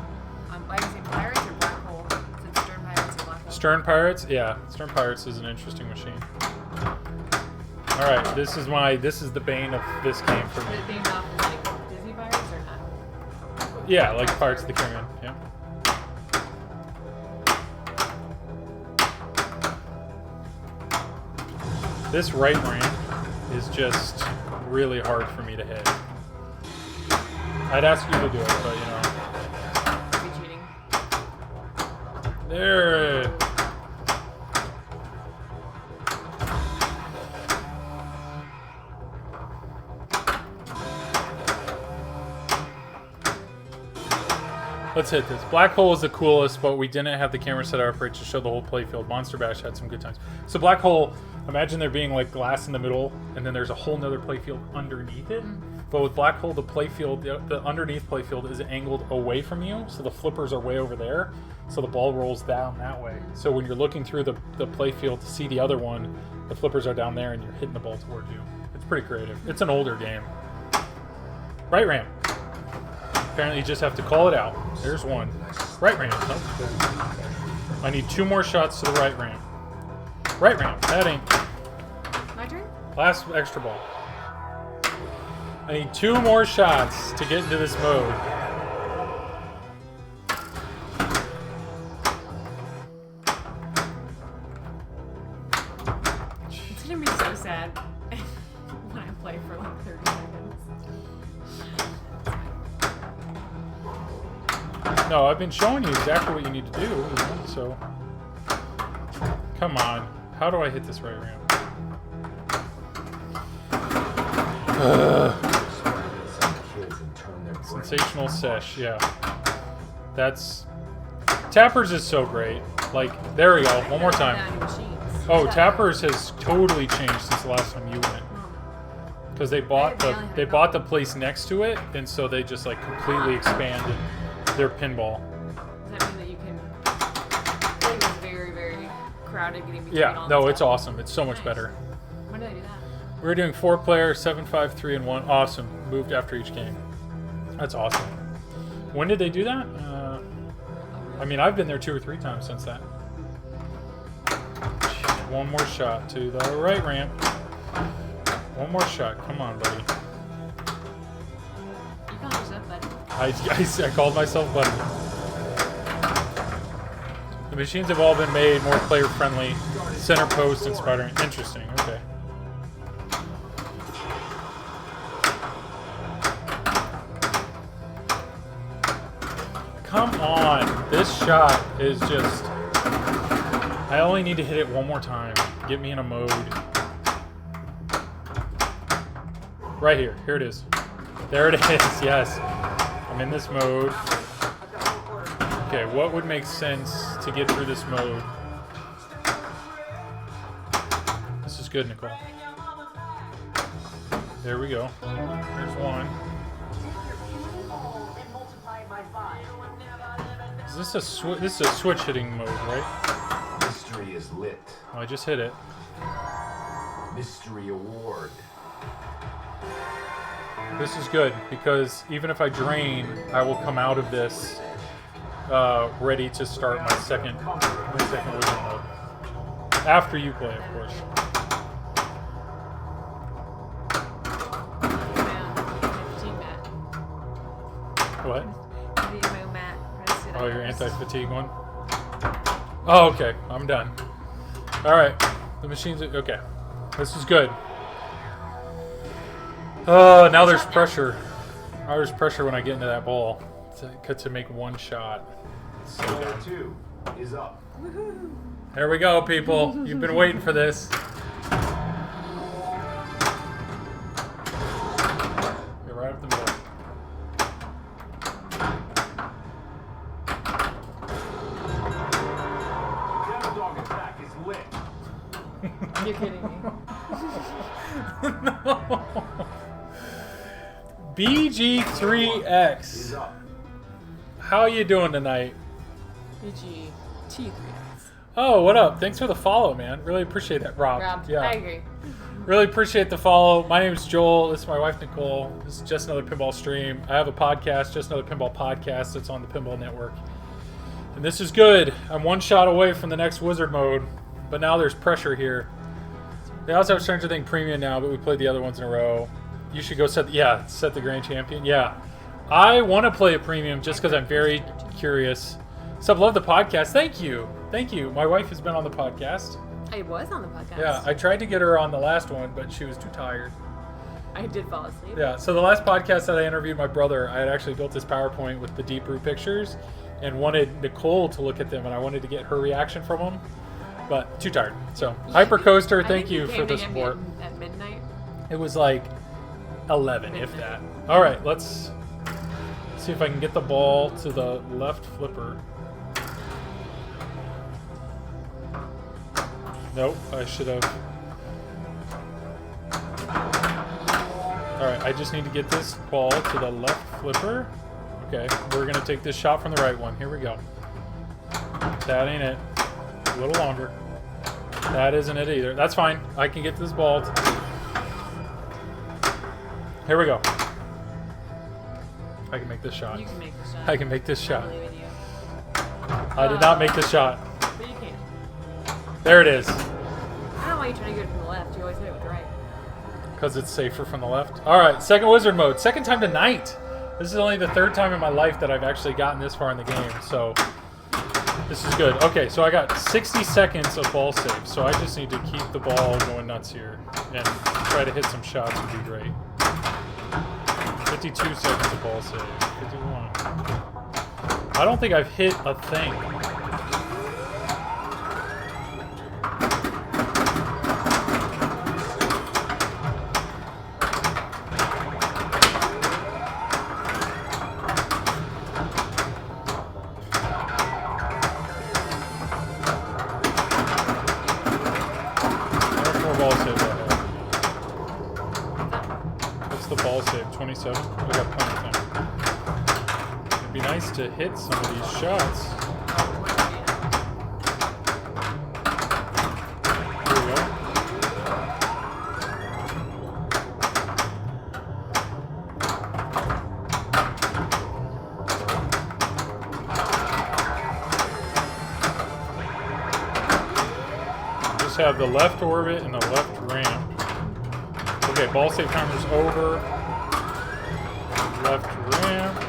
I've seen Pirates or Black Hole. Is it Stern Pirates or Black Hole? Stern Pirates? Yeah, Stern Pirates is an interesting machine. All right, this is the bane of this game for Is me. it being off like Disney Pirates or not? Yeah, like Pirates of the Caribbean. Yeah. This right ramp is just really hard for me to hit. I'd ask you to do it, but you know. Are you cheating? There. Let's hit this. Black Hole is the coolest, but we didn't have the camera set up right to show the whole playfield. Monster Bash had some good times. So Black Hole, imagine there being like glass in the middle, and then there's a whole nother playfield underneath it. But with Black Hole, the playfield, the underneath playfield is angled away from you, so the flippers are way over there, so the ball rolls down that way. So when you're looking through the playfield to see the other one, the flippers are down there, and you're hitting the ball towards you. It's pretty creative. It's an older game. Right ramp. Apparently you just have to call it out. There's one. Right ramp. Nope. I need 2 more shots to the right ramp. Right ramp. That ain't. My turn? Last extra ball. I need 2 more shots to get into this mode. It's gonna be so sad when I play for like 30 seconds. No, I've been showing you exactly what you need to do, you know, so. Come on. How do I hit this right ramp? Sensational sesh, yeah. That's... Tappers is so great. Like, there we go. One more time. Oh, Tappers has totally changed since the last time you went. Because they bought the place next to it, and so they just like completely expanded their pinball. Does that mean that you can... It was very, very crowded getting between Yeah, all no, the it's stuff. awesome. It's so much Nice. better. When did I do that? We're doing 4-player, 7, 5, 3, and 1. Awesome. Moved after each game. That's awesome. When did they do that? I mean, I've been there 2 or 3 times since that. One more shot to the right ramp. One more shot. Come on, buddy. You called yourself buddy. I called myself buddy. The machines have all been made more player-friendly. Center post and spider. Interesting. Okay. Come on. This shot is just... I only need to hit it one more time. Get me in a mode. Right here. Here it is. There it is. Yes. I'm in this mode. Okay, what would make sense to get through this mode? This is good, Nicole. There we go. There's one. Is this a this is a switch hitting mode, right? Mystery is lit. Oh, I just hit it. Mystery award. This is good because even if I drain, I will come out of this ready to start my second wizard mode. After you play, of course. What? Oh, your anti-fatigue one? Oh, okay. I'm done. Alright. The machines are... Okay. This is good. Now there's pressure. Now there's pressure when I get into that ball to make one shot. So Player 2 is up. there we go, people. You've been waiting for this. You're right up the middle. Demo dog attack is lit. You're kidding me. No. BG3X. How you doing tonight? BGT3X. Oh, what up? Thanks for the follow, man. Really appreciate that, Rob. Yeah. I agree. Really appreciate the follow. My name is Joel. This is my wife, Nicole. This is Just Another Pinball Stream. I have a podcast, Just Another Pinball Podcast. It's on the Pinball Network. And this is good. I'm one shot away from the next Wizard mode, but now there's pressure here. They also have Stranger Things Premium now, but we played the other ones in a row. You should go set the Grand Champion. Yeah. I want to play a Premium just because I'm very curious. Sup, love the podcast. Thank you. Thank you. My wife has been on the podcast. I was on the podcast. Yeah, I tried to get her on the last one, but she was too tired. I did fall asleep. Yeah, so the last podcast that I interviewed my brother, I had actually built this PowerPoint with the Deep Brew pictures and wanted Nicole to look at them, and I wanted to get her reaction from them, but too tired. So, Hypercoaster, thank you for the support. At midnight? It was like 11, if that. All right, let's see if I can get the ball to the left flipper. Nope, I should have. Alright, I just need to get this ball to the left flipper. Okay, we're going to take this shot from the right one. Here we go. That ain't it. A little longer. That isn't it either. That's fine. I can get this ball. Here we go. I can make this shot. You can make the shot. I can make this shot. I believe in you. I did not make this shot. But you can. There it is. I don't know why you try to get it from the left. You always hit it with the right. Because it's safer from the left. Alright, second Wizard mode. Second time tonight. This is only the third time in my life that I've actually gotten this far in the game. So, this is good. Okay, so I got 60 seconds of ball save. So I just need to keep the ball going nuts here. And try to hit some shots would be great. 52 seconds of ball save. 51. I don't think I've hit a thing. What's the ball save? 27? We got plenty of time. It'd be nice to hit some of these shots. Here we go. Just have the left orbit and the left ramp. Okay, ball save timer's over. Left ramp.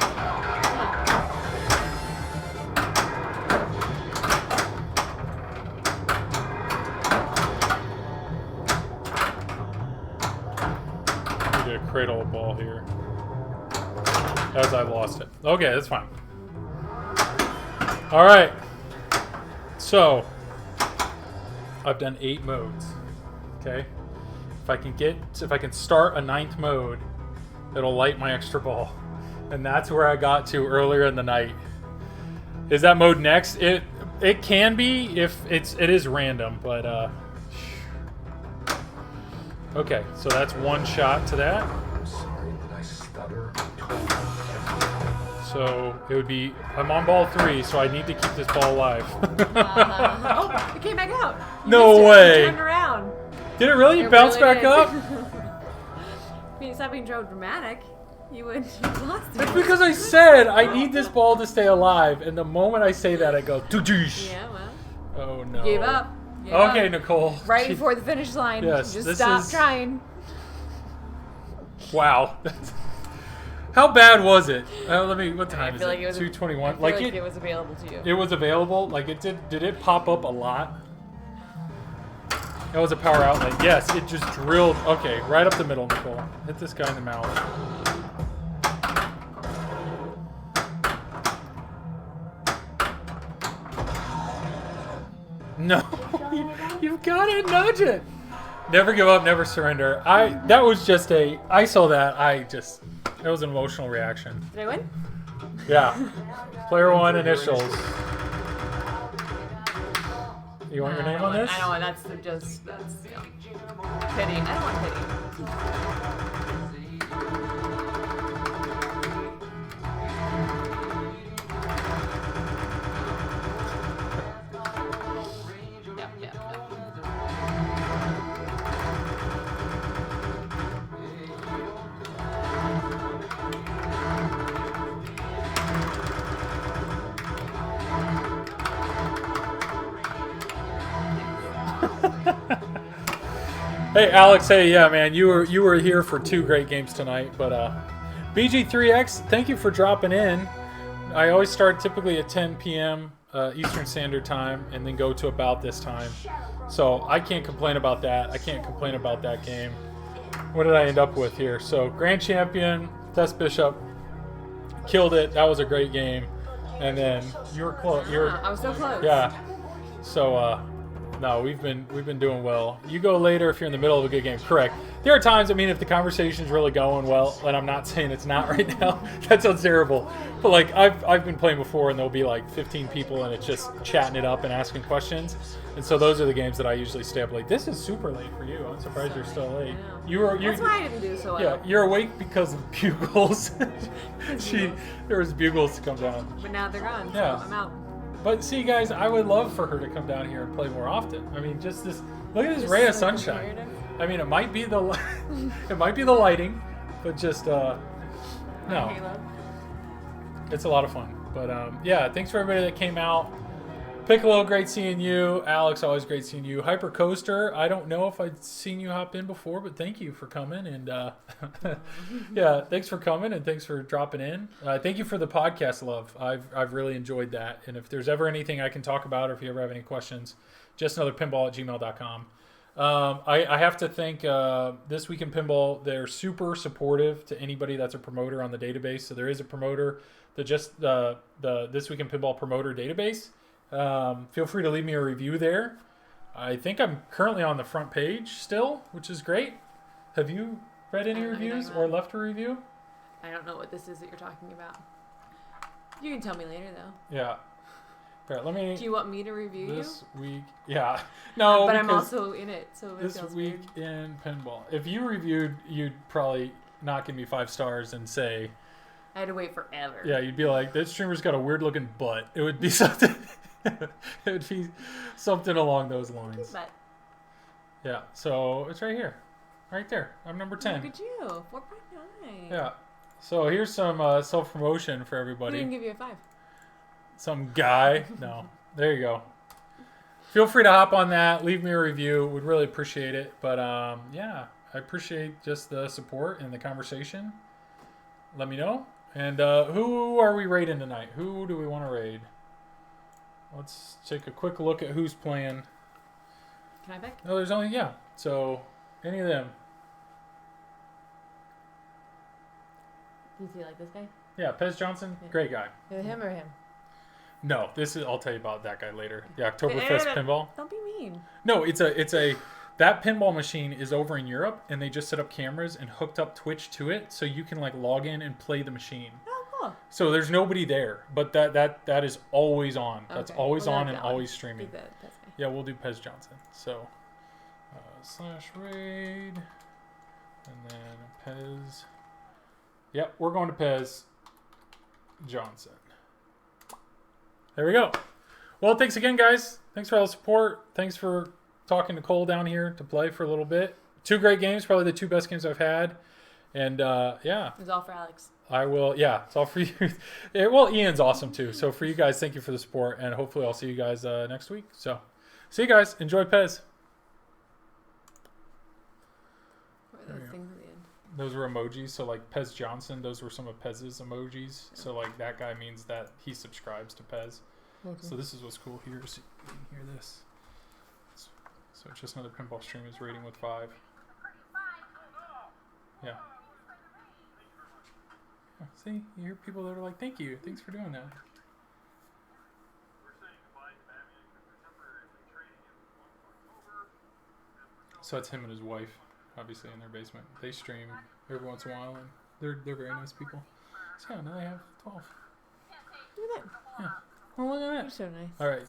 I need to cradle a ball here. As I lost it. Okay, that's fine. Alright. So, I've done 8 modes. Okay? If I can start a 9th mode, it'll light my extra ball. And that's where I got to earlier in the night. Is that mode next? It can be if it is random, but okay, so that's one shot to that. I'm sorry, did I stutter? So it would be I'm on ball 3, so I need to keep this ball alive. Oh, it came back out. You No missed it. way. It turned around. Did it really It bounce really back did. up? I mean, stop being so dramatic. You would have lost it. It's because I said I need this ball to stay alive, and the moment I say that, I go doo-doosh. Yeah, well. Oh no. Gave up. Gave Okay, up. Nicole. Right before the finish line. Yes, Just this stop is- trying. Wow. How bad was it? What time I is feel like it? it was 2:21. Like it was available to you. It was available. Like it did it pop up a lot? That was a power outlet. Yes, it just drilled. Okay, right up the middle, Nicole. Hit this guy in the mouth. No, you've got to nudge it. Never give up, never surrender. That was just I saw that. That was an emotional reaction. Did I win? Yeah. Player 1 initials. You want your name on this? I don't want. That's pity. I don't want pity. Hey, Alex. Hey, yeah, man. You were here for 2 great games tonight. But BG3X, thank you for dropping in. I always start typically at 10 p.m. Eastern Standard Time and then go to about this time. So I can't complain about that. I can't complain about that game. What did I end up with here? So Grand Champion, Test Bishop, killed it. That was a great game. And then you were close. I was so close. Yeah. So no, we've been doing well. You go later if you're in the middle of a good game. Correct. There are times, I mean, if the conversation's really going well, and I'm not saying it's not right now, that sounds terrible. But like I've been playing before, and there'll be like 15 people, and it's just chatting it up and asking questions. And so those are the games that I usually stay up late. This is super late for you. I'm surprised you're still late. That's why I didn't do so well. Yeah, you're awake because of bugles. There was bugles to come down. But now they're gone, so Yeah. I'm out. But see, guys, I would love for her to come down here and play more often. I mean, just this. Look at this Just ray of so sunshine. comparative. I mean, it might be the lighting, but just no. Halo. It's a lot of fun. But yeah, thanks for everybody that came out. Piccolo, great seeing you. Alex, always great seeing you. Hyper Coaster, I don't know if I'd seen you hop in before, but thank you for coming. And yeah, thanks for coming and thanks for dropping in. Thank you for the podcast love. I've really enjoyed that. And if there's ever anything I can talk about or if you ever have any questions, justanotherpinball@gmail.com. I have to thank This Week in Pinball. They're super supportive to anybody that's a promoter on the database. So there is a promoter, the This Week in Pinball promoter database. Feel free to leave me a review there. I think I'm currently on the front page still, which is great. Have you read any reviews or left a review? I don't know what this is that you're talking about. You can tell me later, though. Yeah. All right, let me. Do you want me to review This week, yeah. No, but I'm because also in it, so it This feels Week weird. in Pinball. If you reviewed, you'd probably not give me 5 stars and say, I had to wait forever. yeah, you'd be like, this streamer's got a weird looking butt. It would be something. It would be something along those lines. But Yeah, so it's right here. Right there. I'm number 10. look at you, 4.9. Yeah. So here's some self-promotion for Who everybody. didn't give you a 5? Some guy. No. There you go. Feel free to hop on that. Leave me a review. Would really appreciate it. But yeah, I appreciate just the support and the conversation. Let me know. And who are we raiding tonight? Who do we want to raid? Let's take a quick look at who's playing. Can I pick? No, there's only, yeah. So, any of them. Do you like this guy? Yeah, Pez Johnson, Yeah. great guy. Him or him? No, I'll tell you about that guy later. The Oktoberfest pinball. Don't be mean. No, that pinball machine is over in Europe, and they just set up cameras and hooked up Twitch to it, so you can like log in and play the machine. Oh, cool. So there's nobody there, but that is always on. That's Okay. always Well, on then and that one. always streaming. Pick that guy. Yeah, we'll do Pez Johnson. So /raid, and then Pez. Yep, we're going to Pez Johnson. There we go. Well, thanks again, guys. Thanks for all the support. Thanks for talking to Cole down here to play for a little bit. 2 great games, probably the 2 best games I've had. And yeah, It was all for Alex. I will. Yeah, it's all for you. Well, Ian's awesome too. So for you guys, thank you for the support, and hopefully I'll see you guys next week. So see you guys. Enjoy Pez. What were those things at the end? Those were emojis. So like Pez Johnson, those were some of Pez's emojis. So like that guy means that he subscribes to Pez. Okay. So this is what's cool here. So you can hear this. So it's just another pinball stream is rating with 5. Yeah. Yeah, see, you hear people that are like, "Thank you, thanks for doing that." So it's him and his wife, obviously in their basement. They stream every once in a while, and they're very nice people. So yeah, now they have 12. Look at that. Yeah. Well, look at You're that. so nice. All right.